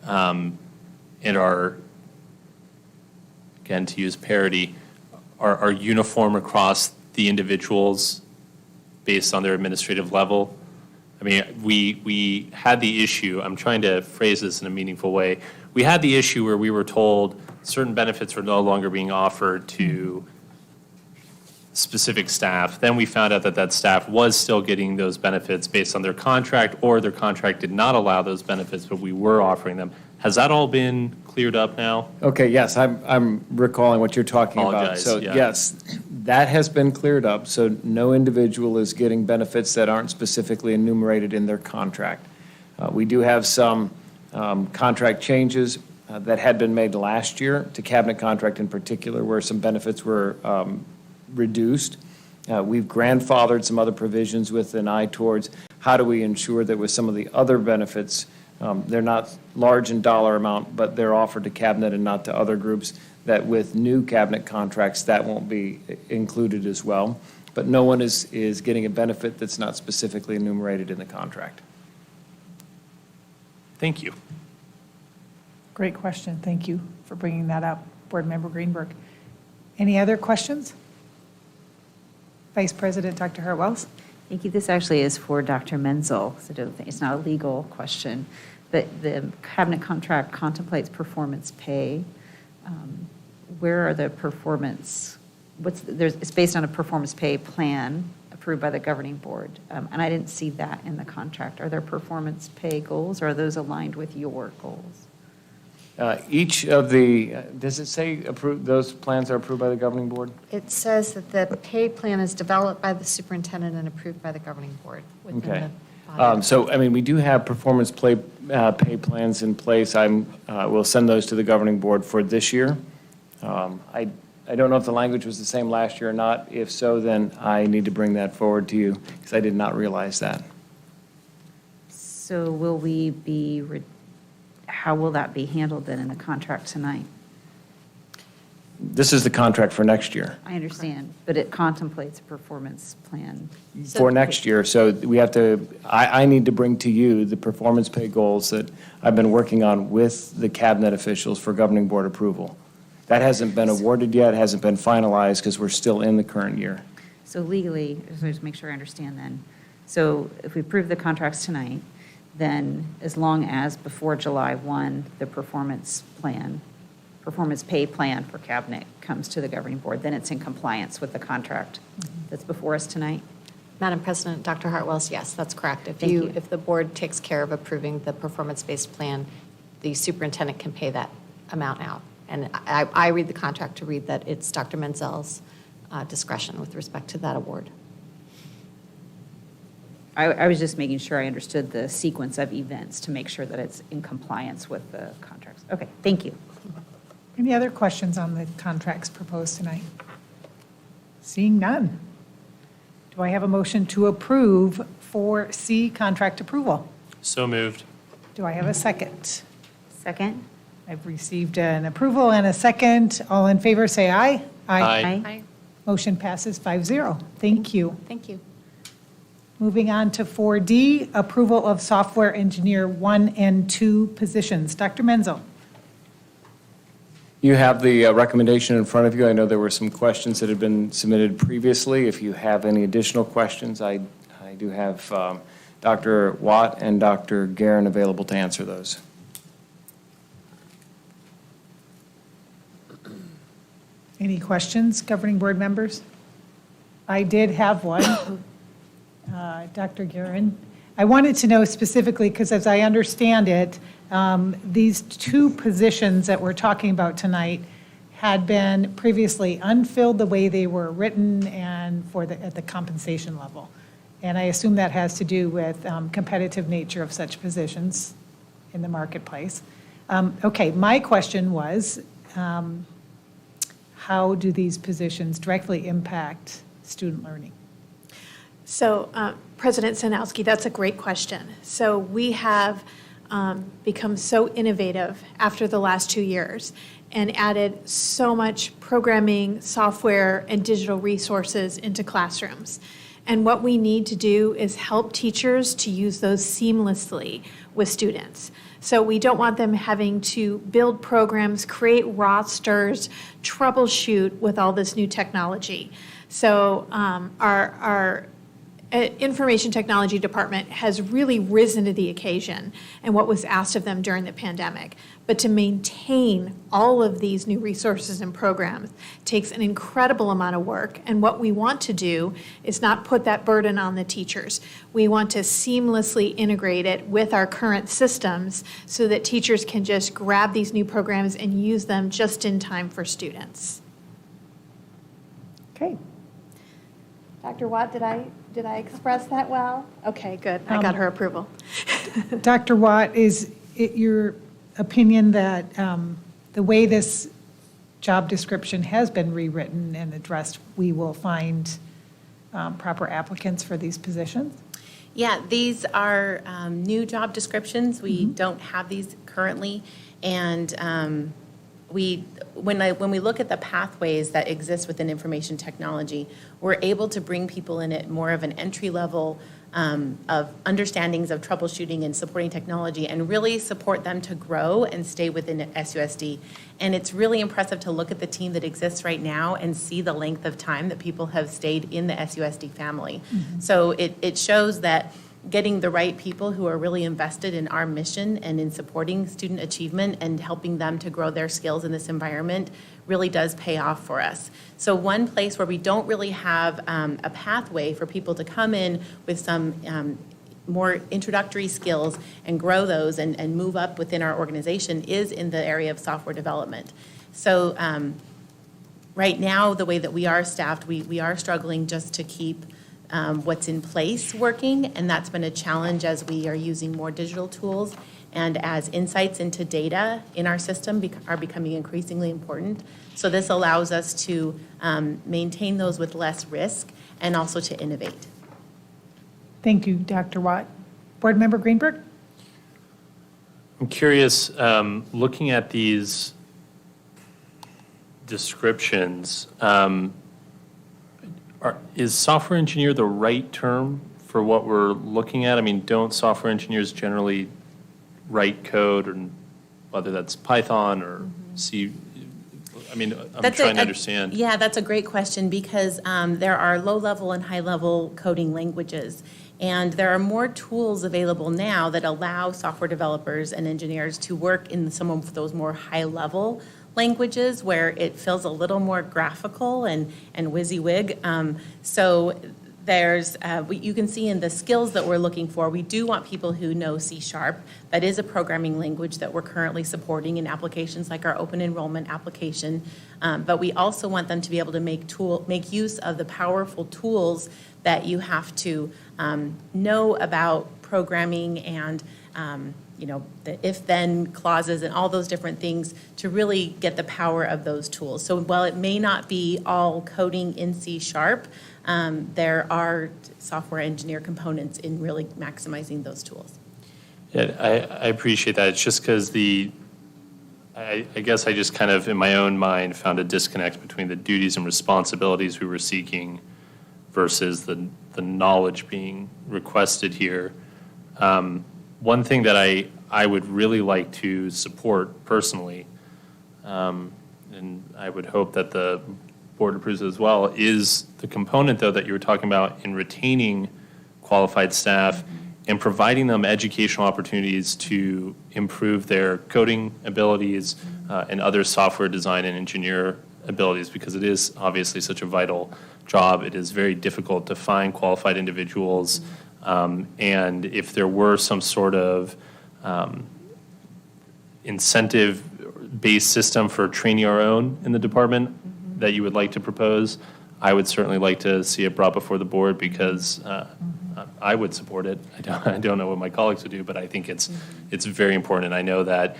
and are, again, to use parity, are uniform across the individuals based on their administrative level? I mean, we had the issue, I'm trying to phrase this in a meaningful way. We had the issue where we were told certain benefits were no longer being offered to specific staff. Then we found out that that staff was still getting those benefits based on their contract, or their contract did not allow those benefits, but we were offering them. Has that all been cleared up now? Okay, yes, I'm recalling what you're talking about. Apologize, So, yeah. yes, that has been cleared up, so no individual is getting benefits that aren't specifically enumerated in their contract. We do have some contract changes that had been made last year, to cabinet contract in particular, where some benefits were reduced. We've grandfathered some other provisions with an eye towards how do we ensure that with some of the other benefits, they're not large in dollar amount, but they're offered to cabinet and not to other groups, that with new cabinet contracts, that won't be included as well. But no one is getting a benefit that's not specifically enumerated in the contract. Thank you. Great question. Thank you for bringing that up, Board Member Greenberg. Any other questions? Vice President Dr. Hartwells? Thank you. This actually is for Dr. Menzel, so don't think, it's not a legal question, but the cabinet contract contemplates performance pay. Where are the performance, it's based on a performance pay plan approved by the governing board, and I didn't see that in the contract. Are there performance pay goals, or are those aligned with your goals? Each of the, does it say those plans are approved by the governing board? It says that the pay plan is developed by the superintendent and approved by the governing board within Okay. the body. So, I mean, we do have performance pay plans in place. We'll send those to the governing board for this year. I don't know if the language was the same last year or not. If so, then I need to bring that forward to you, because I did not realize that. So will we be, how will that be handled then in the contract tonight? This is the contract for next year. I understand, but it contemplates a performance plan. For next year, so we have to, I need to bring to you the performance pay goals that I've been working on with the cabinet officials for governing board approval. That hasn't been awarded yet, hasn't been finalized, because we're still in the current year. So legally, just make sure I understand then. So if we approve the contracts tonight, then as long as before July 1, the performance pay plan for cabinet comes to the governing board, then it's in compliance with the contract that's before us tonight? Madam President, Dr. Hartwells, yes, that's correct. Thank you. If the board takes care of approving the performance-based plan, the superintendent can pay that amount out. And I read the contract to read that it's Dr. Menzel's discretion with respect to that award. I was just making sure I understood the sequence of events to make sure that it's in compliance with the contracts. Okay, thank you. Any other questions on the contracts proposed tonight? Seeing none. Do I have a motion to approve 4C contract approval? So moved. Do I have a second? Second? I've received an approval and a second. All in favor, say aye. Aye. Aye. Motion passes 5-0. Thank you. Thank you. Moving on to 4D, approval of software engineer 1 and 2 positions. Dr. Menzel. You have the recommendation in front of you. I know there were some questions that had been submitted previously. If you have any additional questions, I do have Dr. Watt and Dr. Guerin available to answer those. Any questions, governing board members? I did have one. Dr. Guerin. I wanted to know specifically, because as I understand it, these two positions that we're talking about tonight had been previously unfilled the way they were written and at the compensation level. And I assume that has to do with competitive nature of such positions in the marketplace. Okay, my question was, how do these positions directly impact student learning? So, President Sanowski, that's a great question. So we have become so innovative after the last 2 years and added so much programming, software, and digital resources into classrooms. And what we need to do is help teachers to use those seamlessly with students. So we don't want them having to build programs, create rosters, troubleshoot with all this new technology. So our information technology department has really risen to the occasion and what was asked of them during the pandemic. But to maintain all of these new resources and programs takes an incredible amount of work. And what we want to do is not put that burden on the teachers. We want to seamlessly integrate it with our current systems so that teachers can just grab these new programs and use them just in time for students. Okay. Dr. Watt, did I express that well? Okay, good. I got her approval. Dr. Watt, is it your opinion that the way this job description has been rewritten and addressed, we will find proper applicants for these positions? Yeah, these are new job descriptions. We don't have these currently. And when we look at the pathways that exist within information technology, we're able to bring people in at more of an entry level of understandings of troubleshooting and supporting technology and really support them to grow and stay within SUSD. And it's really impressive to look at the team that exists right now and see the length of time that people have stayed in the SUSD family. So it shows that getting the right people who are really invested in our mission and in supporting student achievement and helping them to grow their skills in this environment really does pay off for us. So one place where we don't really have a pathway for people to come in with some more introductory skills and grow those and move up within our organization is in the area of software development. So right now, the way that we are staffed, we are struggling just to keep what's in place working, and that's been a challenge as we are using more digital tools and as insights into data in our system are becoming increasingly important. So this allows us to maintain those with less risk and also to innovate. Thank you, Dr. Watt. Board Member Greenberg? I'm curious, looking at these descriptions, is software engineer the right term for what we're looking at? I mean, don't software engineers generally write code, or whether that's Python or C? I mean, I'm trying to understand. Yeah, that's a great question because there are low-level and high-level coding languages. And there are more tools available now that allow software developers and engineers to work in some of those more high-level languages where it feels a little more graphical and WYSIWYG. So there's, you can see in the skills that we're looking for, we do want people who know C#. That is a programming language that we're currently supporting in applications like our open enrollment application. But we also want them to be able to make use of the powerful tools that you have to know about programming and the if-then clauses and all those different things to really get the power of those tools. So while it may not be all coding in C#, there are software engineer components in really maximizing those tools. Yeah, I appreciate that. It's just because I guess I just kind of, in my own mind, found a disconnect between the duties and responsibilities we were seeking versus the knowledge being requested here. One thing that I would really like to support personally, and I would hope that the board approves as well, is the component, though, that you were talking about in retaining qualified staff and providing them educational opportunities to improve their coding abilities and other software design and engineer abilities, because it is obviously such a vital job. It is very difficult to find qualified individuals. And if there were some sort of incentive-based system for training our own in the department that you would like to propose, I would certainly like to see it brought before the board, because I would support it. I don't know what my colleagues would do, but I think it's very important. And I know that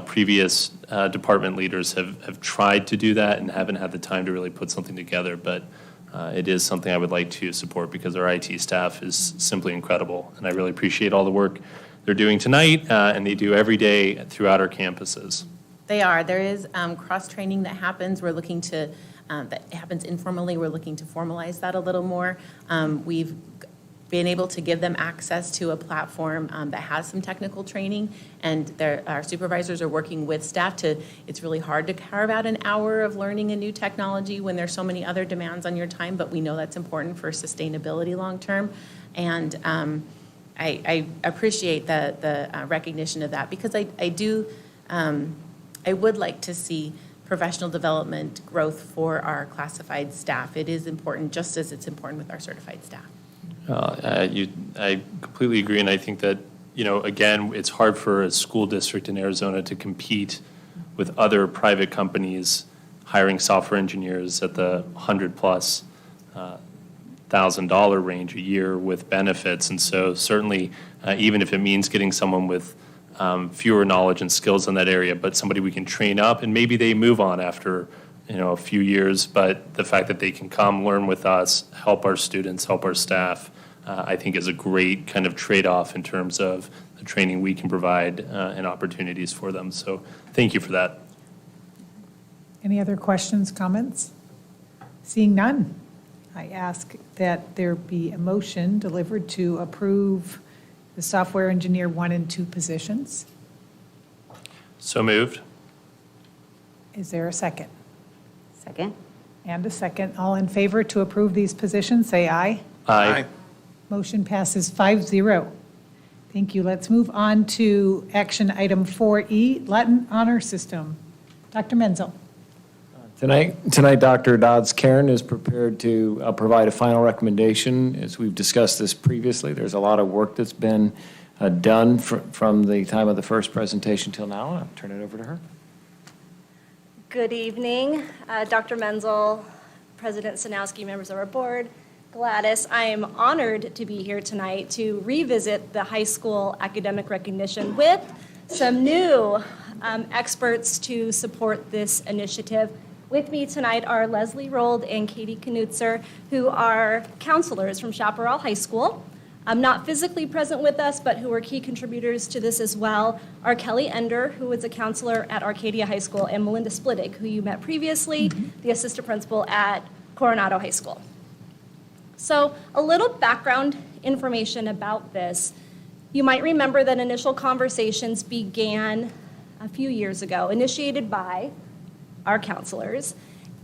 previous department leaders have tried to do that and haven't had the time to really put something together, but it is something I would like to support, because our IT staff is simply incredible. And I really appreciate all the work they're doing tonight, and they do every day throughout our campuses. They are. There is cross-training that happens. We're looking to, that happens informally. We're looking to formalize that a little more. We've been able to give them access to a platform that has some technical training, and our supervisors are working with staff to, it's really hard to carve out an hour of learning a new technology when there's so many other demands on your time, but we know that's important for sustainability long-term. And I appreciate the recognition of that, because I would like to see professional development growth for our classified staff. It is important, just as it's important with our certified staff. I completely agree, and I think that, again, it's hard for a school district in Arizona to compete with other private companies hiring software engineers at the $100+ thousand range a year with benefits. And so certainly, even if it means getting someone with fewer knowledge and skills in that area, but somebody we can train up, and maybe they move on after a few years, but the fact that they can come learn with us, help our students, help our staff, I think is a great kind of trade-off in terms of the training we can provide and opportunities for them. So thank you for that. Any other questions, comments? Seeing none, I ask that there be a motion delivered to approve the software engineer 1 and 2 positions. So moved. Is there a second? Second. And a second. All in favor to approve these positions, say aye. Aye. Motion passes 5-0. Thank you. Let's move on to action item 4E, Latin Honor System. Dr. Menzel. Tonight, Dr. Dodds-Karen is prepared to provide a final recommendation. As we've discussed this previously, there's a lot of work that's been done from the time of the first presentation till now. I'll turn it over to her. Good evening, Dr. Menzel, President Sanowski, members of our board, Gladys. I am honored to be here tonight to revisit the high school academic recognition with some new experts to support this initiative. With me tonight are Leslie Rold and Katie Knutzer, who are counselors from Chaparral High School. Not physically present with us, but who are key contributors to this as well, are Kelly Ender, who is a counselor at Arcadia High School, and Melinda Splittig, who you met previously, the assistant principal at Coronado High School. So a little background information about this. You might remember that initial conversations began a few years ago, initiated by our counselors,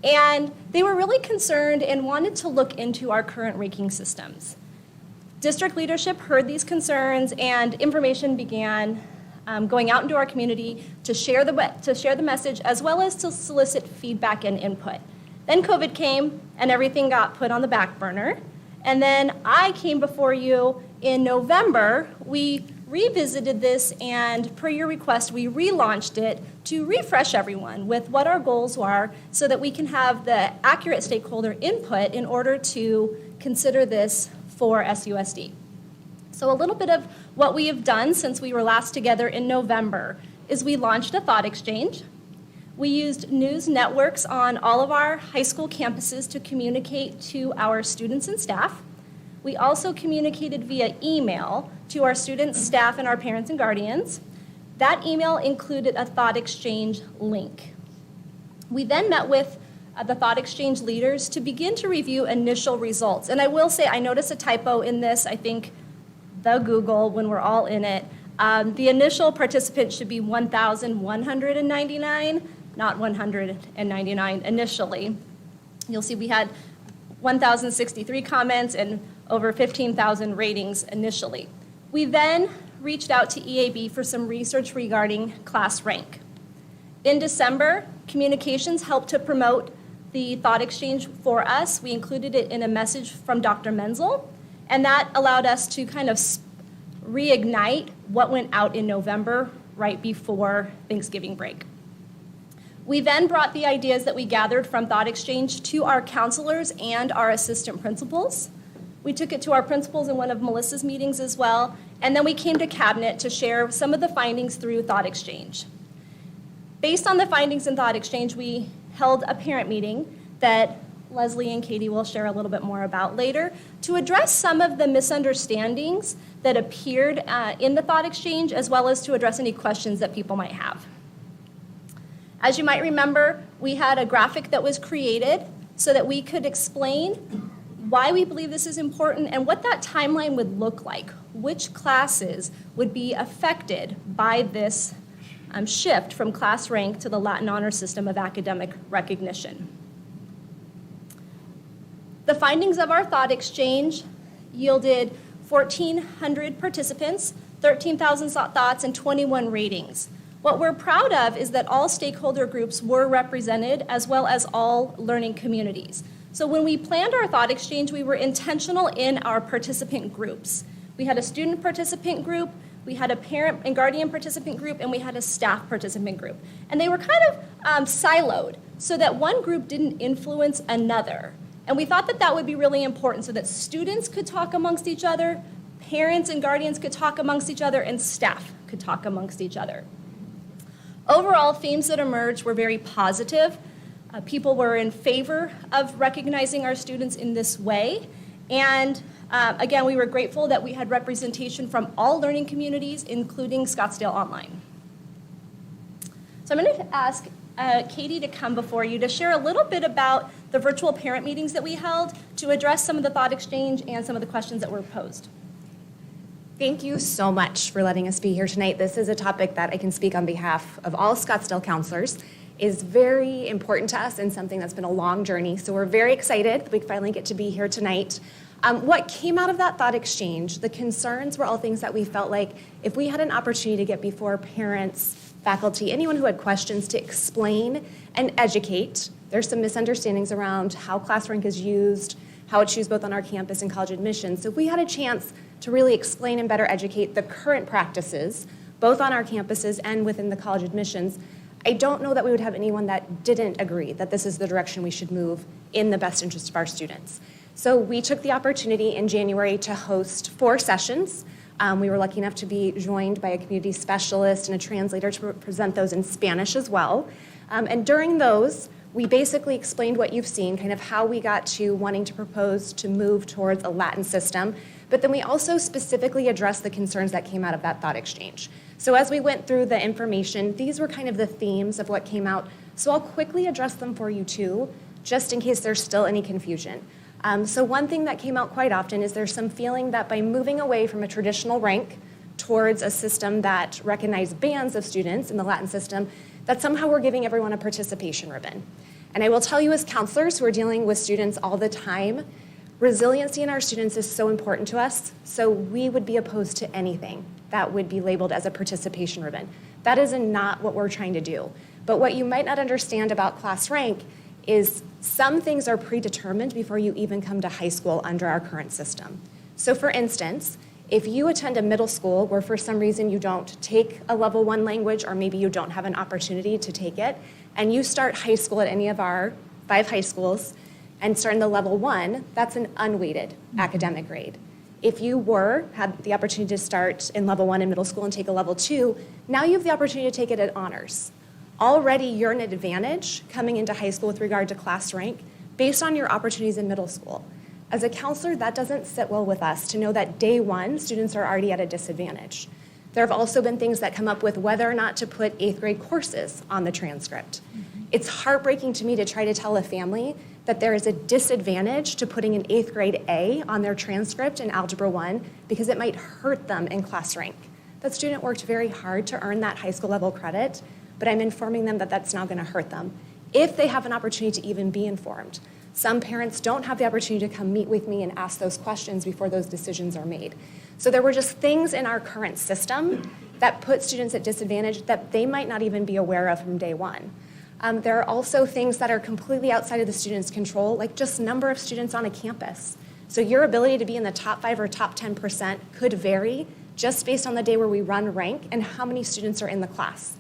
and they were really concerned and wanted to look into our current ranking systems. District leadership heard these concerns, and information began going out into our community to share the message, as well as to solicit feedback and input. Then COVID came, and everything got put on the back burner. And then I came before you in November. We revisited this, and per your request, we relaunched it to refresh everyone with what our goals are, so that we can have the accurate stakeholder input in order to consider this for SUSD. So a little bit of what we have done since we were last together in November is we launched a thought exchange. We used news networks on all of our high school campuses to communicate to our students and staff. We also communicated via email to our students, staff, and our parents and guardians. That email included a thought exchange link. We then met with the thought exchange leaders to begin to review initial results. And I will say, I noticed a typo in this, I think the Google, when we're all in it. The initial participants should be 1,199, not 199 initially. You'll see we had 1,063 comments and over 15,000 ratings initially. We then reached out to EAB for some research regarding class rank. In December, communications helped to promote the thought exchange for us. We included it in a message from Dr. Menzel, and that allowed us to kind of reignite what went out in November right before Thanksgiving break. We then brought the ideas that we gathered from Thought Exchange to our counselors and our assistant principals. We took it to our principals in one of Melissa's meetings as well, and then we came to Cabinet to share some of the findings through Thought Exchange. Based on the findings in Thought Exchange, we held a parent meeting that Leslie and Katie will share a little bit more about later to address some of the misunderstandings that appeared in the Thought Exchange, as well as to address any questions that people might have. As you might remember, we had a graphic that was created so that we could explain why we believe this is important and what that timeline would look like, which classes would be affected by this shift from class rank to the Latin honor system of academic recognition. The findings of our thought exchange yielded 1,400 participants, 13,000 thoughts, and 21 ratings. What we're proud of is that all stakeholder groups were represented, as well as all learning communities. So when we planned our thought exchange, we were intentional in our participant groups. We had a student participant group, we had a parent and guardian participant group, and we had a staff participant group. And they were kind of siloed so that one group didn't influence another. And we thought that that would be really important so that students could talk amongst each other, parents and guardians could talk amongst each other, and staff could talk amongst each other. Overall, themes that emerged were very positive. People were in favor of recognizing our students in this way. And again, we were grateful that we had representation from all learning communities, including Scottsdale Online. So I'm going to ask Katie to come before you to share a little bit about the virtual parent meetings that we held to address some of the thought exchange and some of the questions that were posed. Thank you so much for letting us be here tonight. This is a topic that I can speak on behalf of all Scottsdale counselors. Is very important to us and something that's been a long journey. So we're very excited that we finally get to be here tonight. What came out of that thought exchange, the concerns were all things that we felt like if we had an opportunity to get before parents, faculty, anyone who had questions, to explain and educate. There's some misunderstandings around how class rank is used, how it's used both on our campus and college admissions. So if we had a chance to really explain and better educate the current practices, both on our campuses and within the college admissions, I don't know that we would have anyone that didn't agree that this is the direction we should move in the best interest of our students. So we took the opportunity in January to host 4 sessions. We were lucky enough to be joined by a community specialist and a translator to present those in Spanish as well. And during those, we basically explained what you've seen, kind of how we got to wanting to propose to move towards a Latin system, but then we also specifically addressed the concerns that came out of that thought exchange. So as we went through the information, these were kind of the themes of what came out. So I'll quickly address them for you too, just in case there's still any confusion. So one thing that came out quite often is there's some feeling that by moving away from a traditional rank towards a system that recognized bands of students in the Latin system, that somehow we're giving everyone a participation ribbon. And I will tell you as counselors who are dealing with students all the time, resiliency in our students is so important to us, so we would be opposed to anything that would be labeled as a participation ribbon. That is not what we're trying to do. But what you might not understand about class rank is some things are predetermined before you even come to high school under our current system. So for instance, if you attend a middle school where for some reason you don't take a level 1 language, or maybe you don't have an opportunity to take it, and you start high school at any of our 5 high schools and start in the level 1, that's an unweighted academic grade. If you had the opportunity to start in level 1 in middle school and take a level 2, now you have the opportunity to take it at honors. Already you're in an advantage coming into high school with regard to class rank based on your opportunities in middle school. As a counselor, that doesn't sit well with us to know that day 1, students are already at a disadvantage. There have also been things that come up with whether or not to put 8th grade courses on the transcript. It's heartbreaking to me to try to tell a family that there is a disadvantage to putting an 8th grade A on their transcript in Algebra 1 because it might hurt them in class rank. That student worked very hard to earn that high school level credit, but I'm informing them that that's now going to hurt them if they have an opportunity to even be informed. Some parents don't have the opportunity to come meet with me and ask those questions before those decisions are made. So there were just things in our current system that put students at disadvantage that they might not even be aware of from day 1. There are also things that are completely outside of the student's control, like just number of students on a campus. So your ability to be in the top 5 or top 10% could vary just based on the day where we run rank and how many students are in the class.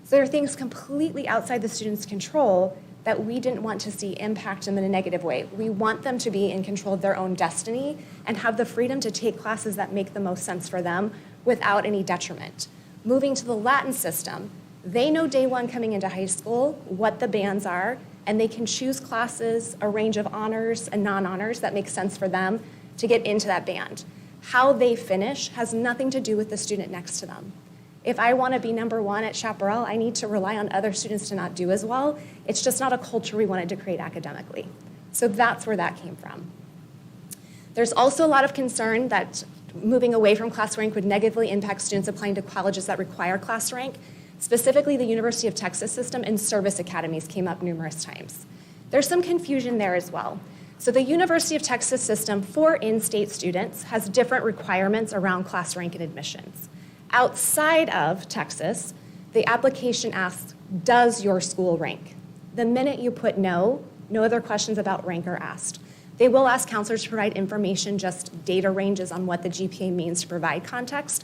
So there are things completely outside the student's control that we didn't want to see impact them in a negative way. We want them to be in control of their own destiny and have the freedom to take classes that make the most sense for them without any detriment. Moving to the Latin system, they know day one coming into high school what the bands are, and they can choose classes, a range of honors and non-honors that make sense for them to get into that band. How they finish has nothing to do with the student next to them. If I want to be number 1 at Chaparral, I need to rely on other students to not do as well. It's just not a culture we wanted to create academically. So that's where that came from. There's also a lot of concern that moving away from class rank would negatively impact students applying to colleges that require class rank. Specifically, the University of Texas system and service academies came up numerous times. There's some confusion there as well. So the University of Texas system for in-state students has different requirements around class rank and admissions. Outside of Texas, the application asks, does your school rank? The minute you put no other questions about rank are asked. They will ask counselors to provide information, just data ranges on what the GPA means to provide context,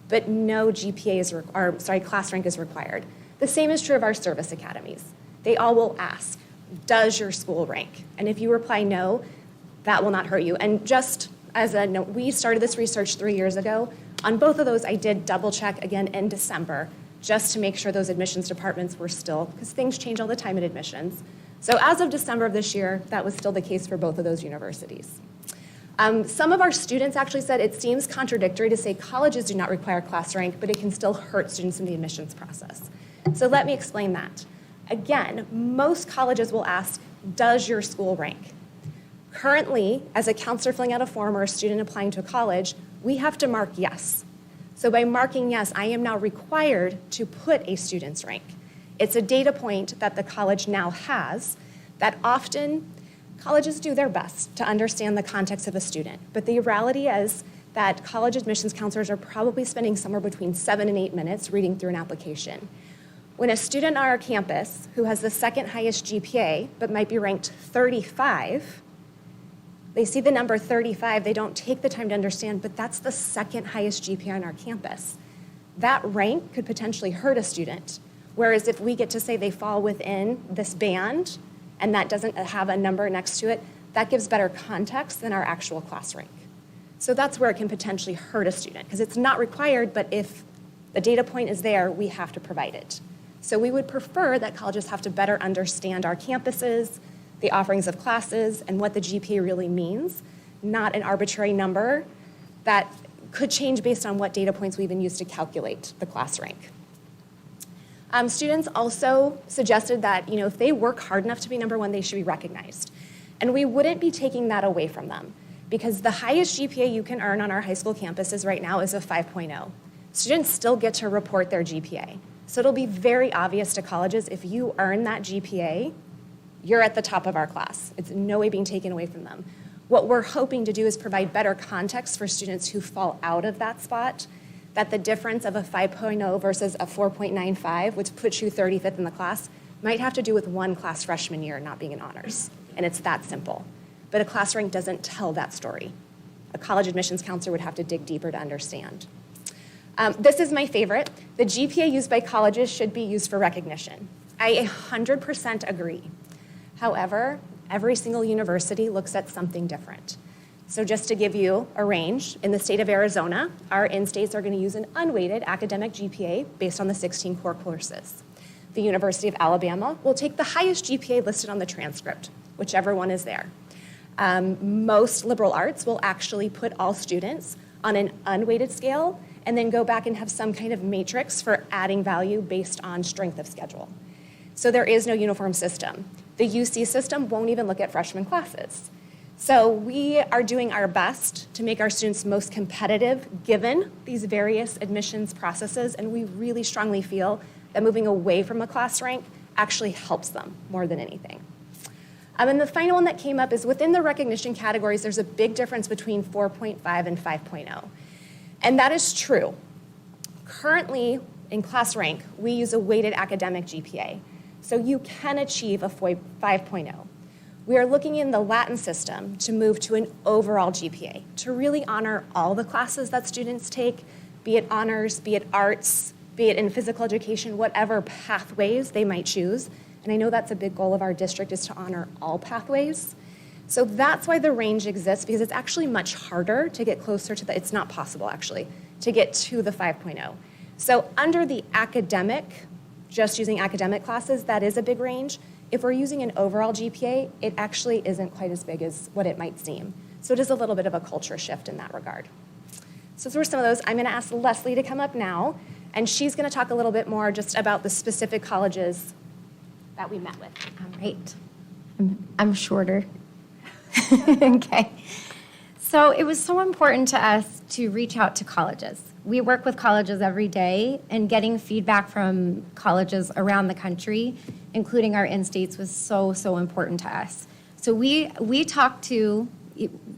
but no class rank is required. The same is true of our service academies. They all will ask, does your school rank? And if you reply no, that will not hurt you. And just as a note, we started this research 3 years ago. On both of those, I did double check again in December, just to make sure those admissions departments were still, because things change all the time in admissions. So as of December of this year, that was still the case for both of those universities. Some of our students actually said it seems contradictory to say colleges do not require class rank, but it can still hurt students in the admissions process. So let me explain that. Again, most colleges will ask, does your school rank? Currently, as a counselor filling out a form or a student applying to a college, we have to mark yes. So by marking yes, I am now required to put a student's rank. It's a data point that the college now has that often colleges do their best to understand the context of a student. But the reality is that college admissions counselors are probably spending somewhere between 7 and 8 minutes reading through an application. When a student on our campus who has the second highest GPA but might be ranked 35, they see the number 35, they don't take the time to understand, but that's the second highest GPA on our campus. That rank could potentially hurt a student. Whereas if we get to say they fall within this band and that doesn't have a number next to it, that gives better context than our actual class rank. So that's where it can potentially hurt a student, because it's not required, but if the data point is there, we have to provide it. So we would prefer that colleges have to better understand our campuses, the offerings of classes, and what the GPA really means, not an arbitrary number that could change based on what data points we even use to calculate the class rank. Students also suggested that if they work hard enough to be number 1, they should be recognized. And we wouldn't be taking that away from them, because the highest GPA you can earn on our high school campuses right now is a 5.0. Students still get to report their GPA. So it'll be very obvious to colleges, if you earn that GPA, you're at the top of our class. It's in no way being taken away from them. What we're hoping to do is provide better context for students who fall out of that spot, that the difference of a 5.0 versus a 4.95, which puts you 35th in the class, might have to do with one class freshman year not being in honors. And it's that simple. But a class rank doesn't tell that story. A college admissions counselor would have to dig deeper to understand. This is my favorite. The GPA used by colleges should be used for recognition. I 100% agree. However, every single university looks at something different. So just to give you a range, in the state of Arizona, our in-states are going to use an unweighted academic GPA based on the 16 core courses. The University of Alabama will take the highest GPA listed on the transcript, whichever one is there. Most liberal arts will actually put all students on an unweighted scale and then go back and have some kind of matrix for adding value based on strength of schedule. So there is no uniform system. The UC system won't even look at freshman classes. So we are doing our best to make our students most competitive given these various admissions processes, and we really strongly feel that moving away from a class rank actually helps them more than anything. And the final one that came up is within the recognition categories, there's a big difference between 4.5 and 5.0. And that is true. Currently, in class rank, we use a weighted academic GPA. So you can achieve a 5.0. We are looking in the Latin system to move to an overall GPA, to really honor all the classes that students take, be it honors, be it arts, be it in physical education, whatever pathways they might choose. And I know that's a big goal of our district, is to honor all pathways. So that's why the range exists, because it's actually much harder to get closer to it's not possible actually, to get to the 5.0. So under the academic, just using academic classes, that is a big range. If we're using an overall GPA, it actually isn't quite as big as what it might seem. So it is a little bit of a culture shift in that regard. So those were some of those. I'm going to ask Leslie to come up now, and she's going to talk a little bit more just about the specific colleges that we met with. All right. I'm shorter. Okay. So it was so important to us to reach out to colleges. We work with colleges every day, and getting feedback from colleges around the country, including our in-states, was so, so important to us. So we talked to,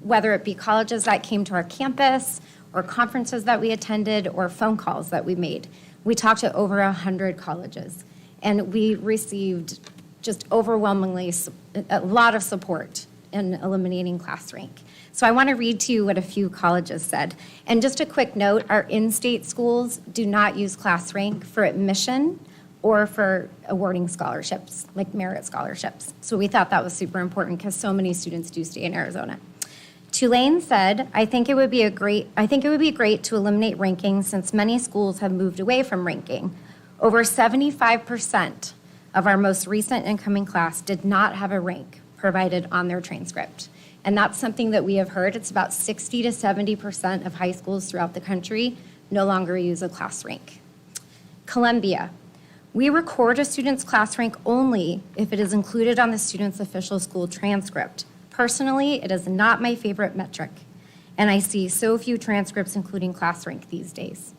whether it be colleges that came to our campus, or conferences that we attended, or phone calls that we made. We talked to over 100 colleges, and we received just overwhelmingly a lot of support in eliminating class rank. So I want to read to you what a few colleges said. And just a quick note, our in-state schools do not use class rank for admission or for awarding scholarships, like merit scholarships. So we thought that was super important because so many students do stay in Arizona. Tulane said, I think it would be great to eliminate ranking since many schools have moved away from ranking. Over 75% of our most recent incoming class did not have a rank provided on their transcript. And that's something that we have heard. It's about 60 to 70% of high schools throughout the country no longer use a class rank. Columbia, we record a student's class rank only if it is included on the student's official school transcript. Personally, it is not my favorite metric, and I see so few transcripts including class rank these days.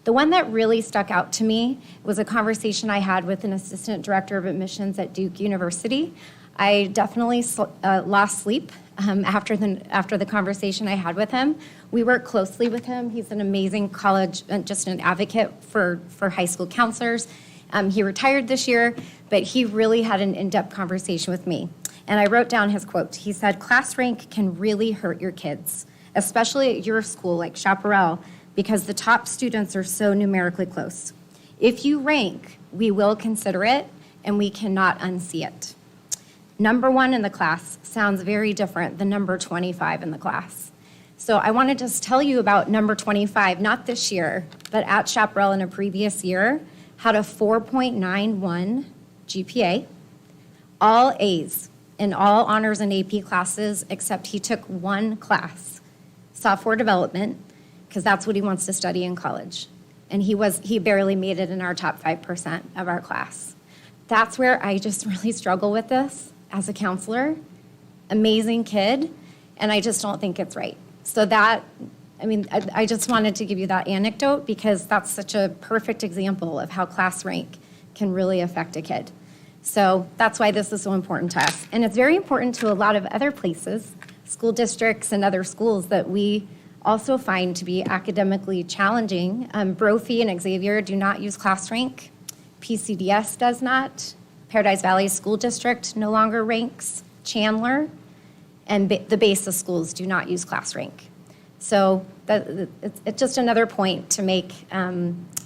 The one that really stuck out to me was a conversation I had with an assistant director of admissions at Duke University. I definitely lost sleep after the conversation I had with him. We work closely with him. He's an amazing college, just an advocate for high school counselors. He retired this year, but he really had an in-depth conversation with me. And I wrote down his quote. He said, class rank can really hurt your kids, especially at your school like Chaparral, because the top students are so numerically close. If you rank, we will consider it, and we cannot unsee it. Number 1 in the class sounds very different than number 25 in the class. So I want to just tell you about number 25, not this year, but at Chaparral in a previous year, had a 4.91 GPA, all A's in all honors and AP classes, except he took one class, software development, because that's what he wants to study in college. And he barely made it in our top 5% of our class. That's where I just really struggle with this as a counselor. Amazing kid, and I just don't think it's right. So I just wanted to give you that anecdote because that's such a perfect example of how class rank can really affect a kid. So that's why this is so important to us. And it's very important to a lot of other places, school districts and other schools that we also find to be academically challenging. Brophy and Xavier do not use class rank. PCDS does not. Paradise Valley School District no longer ranks. Chandler and the base of schools do not use class rank. So it's just another point to make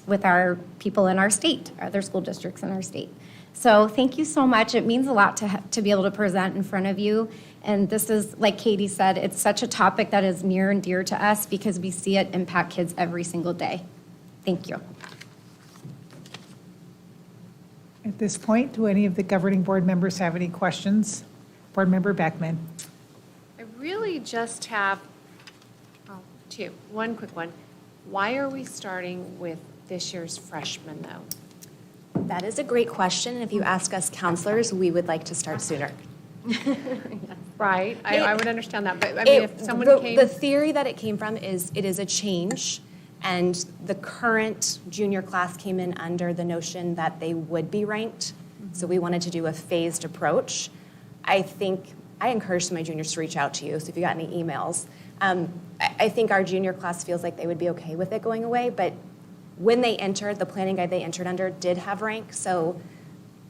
with our people in our state, other school districts in our state. So thank you so much. It means a lot to be able to present in front of you. And this is, like Katie said, it's such a topic that is near and dear to us because we see it impact kids every single day. Thank you. At this point, do any of the governing board members have any questions? Board Member Beckman. I really just have two. One quick one. Why are we starting with this year's freshmen, though? That is a great question. If you ask us counselors, we would like to start sooner. Right. I would understand that. But I mean, if someone came. The theory that it came from is it is a change, and the current junior class came in under the notion that they would be ranked. Mm-hmm. So we wanted to do a phased approach. I encouraged my juniors to reach out to you, so if you got any emails. I think our junior class feels like they would be okay with it going away, but when they entered, the planning guide they entered under did have rank, so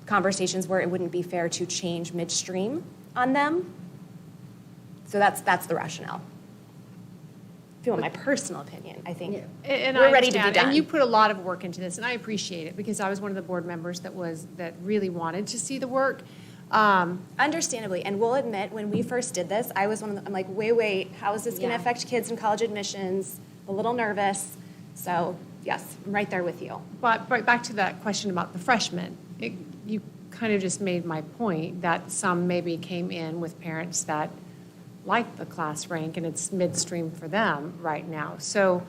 conversations where it wouldn't be fair to change midstream on them. So that's the rationale. If you want my personal opinion, I think And we're I ready to be understand, done. and you put a lot of work into this, and I appreciate it, because I was one of the board members that really wanted to see the work. Understandably, and we'll admit, when we first did this, I was I'm like, wait, how is this going to Yeah. affect kids in college admissions? A little nervous. So, yes, I'm right there with you. But back to that question about the freshmen, you kind of just made my point that some maybe came in with parents that like the class rank and it's midstream for them right now. So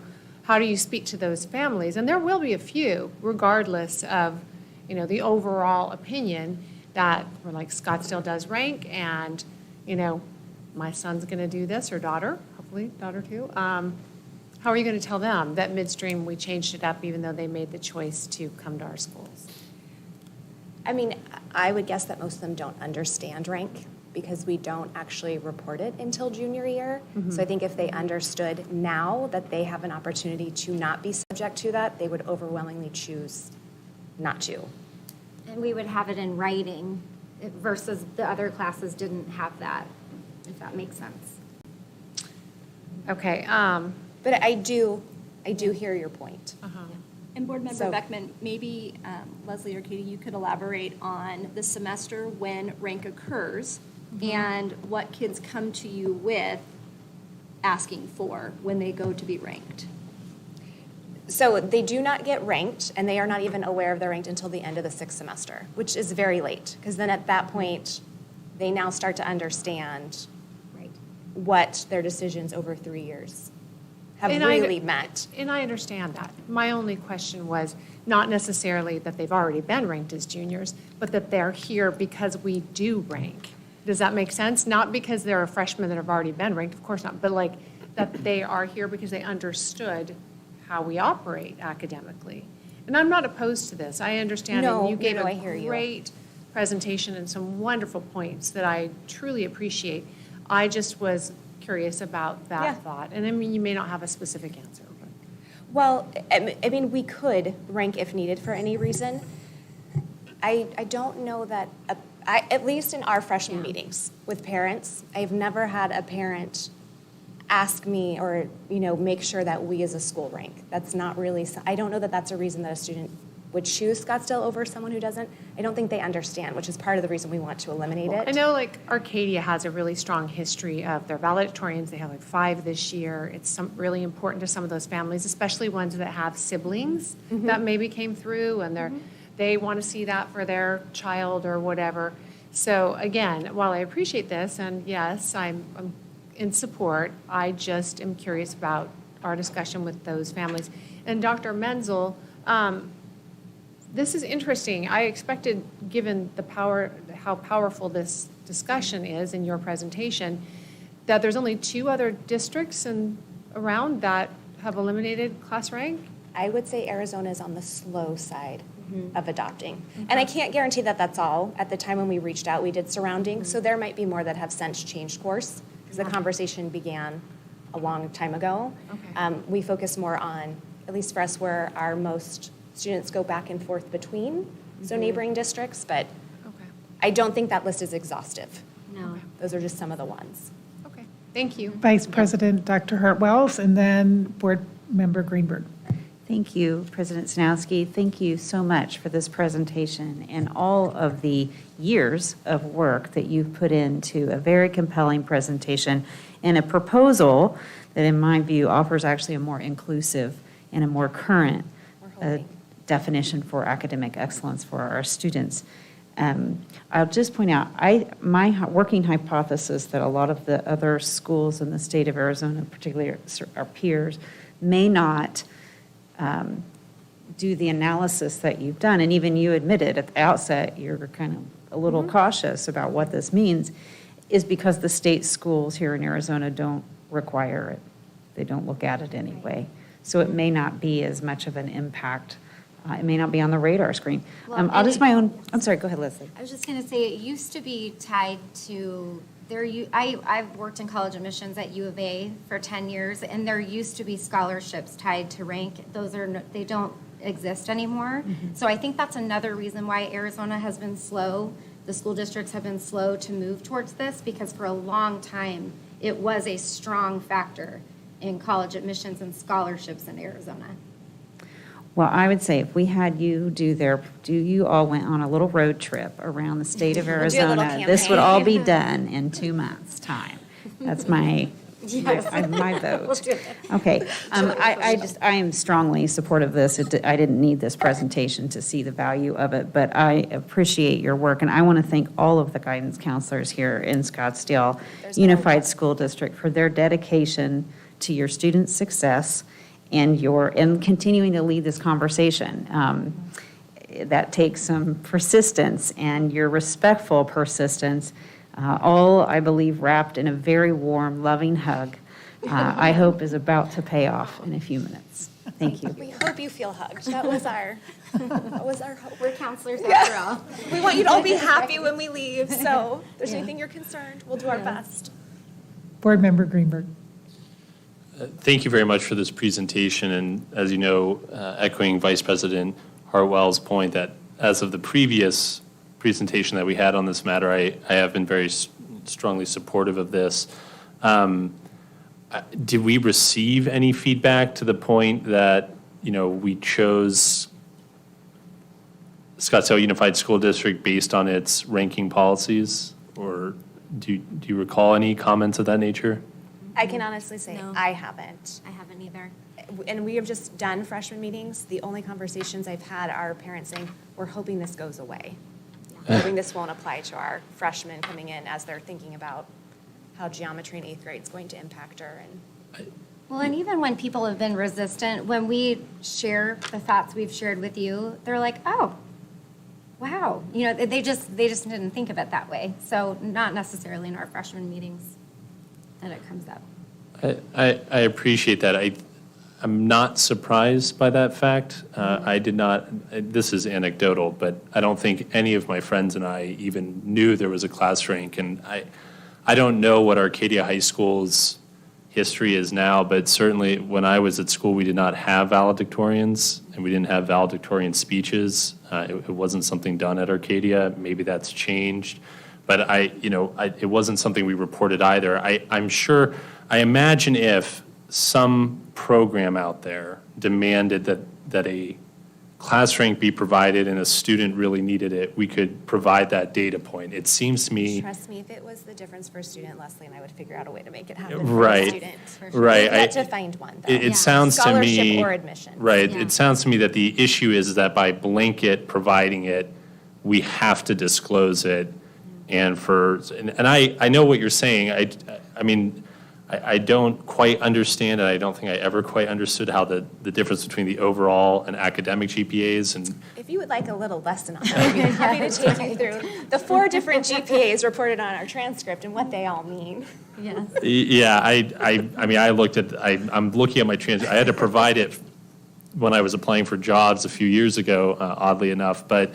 how do you speak to those families? And there will be a few, regardless of, the overall opinion, that we're like, Scottsdale does rank, and, my son's going to do this, or daughter, hopefully daughter too. How are you going to tell them that midstream we changed it up even though they made the choice to come to our schools? I mean, I would guess that most of them don't understand rank because we don't actually report it until junior year. So I think if they understood now that they have an opportunity to not be subject to that, they would overwhelmingly choose not to. And we would have it in writing versus the other classes didn't have that, if that makes sense. Okay. But I do hear your point. And Board Member So- Beckman, maybe Leslie or Katie, you could elaborate on the semester when rank occurs and what kids come to you with asking for when they go to be ranked. So they do not get ranked, and they are not even aware of their ranked until the end of the sixth semester, which is very late, because then at that point, they now start to understand what their decisions over 3 years have really meant. And I understand that. My only question was not necessarily that they've already been ranked as juniors, but that they're here because we do rank. Does that make sense? Not because they're a freshman that have already been ranked, of course not, but like that they are here because they understood how we operate academically. And I'm not opposed to this. I understand, and you gave I hear a you. great presentation and some wonderful points that I truly appreciate. I just was curious about that thought. And I mean, you may not have a specific answer. But. Well, I mean, we could rank if needed for any reason. I don't know that, at least in our freshman meetings with parents, I've never had a parent ask me or, make sure that we as a school rank. That's not really, I don't know that that's a reason that a student would choose Scottsdale over someone who doesn't. I don't think they understand, which is part of the reason we want to eliminate it. I know like Arcadia has a really strong history of their valedictorians. They have like 5 this year. It's really important to some of those families, especially ones that have siblings that maybe came through and they want to see that for their child or whatever. So again, while I appreciate this, and yes, I'm in support, I just am curious about our discussion with those families. And Dr. Menzel, this is interesting. I expected, given how powerful this discussion is in your presentation, that there's only 2 other districts around that have eliminated class rank. I would say Arizona is on the slow side of adopting. And I can't guarantee that that's all. At the time when we reached out, we did surrounding, so there might be more that have since changed course, because the conversation began a long time ago. We focus more on, at least for us, where our most students go back and forth between, so neighboring districts, but I don't think that list is exhaustive. No. Those are just some of the ones. Okay, thank you. Vice President Dr. Hartwells, and then Board Member Greenberg. Thank you, President Sanowski. Thank you so much for this presentation and all of the years of work that you've put into a very compelling presentation and a proposal that, in my view, offers actually a more inclusive and a more current definition for academic excellence for our students. I'll just point out, my working hypothesis that a lot of the other schools in the state of Arizona, particularly our peers, may not do the analysis that you've done, and even you admitted at the outset you're kind of a little cautious about what this means, is because the state schools here in Arizona don't require it. They don't look at it anyway. So it may not be as much of an impact. It may not be on the radar screen. Well, I'll just I'm sorry, go ahead, Leslie. I was just going to say, it used to be tied to, I've worked in college admissions at U of A for 10 years, and there used to be scholarships tied to rank. Those are, exist anymore. So I think that's another reason why Arizona has been slow. The school districts have been slow to move towards this, because for a long time, it was a strong factor in college admissions and scholarships in Arizona. Well, I would say if we had you you all went on a little road trip around the state of We'll do a little Arizona, this would all be campaign. done in 2 months' time. That's my Yes. my vote. We'll do it. Okay, I am strongly supportive of this. I didn't need this presentation to see the value of it, but I appreciate your work, and I want to thank all of the guidance counselors here in Scottsdale Unified School District for their dedication to your students' success and continuing to lead this conversation. That takes some persistence, and your respectful persistence, all, I believe, wrapped in a very warm, loving hug, I hope is about to pay off in a few minutes. Thank you. We hope you feel hugged. That was our hope. We're counselors after all. We want you to all be happy when we leave, so if there's anything you're concerned, we'll do our best. Board Member Greenberg. Thank you very much for this presentation, and as you know, echoing Vice President Hartwell's point that as of the previous presentation that we had on this matter, I have been very strongly supportive of this. Did we receive any feedback to the point that, we chose Scottsdale Unified School District based on its ranking policies? Or do you recall any comments of that nature? I can honestly say I haven't. I haven't either. And we have just done freshman meetings. The only conversations I've had are parents saying, we're hoping this goes away. We're hoping this won't apply to our freshmen coming in as they're thinking about how geometry in 8th grade is going to impact her. Well, and even when people have been resistant, when we share the thoughts we've shared with you, they're like, oh, wow. They just didn't think of it that way. So not necessarily in our freshman meetings that it comes up. I appreciate that. I'm not surprised by that fact. I did not, this is anecdotal, but I don't think any of my friends and I even knew there was a class rank. And I don't know what Arcadia High School's history is now, but certainly when I was at school, we did not have valedictorians, and we didn't have valedictorian speeches. It wasn't something done at Arcadia. Maybe that's changed. But it wasn't something we reported either. I imagine if some program out there demanded that a class rank be provided and a student really needed it, we could provide that data point. It seems to me. Trust me, if it was the difference for a student, Leslie and I would figure out a way to make it happen Right. for a student. Right. We've yet to find one, though. It sounds to me. Scholarship or admission. Right. Yeah. It sounds to me that the issue is that by blanket providing it, we have to disclose it. And I know what you're saying. I don't quite understand, and I don't think I ever quite understood how the difference between the overall and academic GPAs and. If you would like a little lesson on that, I'd be happy to take you through the 4 different GPAs reported on our transcript and what they all mean. Yes. Yeah, I'm looking at my transcript. I had to provide it when I was applying for jobs a few years ago, oddly enough, but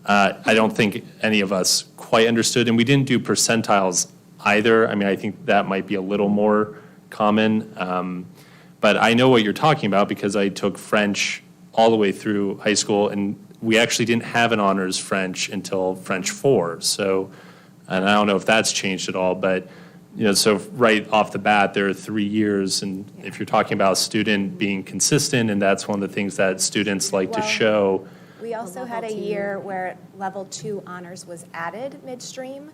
I don't think any of us quite understood, and we didn't do percentiles either. I think that might be a little more common, but I know what you're talking about because I took French all the way through high school, and we actually didn't have an honors French until French 4. So, and I don't know if that's changed at all, but so right off the bat, there are 3 years, and if you're talking about a student being consistent, and that's one of the things that students like to show. We also had a year where level 2 honors was added midstream.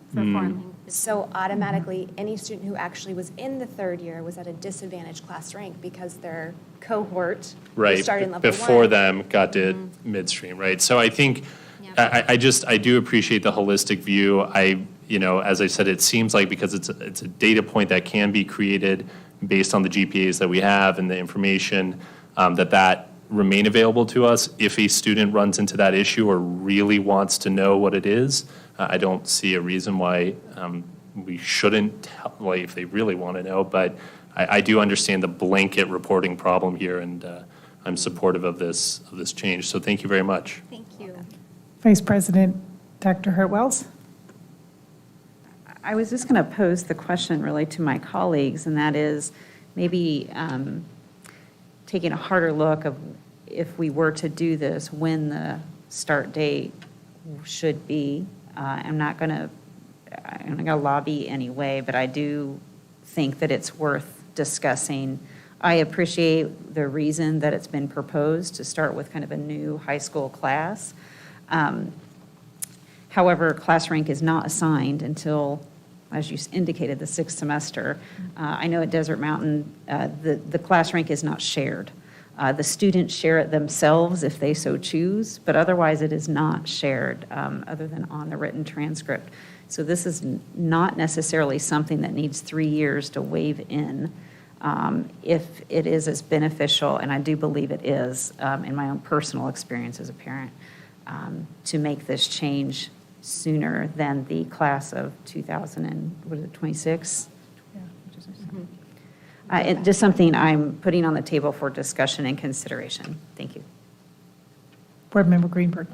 So automatically, any student who actually was in the 3rd year was at a disadvantaged class rank because their cohort who started in level 1. Before them got to midstream, right? So I think, I do appreciate the holistic view. As I said, it seems like because it's a data point that can be created based on the GPAs that we have and the information, that remain available to us. If a student runs into that issue or really wants to know what it is, I don't see a reason why we shouldn't tell, if they really want to know. But I do understand the blanket reporting problem here, and I'm supportive of this change. So thank you very much. Thank you. Vice President Dr. Hartwells. I was just going to pose the question really to my colleagues, and that is maybe taking a harder look of if we were to do this, when the start date should be. I'm not going to lobby anyway, but I do think that it's worth discussing. I appreciate the reason that it's been proposed to start with kind of a new high school class. However, class rank is not assigned until, as you indicated, the sixth semester. I know at Desert Mountain, the class rank is not shared. The students share it themselves if they so choose, but otherwise it is not shared other than on the written transcript. So this is not necessarily something that needs 3 years to wave in. If it is as beneficial, and I do believe it is in my own personal experience as a parent, to make this change sooner than the class of 2026? Just something I'm putting on the table for discussion and consideration. Thank you. Board Member Greenberg.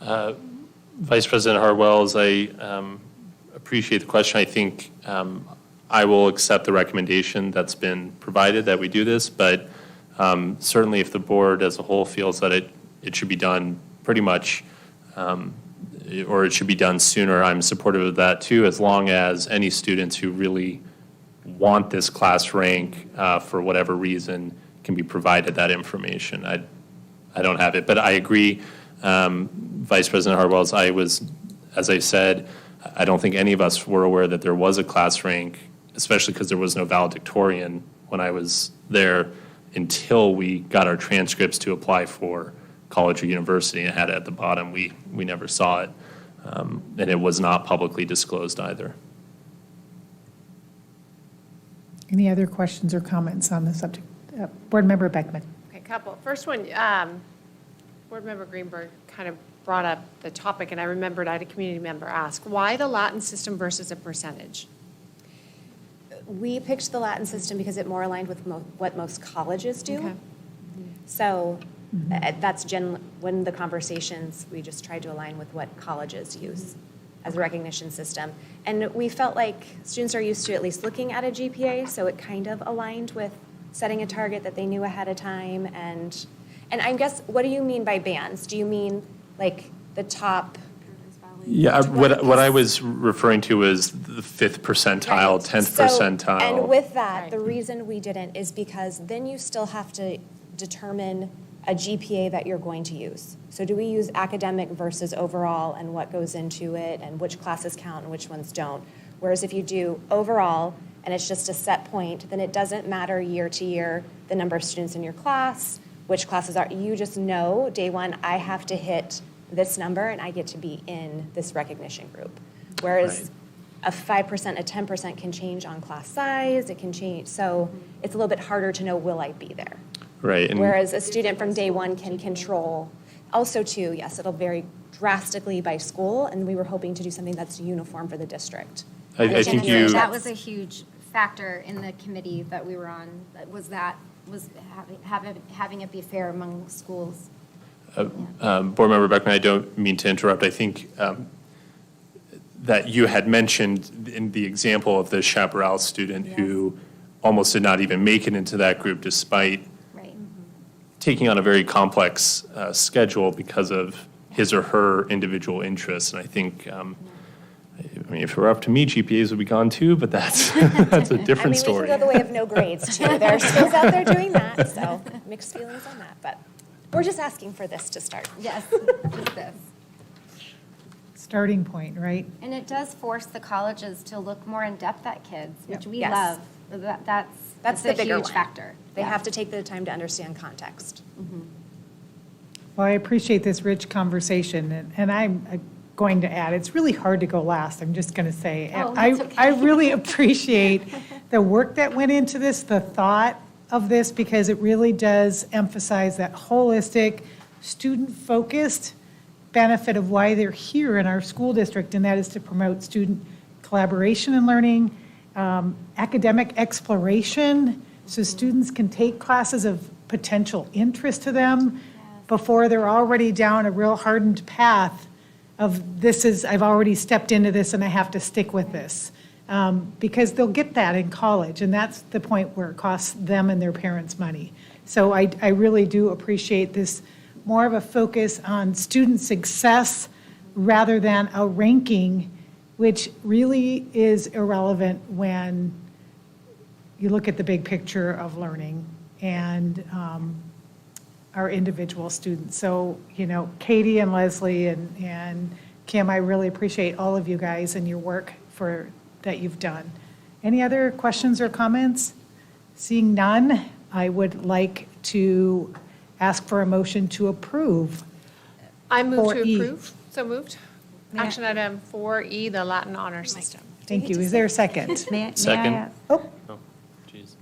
Vice President Hartwells, I appreciate the question. I think I will accept the recommendation that's been provided that we do this, but certainly if the board as a whole feels that it should be done pretty much, or it should be done sooner, I'm supportive of that too, as long as any students who really want this class rank for whatever reason can be provided that information. I don't have it, but I agree, Vice President Hartwells, as I said, I don't think any of us were aware that there was a class rank, especially because there was no valedictorian when I was there until we got our transcripts to apply for college or university and had it at the bottom. We never saw it, and it was not publicly disclosed either. Any other questions or comments on the subject? Board Member Beckman. Okay, couple. First one, Board Member Greenberg kind of brought up the topic, and I remembered I had a community member ask, why the Latin system versus a percentage? We picked the Latin system because it more aligned with what most colleges do. Okay. So that's when the conversations, we just tried to align with what colleges use as a recognition system. And we felt like students are used to at least looking at a GPA, so it kind of aligned with setting a target that they knew ahead of time. And I guess, what do you mean by bands? Do you mean like the top? Yeah, what I was referring to was the 5th percentile, 10th percentile. And with that, the reason we didn't is because then you still have to determine a GPA that you're going to use. So do we use academic versus overall and what goes into it and which classes count and which ones don't? Whereas if you do overall and it's just a set point, then it doesn't matter year to year the number of students in your class, which classes are. You just know day one, I have to hit this number and I get to be in this recognition group. Whereas a 5%, a 10% can change on class size, it can change. So it's a little bit harder to know, will I be there? Right. And whereas a student from day one can control. Also too, yes, it'll vary drastically by school, and we were hoping to do something that's uniform for the district. I think you. That was a huge factor in the committee that we were on, was having it be fair among schools. Board Member Beckman, I don't mean to interrupt. I think that you had mentioned in the example of the Chaparral student who almost did not even make it into that group despite taking on a very complex schedule because of his or her individual interests. And I think, I mean, if it were up to me, GPAs would be gone too, but that's a different story. We can go the way of no grades too. There are schools out there doing that, so mixed feelings on that. But we're just asking for this to start. Yes, just this. Starting point, right? And it does force the colleges to look more in depth at kids, which we Yes. love. That's the a bigger huge one. factor. They have to take the time to understand context. Well, I appreciate this rich conversation, and I'm going to add, it's really hard to go last, I'm just going to say. Oh, that's okay. I really appreciate the work that went into this, the thought of this, because it really does emphasize that holistic, student-focused benefit of why they're here in our school district, and that is to promote student collaboration and learning, academic exploration, so students can take classes of potential interest to them before they're already down a real hardened path of I've already stepped into this and I have to stick with this. Because they'll get that in college, and that's the point where it costs them and their parents money. So I really do appreciate this, more of a focus on student success rather than a ranking, which really is irrelevant when you look at the big picture of learning and our individual students. So, Katie and Leslie and Kim, I really appreciate all of you guys and your work that you've done. Any other questions or comments? Seeing none, I would like to ask for a motion to approve. I move to 4E. approve. So moved. Action item 4E, the Latin honor system. Thank you. Is there a second? May I Second. ask- Oh, Jeez.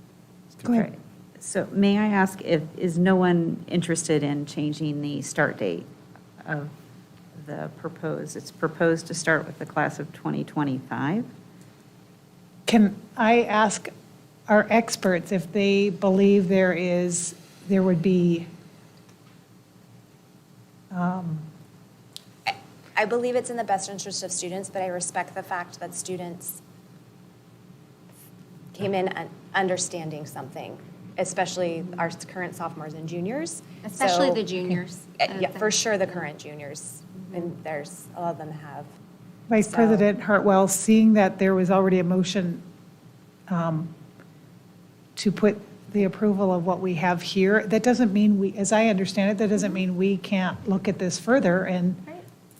go ahead. So may I ask, is no one interested in changing the start date of the proposed? It's proposed to start with the class of 2025. Can I ask our experts if they believe there would be, I believe it's in the best interest of students, but I respect the fact that students came in understanding something, especially our current sophomores and juniors. Especially So- the juniors. Yeah, for sure, the current juniors, and there's, a lot of them have. Vice So- President Hartwell, seeing that there was already a motion to put the approval of what we have here, that doesn't mean as I understand it, that doesn't mean we can't look at this further and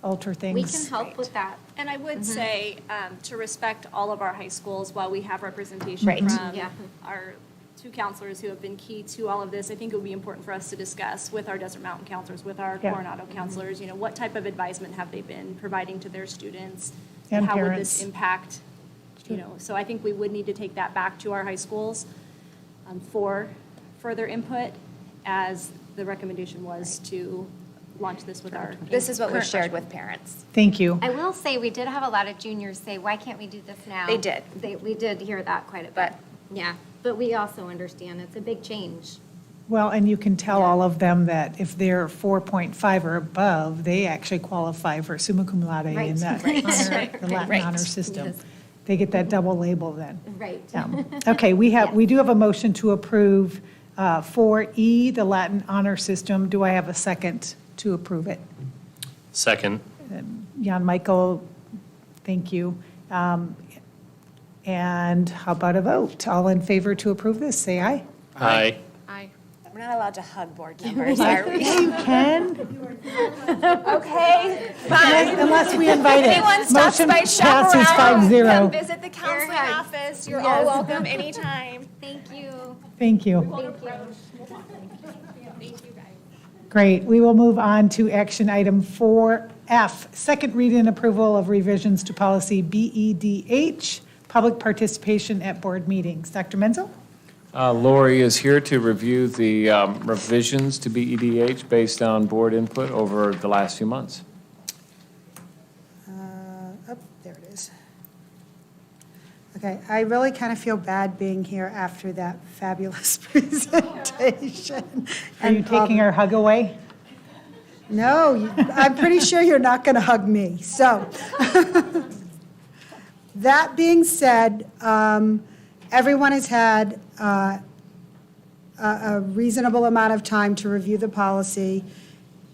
alter things. We can help with that. And I would say, to respect all of our high schools, while we have representation Right. from Yeah. our two counselors who have been key to all of this, I think it would be important for us to discuss with our Desert Mountain counselors, with our Yeah. Coronado counselors, what type of advisement have they been providing to their students? And how would parents. this impact, so I think we would need to take that back to our high schools for further input, as the recommendation was to launch this with our. This is what we current shared freshmen. with parents. Thank you. I will say, we did have a lot of juniors say, why can't we do this now? They did. We did hear that quite a bit. But- Yeah, but we also understand it's a big change. Well, and you can tell all of them that if they're 4.5 or above, they actually qualify for summa cum laude in Right. that Right. the Latin Right. honor system. Yes. They get that double label then. Right. Okay, we do have a motion to approve 4E, the Latin honor system. Do I have a second to approve it? Second. Jan Michael, thank you. And how about a vote? All in favor to approve this, say aye. Aye. Aye. We're not allowed to hug board members, are we? You can, Okay, fine. unless we invite it. If anyone stops Motion by passes chaperone, 5-0. come visit the counseling Yes. office. You're all welcome anytime. Thank you. Thank you. Thank you. Great. We will move on to action item 4F, second read and approval of revisions to policy BEDH, public participation at board meetings. Dr. Menzel? Lori is here to review the revisions to BEDH based on board input over the last few months. There it is. Okay, I really kind of feel bad being here after that fabulous presentation. Are you taking our hug away? No, I'm pretty sure you're not going to hug me. So, that being said, everyone has had a reasonable amount of time to review the policy.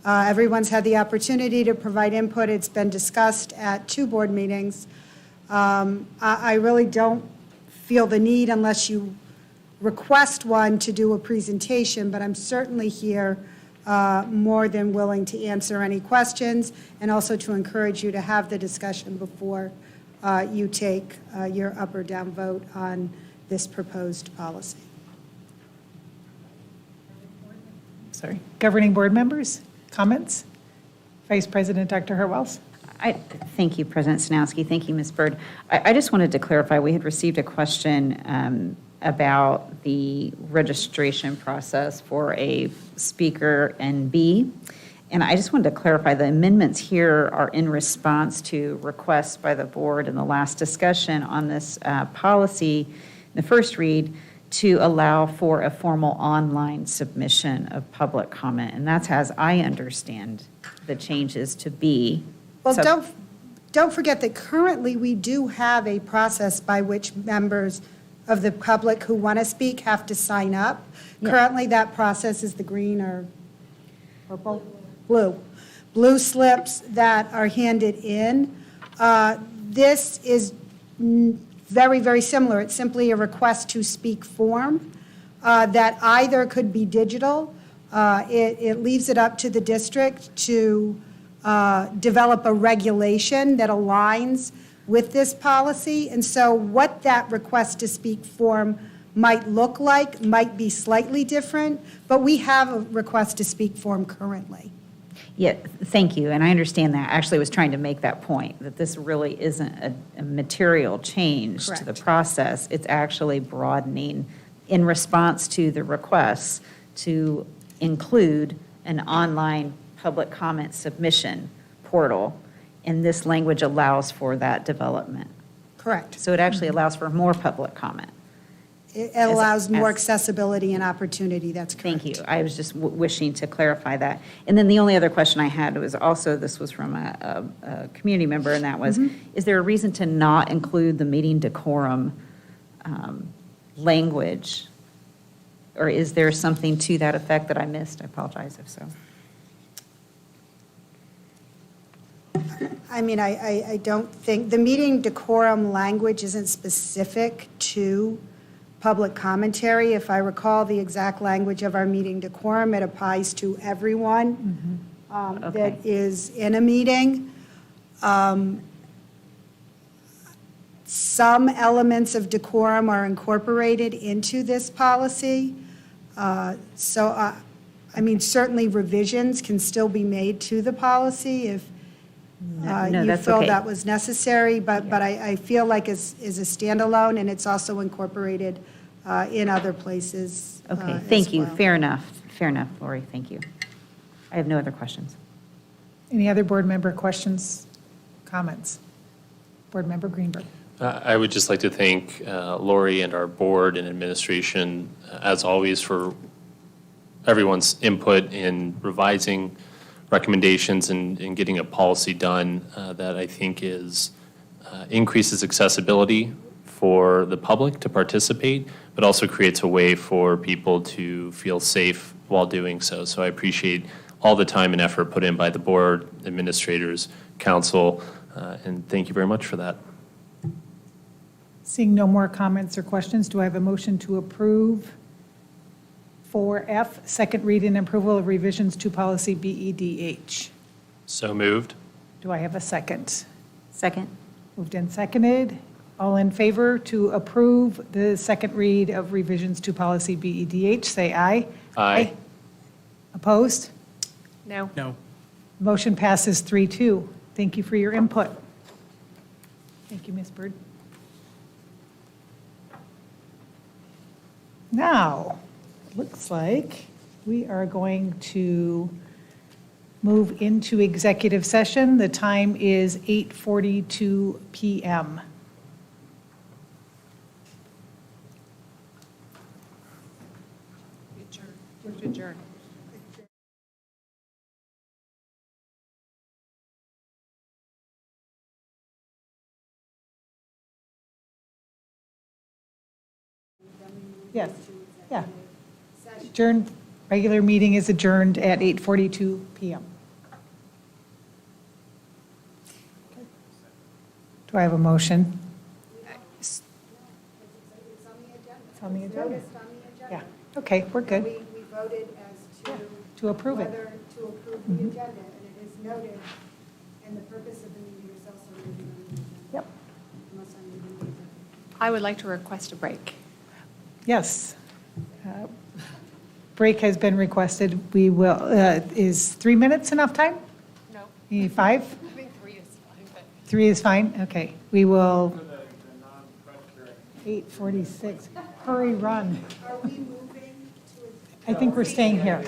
Everyone's had the opportunity to provide input. It's been discussed at 2 board meetings. I really don't feel the need, unless you request one, to do a presentation, but I'm certainly here more than willing to answer any questions, and also to encourage you to have the discussion before you take your up or down vote on this proposed policy. Sorry. Governing board members, comments? Vice President Dr. Hartwells? Thank you, President Sanowski. Thank you, Ms. Byrd. I just wanted to clarify, we had received a question about the registration process for a speaker and B. And I just wanted to clarify, the amendments here are in response to requests by the board in the last discussion on this policy, the first read, to allow for a formal online submission of public comment. And that's as I understand the changes to be. Well, So- don't forget that currently we do have a process by which members of the public who want to speak have to sign up. Yeah. Currently, that process is the green or purple? Blue. Blue slips that are handed in. This is very, very similar. It's simply a request to speak form that either could be digital. It leaves it up to the district to develop a regulation that aligns with this policy. And so what that request to speak form might look like might be slightly different, but we have a request to speak form currently. Yeah, thank you, and I understand that. Actually, I was trying to make that point, that this really isn't a material change to the Correct. process. It's actually broadening in response to the requests to include an online public comment submission portal, and this language allows for that development. Correct. So it actually allows for more public comment. It allows more as- accessibility and opportunity, that's correct. Thank you. I was just wishing to clarify that. And then the only other question I had was also, this was from a community member, and that was, is there a reason to not include the meeting decorum language? Or is there something to that effect that I missed? I apologize if so. I mean, I don't think, the meeting decorum language isn't specific to public commentary. If I recall the exact language of our meeting decorum, it applies to everyone that is in a meeting. Some elements of decorum are incorporated into this policy. So, I mean, certainly revisions can still be made to the policy if No, you that's feel okay. that was necessary, but I feel like is a standalone, and it's also incorporated in other places Okay, as thank you. well. Fair enough, Lori, thank you. I have no other questions. Any other board member questions, comments? Board Member Greenberg. I would just like to thank Lori and our board and administration, as always, for everyone's input in revising recommendations and getting a policy done that I think increases accessibility for the public to participate, but also creates a way for people to feel safe while doing so. So I appreciate all the time and effort put in by the board, administrators, council, and thank you very much for that. Seeing no more comments or questions, do I have a motion to approve 4F, second reading and approval of revisions to policy BEDH? So moved. Do I have a second? Second. Moved and seconded. All in favor to approve the second read of revisions to policy BEDH, say aye. Aye. Opposed? No. No. Motion passes 3-2. Thank you for your input. Thank you, Ms. Bird. Now, looks like we are going to move into executive session. The time is 8:42 PM. Adjourn. Yes, yeah. Adjourned, regular meeting is adjourned at 8:42 PM. Do I have a motion? It's on the agenda. Yeah, okay, we're good. We voted as To approve it. whether to approve the agenda, and it is noted, and the purpose of the meeting is also noted on the agenda. Yep. Unless I'm reading the agenda. I would like to request a break. Yes. Break has been requested. We will, is 3 minutes enough time? No. You need 5? I think 3 is fine, but. 3 is fine? Okay. We will. 8:46. Hurry, run. Are we moving to? I think we're staying here.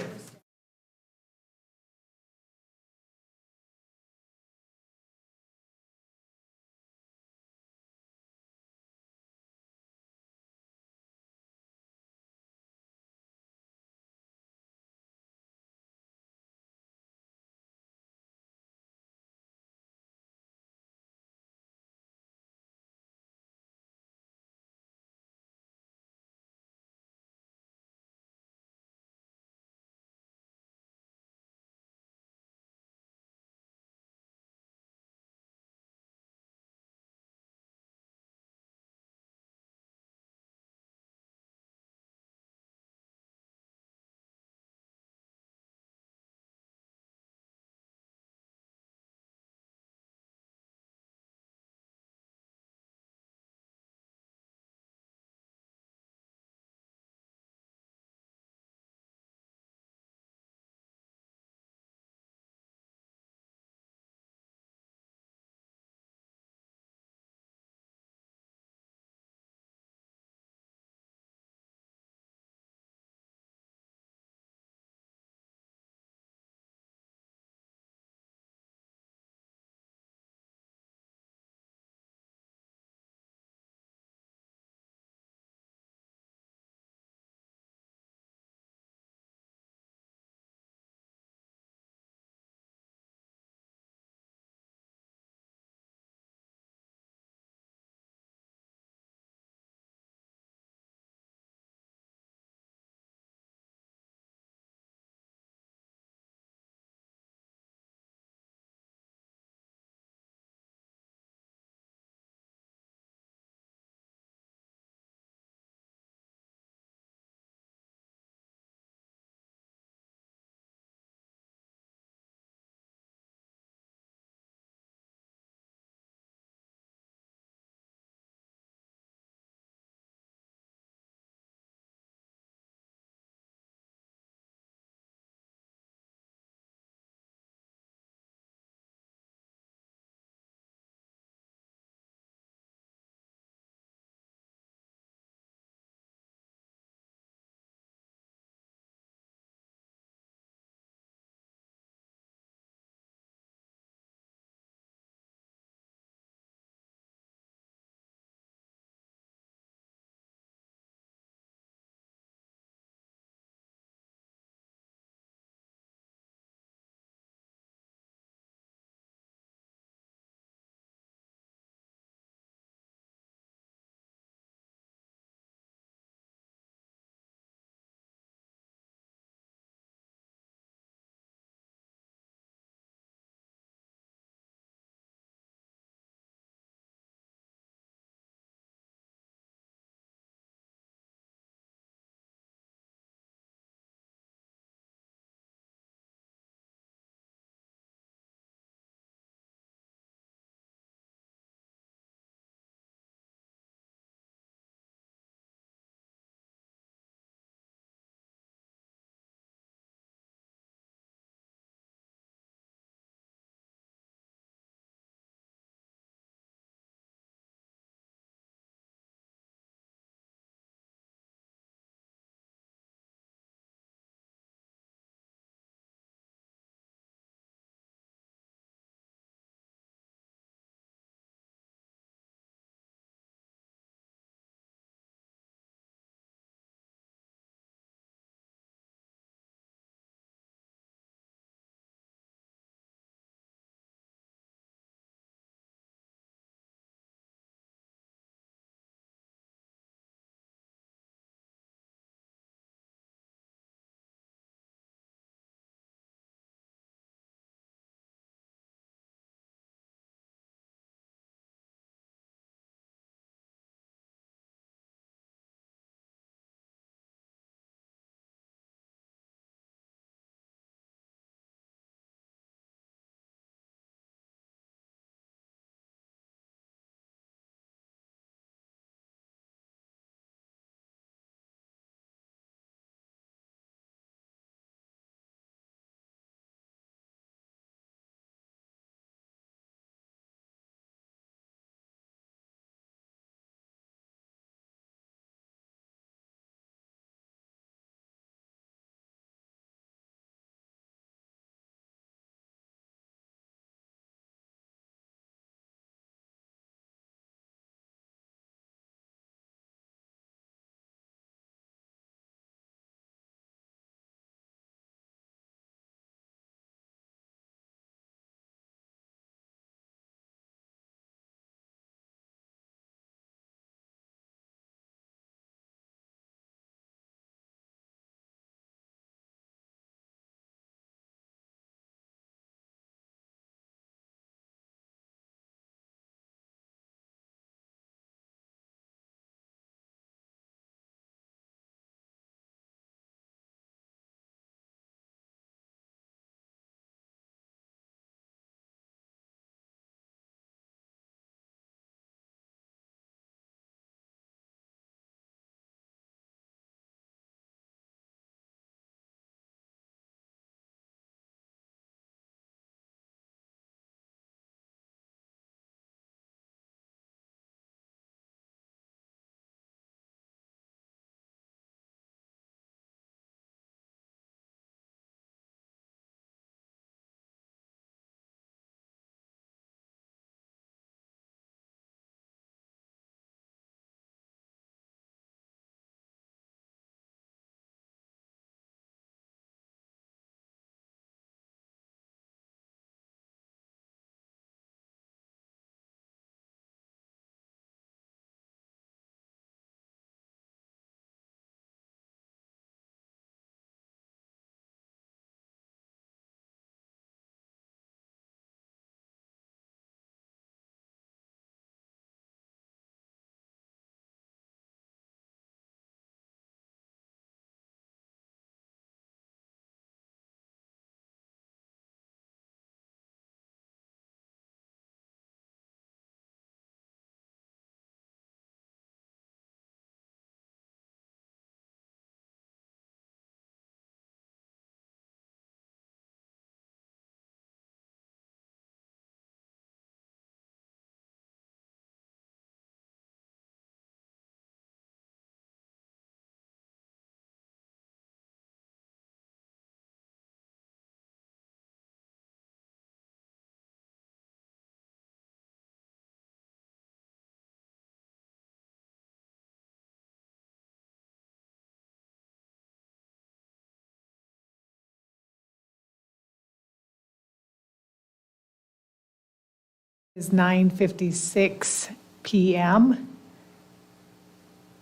It's 9:56 PM.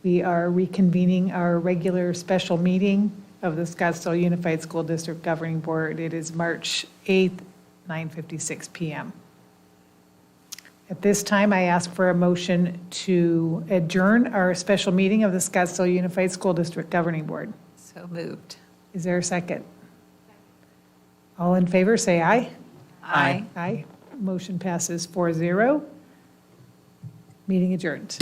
We are reconvening our regular special meeting of the Scottsdale Unified School District Governing Board. It is March 8th, 9:56 PM. At this time, I ask for a motion to adjourn our special meeting of the Scottsdale Unified School District Governing Board. So moved. Is there a second? All in favor, say aye. Aye. Aye. Motion passes 4-0. Meeting adjourned.